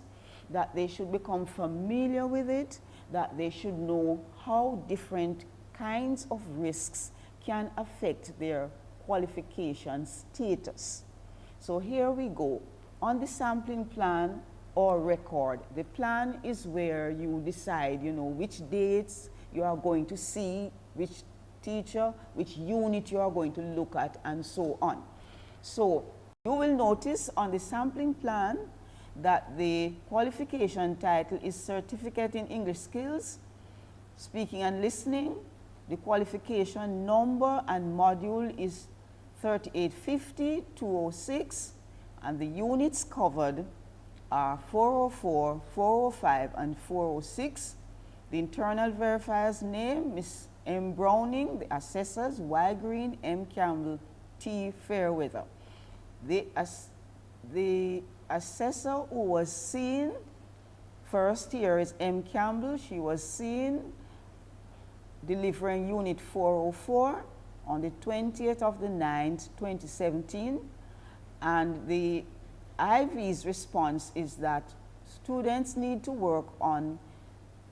that they should become familiar with it, that they should know how different kinds of risks can affect their qualification status. So here we go. On the sampling plan or record, the plan is where you decide, which dates you are going to see, which teacher, which unit you are going to look at, and so on. So you will notice on the sampling plan that the qualification title is Certificate in English Skills, Speaking and Listening. The qualification number and module is 3850, 206, and the units covered are 404, 405, and 406. The internal verifier's name, Ms. M. Browning, the assessors, Y. Green, M. Campbell, T. Fairweather. The assessor who was seen first here is M. Campbell. She was seen delivering unit 404 on the 20th of the 9th, 2017. And the IV's response is that students need to work on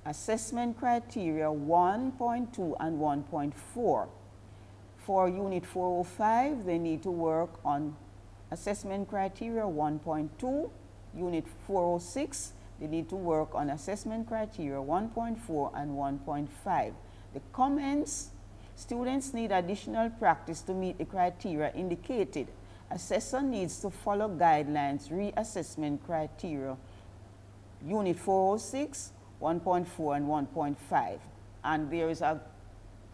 assessment criteria 1.2 and 1.4. For unit 405, they need to work on assessment criteria 1.2. Unit 406, they need to work on assessment criteria 1.4 and 1.5. The comments, students need additional practice to meet the criteria indicated. Assessor needs to follow guidelines, reassessment criteria, unit 406, 1.4 and 1.5. And there is a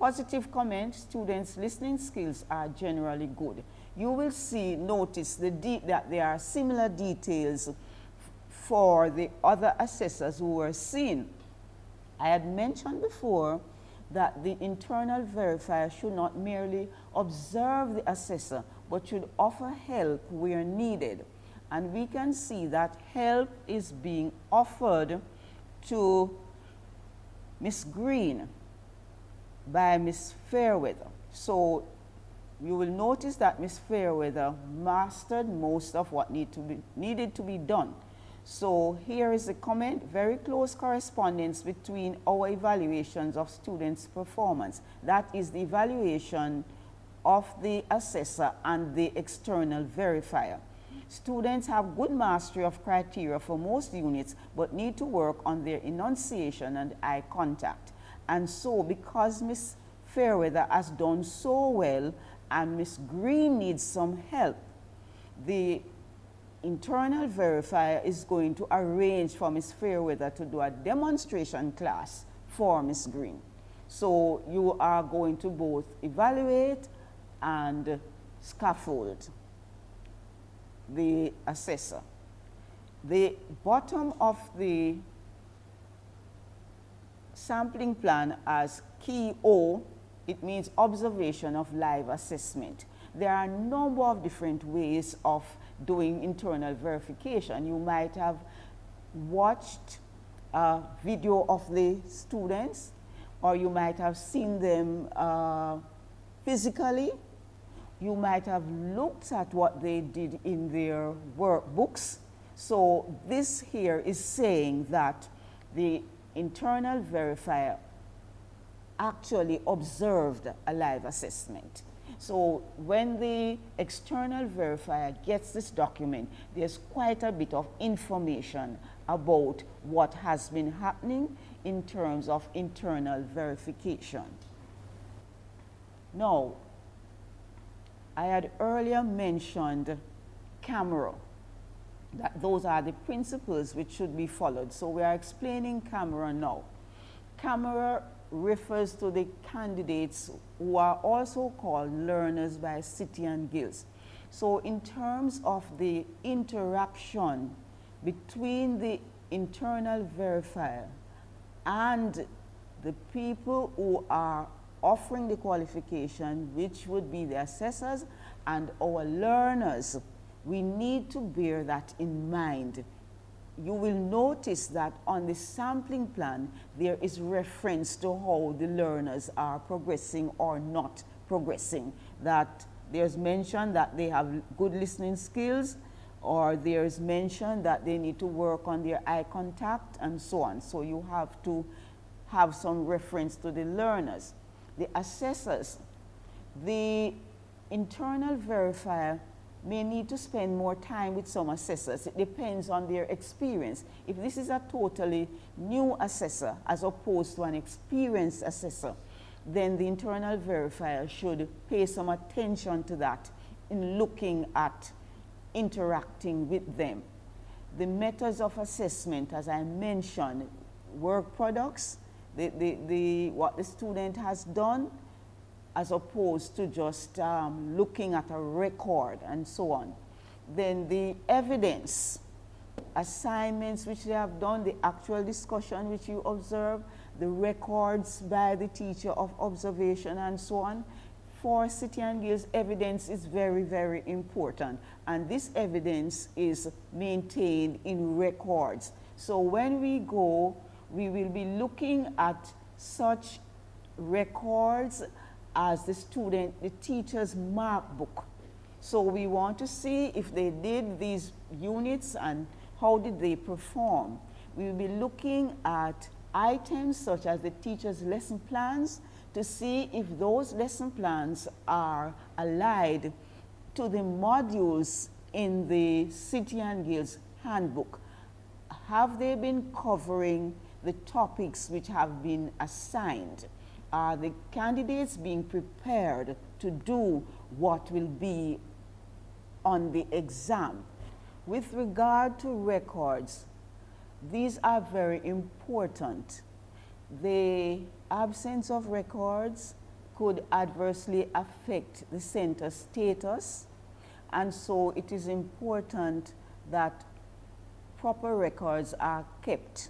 positive comment, students' listening skills are generally good. You will notice that there are similar details for the other assessors who were seen. I had mentioned before that the internal verifier should not merely observe the assessor, but should offer help where needed. And we can see that help is being offered to Ms. Green by Ms. Fairweather. So you will notice that Ms. Fairweather mastered most of what needed to be done. So here is a comment, very close correspondence between our evaluations of students' performance. That is the evaluation of the assessor and the external verifier. Students have good mastery of criteria for most units, but need to work on their enunciation and eye contact. And so because Ms. Fairweather has done so well and Ms. Green needs some help, the internal verifier is going to arrange for Ms. Fairweather to do a demonstration class for Ms. Green. So you are going to both evaluate and scaffold the assessor. The bottom of the sampling plan as key O, it means observation of live assessment. There are a number of different ways of doing internal verification. You might have watched a video of the students, or you might have seen them physically. You might have looked at what they did in their workbooks. So this here is saying that the internal verifier actually observed a live assessment. So when the external verifier gets this document, there's quite a bit of information about what has been happening in terms of internal verification. Now, I had earlier mentioned camera, that those are the principles which should be followed. So we are explaining camera now. Camera refers to the candidates who are also called learners by city and guilds. So in terms of the interaction between the internal verifier and the people who are offering the qualification, which would be the assessors and our learners, we need to bear that in mind. You will notice that on the sampling plan, there is reference to how the learners are progressing or not progressing. That there's mention that they have good listening skills, or there's mention that they need to work on their eye contact and so on. So you have to have some reference to the learners. The assessors, the internal verifier may need to spend more time with some assessors. It depends on their experience. If this is a totally new assessor as opposed to an experienced assessor, then the internal verifier should pay some attention to that in looking at interacting with them. The methods of assessment, as I mentioned, work products, what the student has done, as opposed to just looking at a record and so on. Then the evidence, assignments which they have done, the actual discussion which you observe, the records by the teacher of observation and so on. For city and guilds, evidence is very, very important. And this evidence is maintained in records. So when we go, we will be looking at such records as the teacher's mark book. So we want to see if they did these units and how did they perform. We will be looking at items such as the teacher's lesson plans to see if those lesson plans are allied to the modules in the City and Guilds handbook. Have they been covering the topics which have been assigned? Are the candidates being prepared to do what will be on the exam? With regard to records, these are very important. The absence of records could adversely affect the center status, and so it is important that proper records are kept.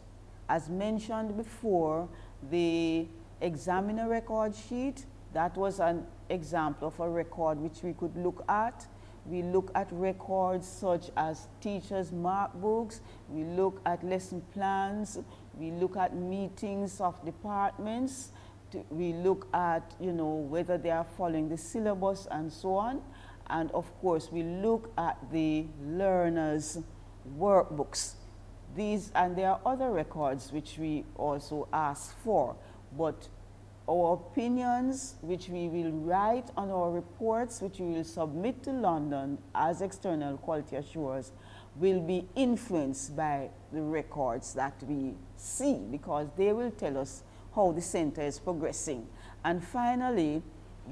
As mentioned before, the examiner record sheet, that was an example of a record which we could look at. We look at records such as teachers' mark books, we look at lesson plans, we look at meetings of departments, we look at, whether they are following the syllabus and so on. And of course, we look at the learners' workbooks. And there are other records which we also ask for. But our opinions, which we will write on our reports, which we will submit to London as external quality assurers, will be influenced by the records that we see, because they will tell us how the center is progressing. And finally,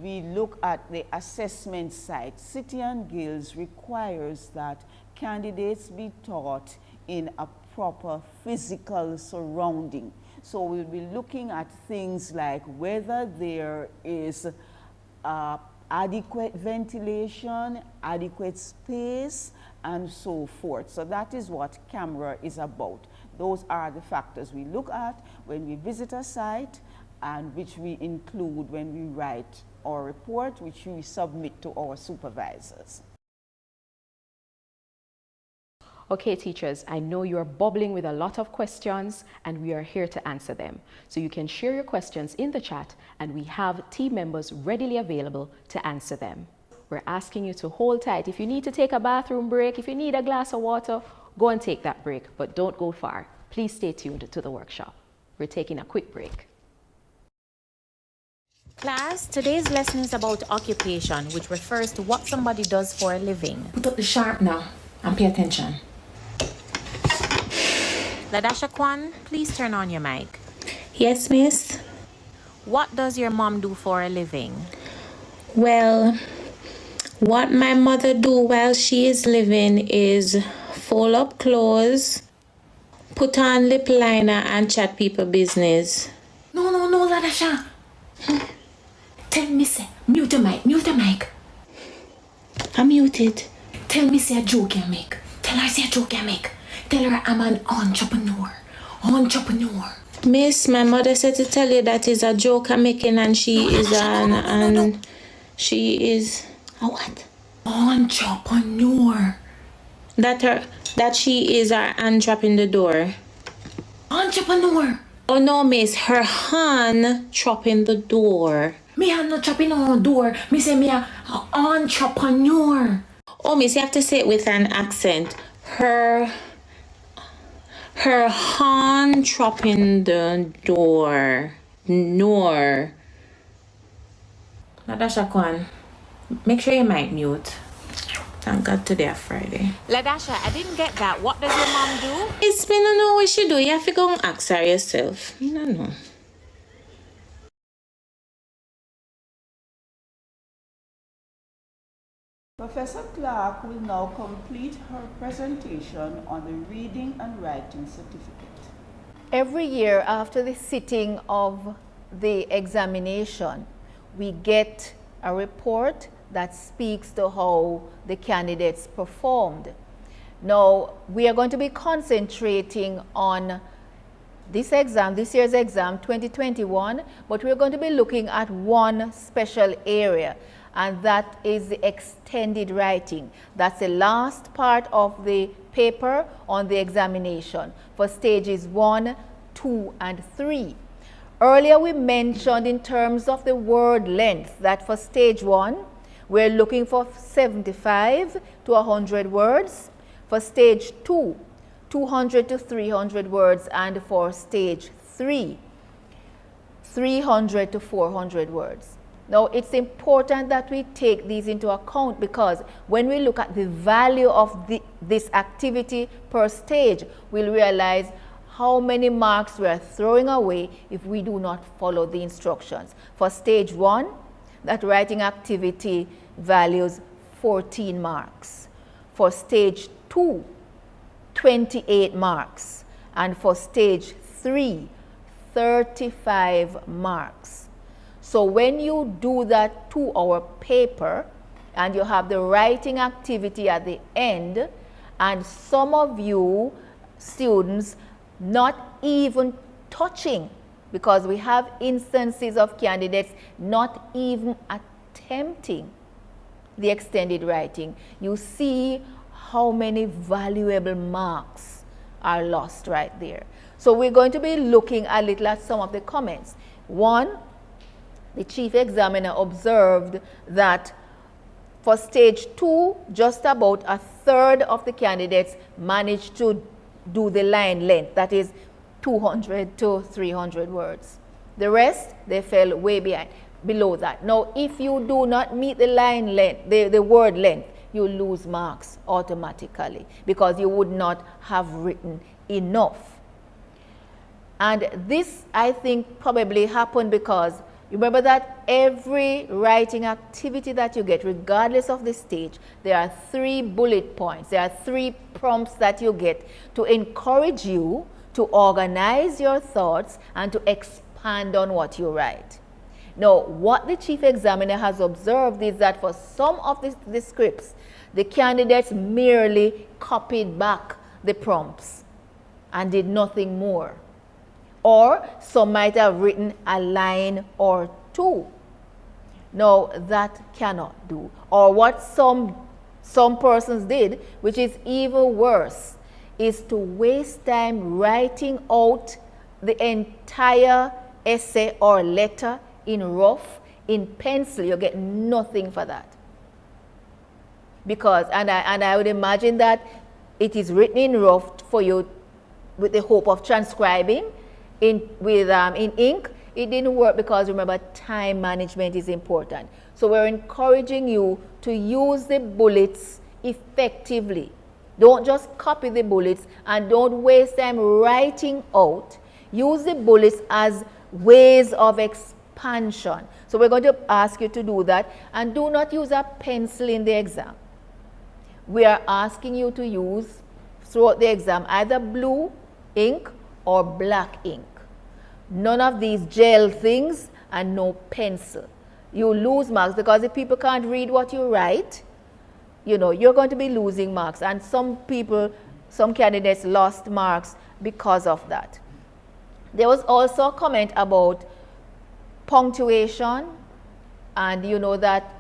we look at the assessment site. City and Guilds requires that candidates be taught in a proper physical surrounding. So we'll be looking at things like whether there is adequate ventilation, adequate space, and so forth. So that is what camera is about. Those are the factors we look at when we visit a site, and which we include when we write our report, which we submit to our supervisors. Okay, teachers, I know you're bubbling with a lot of questions, and we are here to answer them. So you can share your questions in the chat, and we have team members readily available to answer them. We're asking you to hold tight. If you need to take a bathroom break, if you need a glass of water, go and take that break, but don't go far. Please stay tuned to the workshop. We're taking a quick break. Class, today's lesson is about occupation, which refers to what somebody does for a living. Put up the sharp now and pay attention. Ladasha Kwan, please turn on your mic. Yes, miss. What does your mom do for a living? Well, what my mother do while she is living is fold up clothes, put on lip liner, and chat people business. No, Ladasha. Tell me, say, mute the mic. I'm muted. Tell me, say a joke you make. Tell her, say a joke you make. Tell her I'm an entrepreneur. Miss, my mother said to tell you that is a joke I'm making, and she is she is a what? Entrepreneur. That she is her hand dropping the door. Entrepreneur. Oh no, miss, her hand chopping the door. Me hand not chopping on the door. Me say me a entrepreneur. Oh, miss, you have to say it with an accent. Her hand chopping the door. Nor. Ladasha Kwan, make sure your mic mute. Thank God today is Friday. Ladasha, I didn't get that. What does your mom do? It's me no know what she do. You have to go and ask her yourself. Me no know. Professor Clark will now complete her presentation on the Reading and Writing Certificate. Every year after the sitting of the examination, we get a report that speaks to how the candidates performed. Now, we are going to be concentrating on this year's exam, 2021, but we're going to be looking at one special area, and that is the extended writing. That's the last part of the paper on the examination for stages 1, 2, and 3. Earlier we mentioned in terms of the word length that for stage 1, we're looking for 75 to 100 words. For stage 2, 200 to 300 words, and for stage 3, 300 to 400 words. Now, it's important that we take these into account, because when we look at the value of this activity per stage, we'll realize how many marks we are throwing away if we do not follow the instructions. For stage 1, that writing activity values 14 marks. For stage 2, 28 marks. And for stage 3, 35 marks. So when you do that 2-hour paper and you have the writing activity at the end, and some of you students not even touching, because we have instances of candidates not even attempting the extended writing, you see how many valuable marks are lost right there. So we're going to be looking a little at some of the comments. One, the chief examiner observed that for stage 2, just about a third of the candidates managed to do the line length, that is 200 to 300 words. The rest, they fell way below that. Now, if you do not meet the line length, the word length, you lose marks automatically, because you would not have written enough. And this, I think, probably happened because remember that every writing activity that you get, regardless of the stage, there are 3 bullet points. There are 3 prompts that you get to encourage you to organize your thoughts and to expand on what you write. Now, what the chief examiner has observed is that for some of the scripts, the candidates merely copied back the prompts and did nothing more. Or some might have written a line or two. Now, that cannot do. Or what some persons did, which is even worse, is to waste time writing out the entire essay or letter in rough, in pencil. You get nothing for that. Because, and I would imagine that it is written in rough for you with the hope of transcribing in ink. It didn't work because, remember, time management is important. So we're encouraging you to use the bullets effectively. Don't just copy the bullets and don't waste time writing out. Use the bullets as ways of expansion. So we're going to ask you to do that, and do not use a pencil in the exam. We are asking you to use throughout the exam either blue ink or black ink. None of these gel things and no pencil. You lose marks because if people can't read what you write, you know, you're going to be losing marks. And some candidates lost marks because of that. There was also a comment about punctuation, and you know that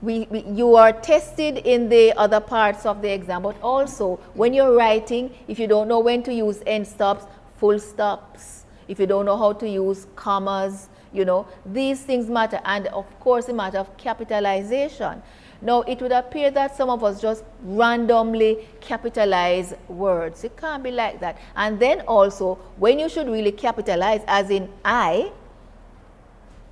you are tested in the other parts of the exam, but also when you're writing, if you don't know when to use end stops, full stops, if you don't know how to use commas, you know, these things matter. And of course, a matter of capitalization. Now, it would appear that some of us just randomly capitalize words. It can't be like that. And then also, when you should really capitalize, as in I,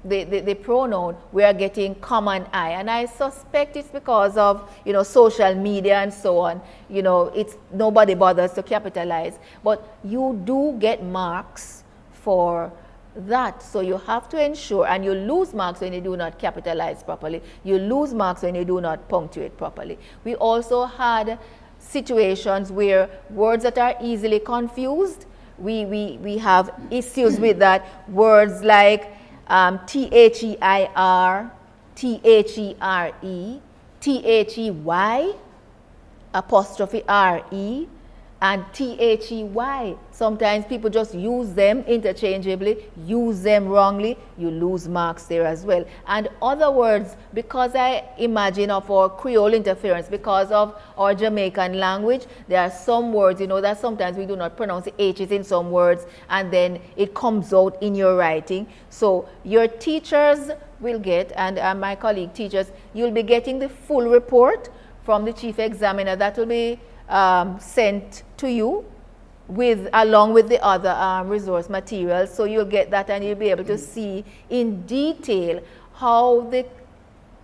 the pronoun, we are getting common I. And I suspect it's because of, you know, social media and so on. You know, it's nobody bothers to capitalize. But you do get marks for that. So you have to ensure, and you lose marks when you do not capitalize properly. You lose marks when you do not punctuate properly. We also had situations where words that are easily confused, we have issues with that. Words like T-H-E-I-R, T-H-E-R-E, T-H-E-Y, apostrophe R-E, and T-H-E-Y. Sometimes people just use them interchangeably, use them wrongly, you lose marks there as well. And other words, because I imagine of our Creole interference, because of our Jamaican language, there are some words, you know, that sometimes we do not pronounce the H's in some words, and then it comes out in your writing. So your teachers will get, and my colleague teachers, you'll be getting the full report from the chief examiner. That will be sent to you along with the other resource materials. So you'll get that and you'll be able to see in detail how the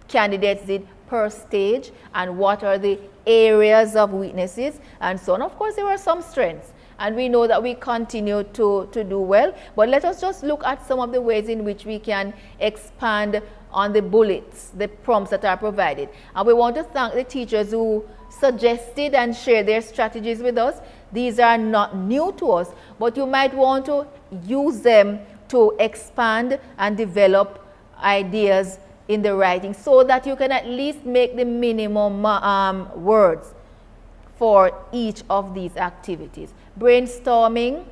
candidates did per stage and what are the areas of weaknesses and so on. Of course, there were some strengths, and we know that we continue to do well, but let us just look at some of the ways in which we can expand on the bullets, the prompts that are provided. And we want to thank the teachers who suggested and shared their strategies with us. These are not new to us, but you might want to use them to expand and develop ideas in the writing so that you can at least make the minimum words for each of these activities. Brainstorming,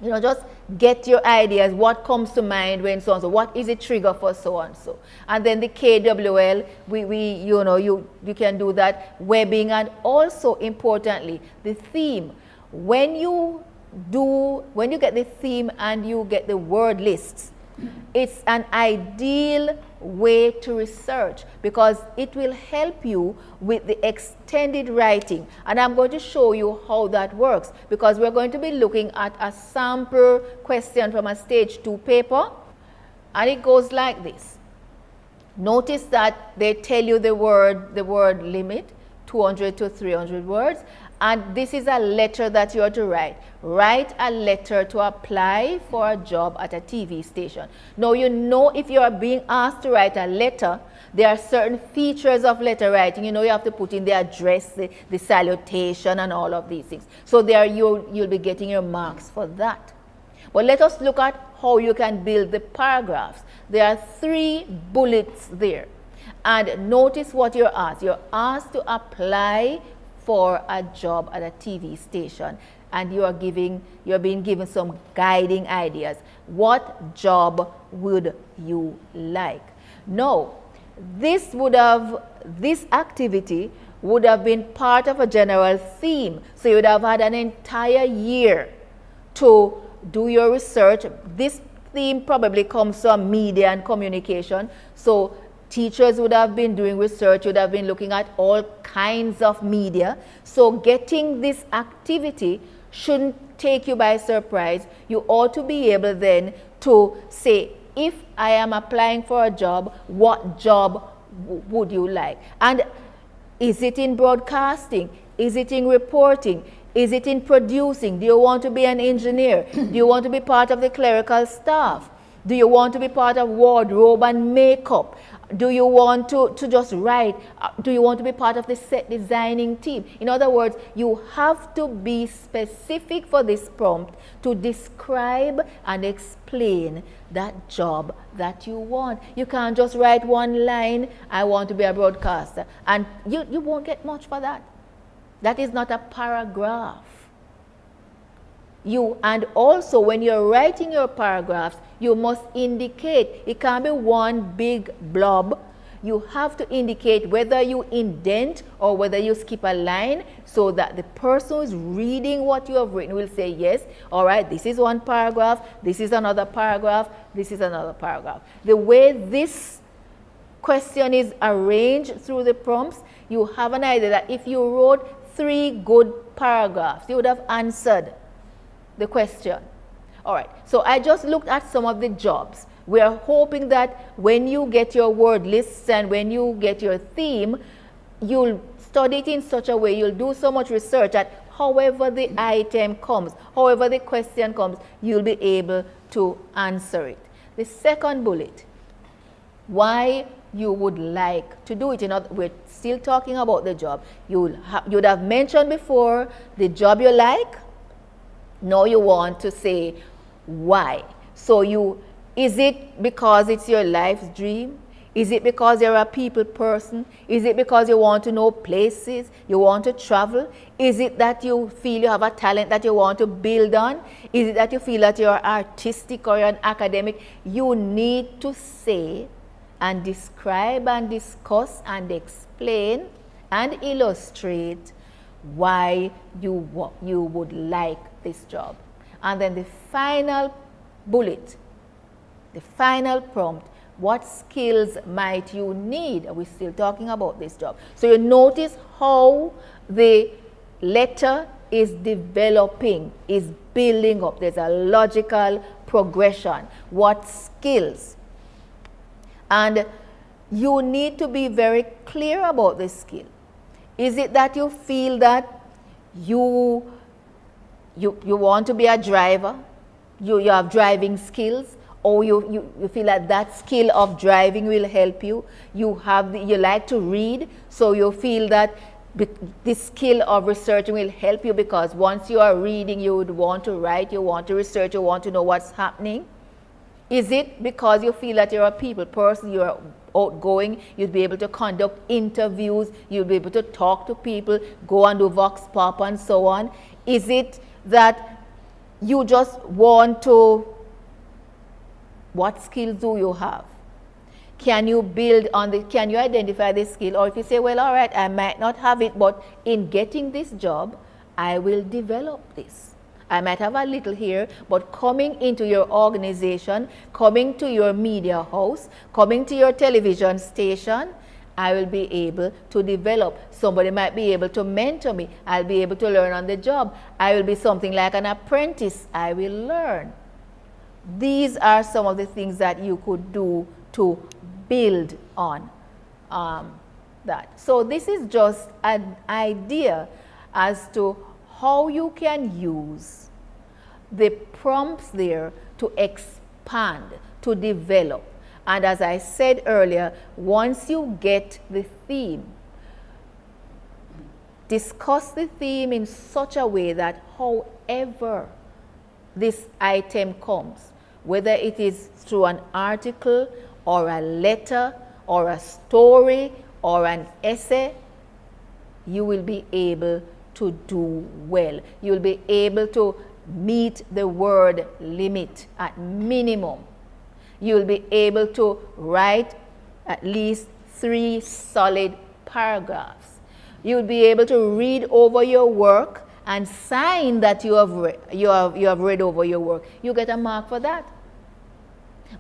you know, just get your ideas, what comes to mind when so and so, what is a trigger for so and so. And then the KWL, you know, you can do that, webbing, and also importantly, the theme. When you get the theme and you get the word lists, it's an ideal way to research because it will help you with the extended writing. And I'm going to show you how that works because we're going to be looking at a sample question from a stage 2 paper, and it goes like this. Notice that they tell you the word limit, 200 to 300 words, and this is a letter that you are to write. Write a letter to apply for a job at a TV station. Now, you know, if you are being asked to write a letter, There are certain features of letter writing. You know, you have to put in the address, the salutation, and all of these things. So there you'll be getting your marks for that. But let us look at how you can build the paragraphs. There are 3 bullets there. And notice what you're asked. You're asked to apply for a job at a TV station. And you're being given some guiding ideas. What job would you like? Now, this activity would have been part of a general theme. So you would have had an entire year to do your research. This theme probably comes from media and communication. So teachers would have been doing research, would have been looking at all kinds of media. So getting this activity shouldn't take you by surprise. You ought to be able then to say, if I am applying for a job, what job would you like? And is it in broadcasting? Is it in reporting? Is it in producing? Do you want to be an engineer? Do you want to be part of the clerical staff? Do you want to be part of wardrobe and makeup? Do you want to just write? Do you want to be part of the set designing team? In other words, you have to be specific for this prompt to describe and explain that job that you want. You can't just write one line, I want to be a broadcaster. And you won't get much for that. That is not a paragraph. And also when you're writing your paragraphs, you must indicate. It can't be one big blob. You have to indicate whether you indent or whether you skip a line, so that the person who's reading what you have written will say, yes, all right, this is one paragraph, this is another paragraph, this is another paragraph. The way this question is arranged through the prompts, you have an idea that if you wrote 3 good paragraphs, you would have answered the question. All right, so I just looked at some of the jobs. We are hoping that when you get your word lists and when you get your theme, you'll study it in such a way, you'll do so much research that however the item comes, however the question comes, you'll be able to answer it. The second bullet, why you would like to do it. We're still talking about the job. You'd have mentioned before the job you like. Now you want to say why. So is it because it's your life's dream? Is it because you're a people person? Is it because you want to know places? You want to travel? Is it that you feel you have a talent that you want to build on? Is it that you feel that you're artistic or you're an academic? You need to say and describe and discuss and explain and illustrate why you would like this job. And then the final bullet, the final prompt, what skills might you need? We're still talking about this job. So you notice how the letter is developing, is building up. There's a logical progression. What skills? And you need to be very clear about this skill. Is it that you feel that you want to be a driver? You have driving skills, or you feel that that skill of driving will help you. You like to read, so you feel that this skill of researching will help you, because once you are reading, you would want to write, you want to research, you want to know what's happening. Is it because you feel that you're a people person, you're outgoing, you'd be able to conduct interviews, you'll be able to talk to people, go and do vox pop and so on? Is it that you just want to, what skills do you have? Can you can you identify this skill? Or if you say, well, all right, I might not have it, but in getting this job, I will develop this. I might have a little here, but coming into your organization, coming to your media house, coming to your television station, I will be able to develop. Somebody might be able to mentor me. I'll be able to learn on the job. I will be something like an apprentice. I will learn. These are some of the things that you could do to build on that. So this is just an idea as to how you can use the prompts there to expand, to develop. And as I said earlier, once you get the theme, discuss the theme in such a way that however this item comes, whether it is through an article or a letter or a story or an essay, you will be able to do well. You'll be able to meet the word limit at minimum. You'll be able to write at least 3 solid paragraphs. You'll be able to read over your work and sign that you have read over your work. You get a mark for that.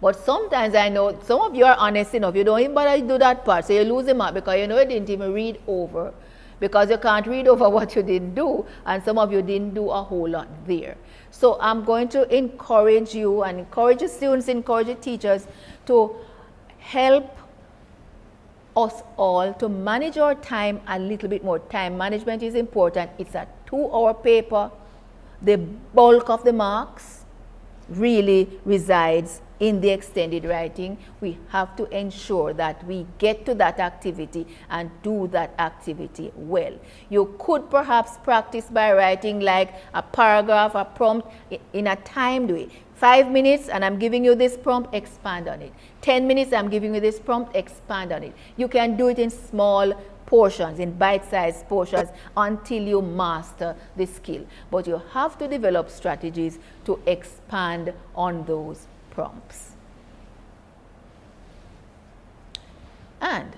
But sometimes I know some of you are honest enough. You don't even bother to do that part. So you lose a mark because you know you didn't even read over. Because you can't read over what you didn't do. And some of you didn't do a whole lot there. So I'm going to encourage you and encourage the students, encourage the teachers to help us all to manage our time a little bit more. Time management is important. It's a 2-hour paper. The bulk of the marks really resides in the extended writing. We have to ensure that we get to that activity and do that activity well. You could perhaps practice by writing like a paragraph, a prompt in a timed way. 5 minutes and I'm giving you this prompt, expand on it. 10 minutes, I'm giving you this prompt, expand on it. You can do it in small portions, in bite-sized portions until you master the skill. But you have to develop strategies to expand on those prompts. And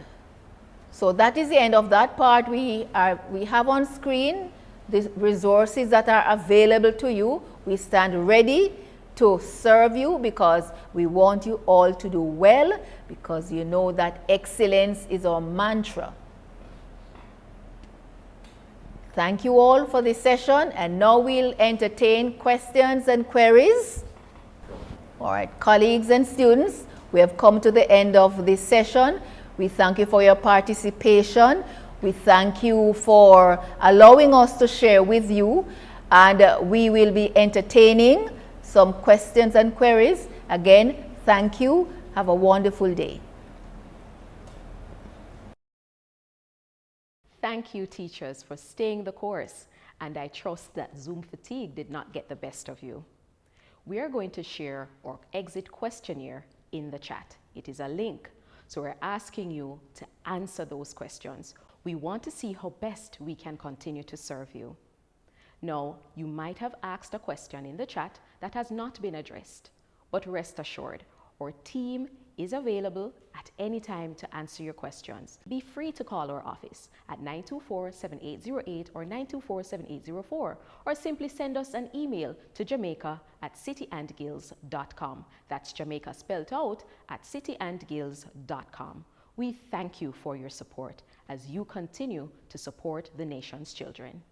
so that is the end of that part. We have on screen the resources that are available to you. We stand ready to serve you because we want you all to do well, because you know that excellence is our mantra. Thank you all for this session, and now we'll entertain questions and queries. All right, colleagues and students, we have come to the end of this session. We thank you for your participation. We thank you for allowing us to share with you, and we will be entertaining some questions and queries. Again, thank you. Have a wonderful day. Thank you, teachers, for staying the course, and I trust that Zoom fatigue did not get the best of you. We are going to share our exit questionnaire in the chat. It is a link, so we're asking you to answer those questions. We want to see how best we can continue to serve you. Now, you might have asked a question in the chat that has not been addressed, but rest assured, our team is available at any time to answer your questions. Be free to call our office at 924-7808 or 924-7804, or simply send us an email to jamaica@cityandguilds.com. That's Jamaica spelled out at cityandguilds.com. We thank you for your support as you continue to support the nation's children.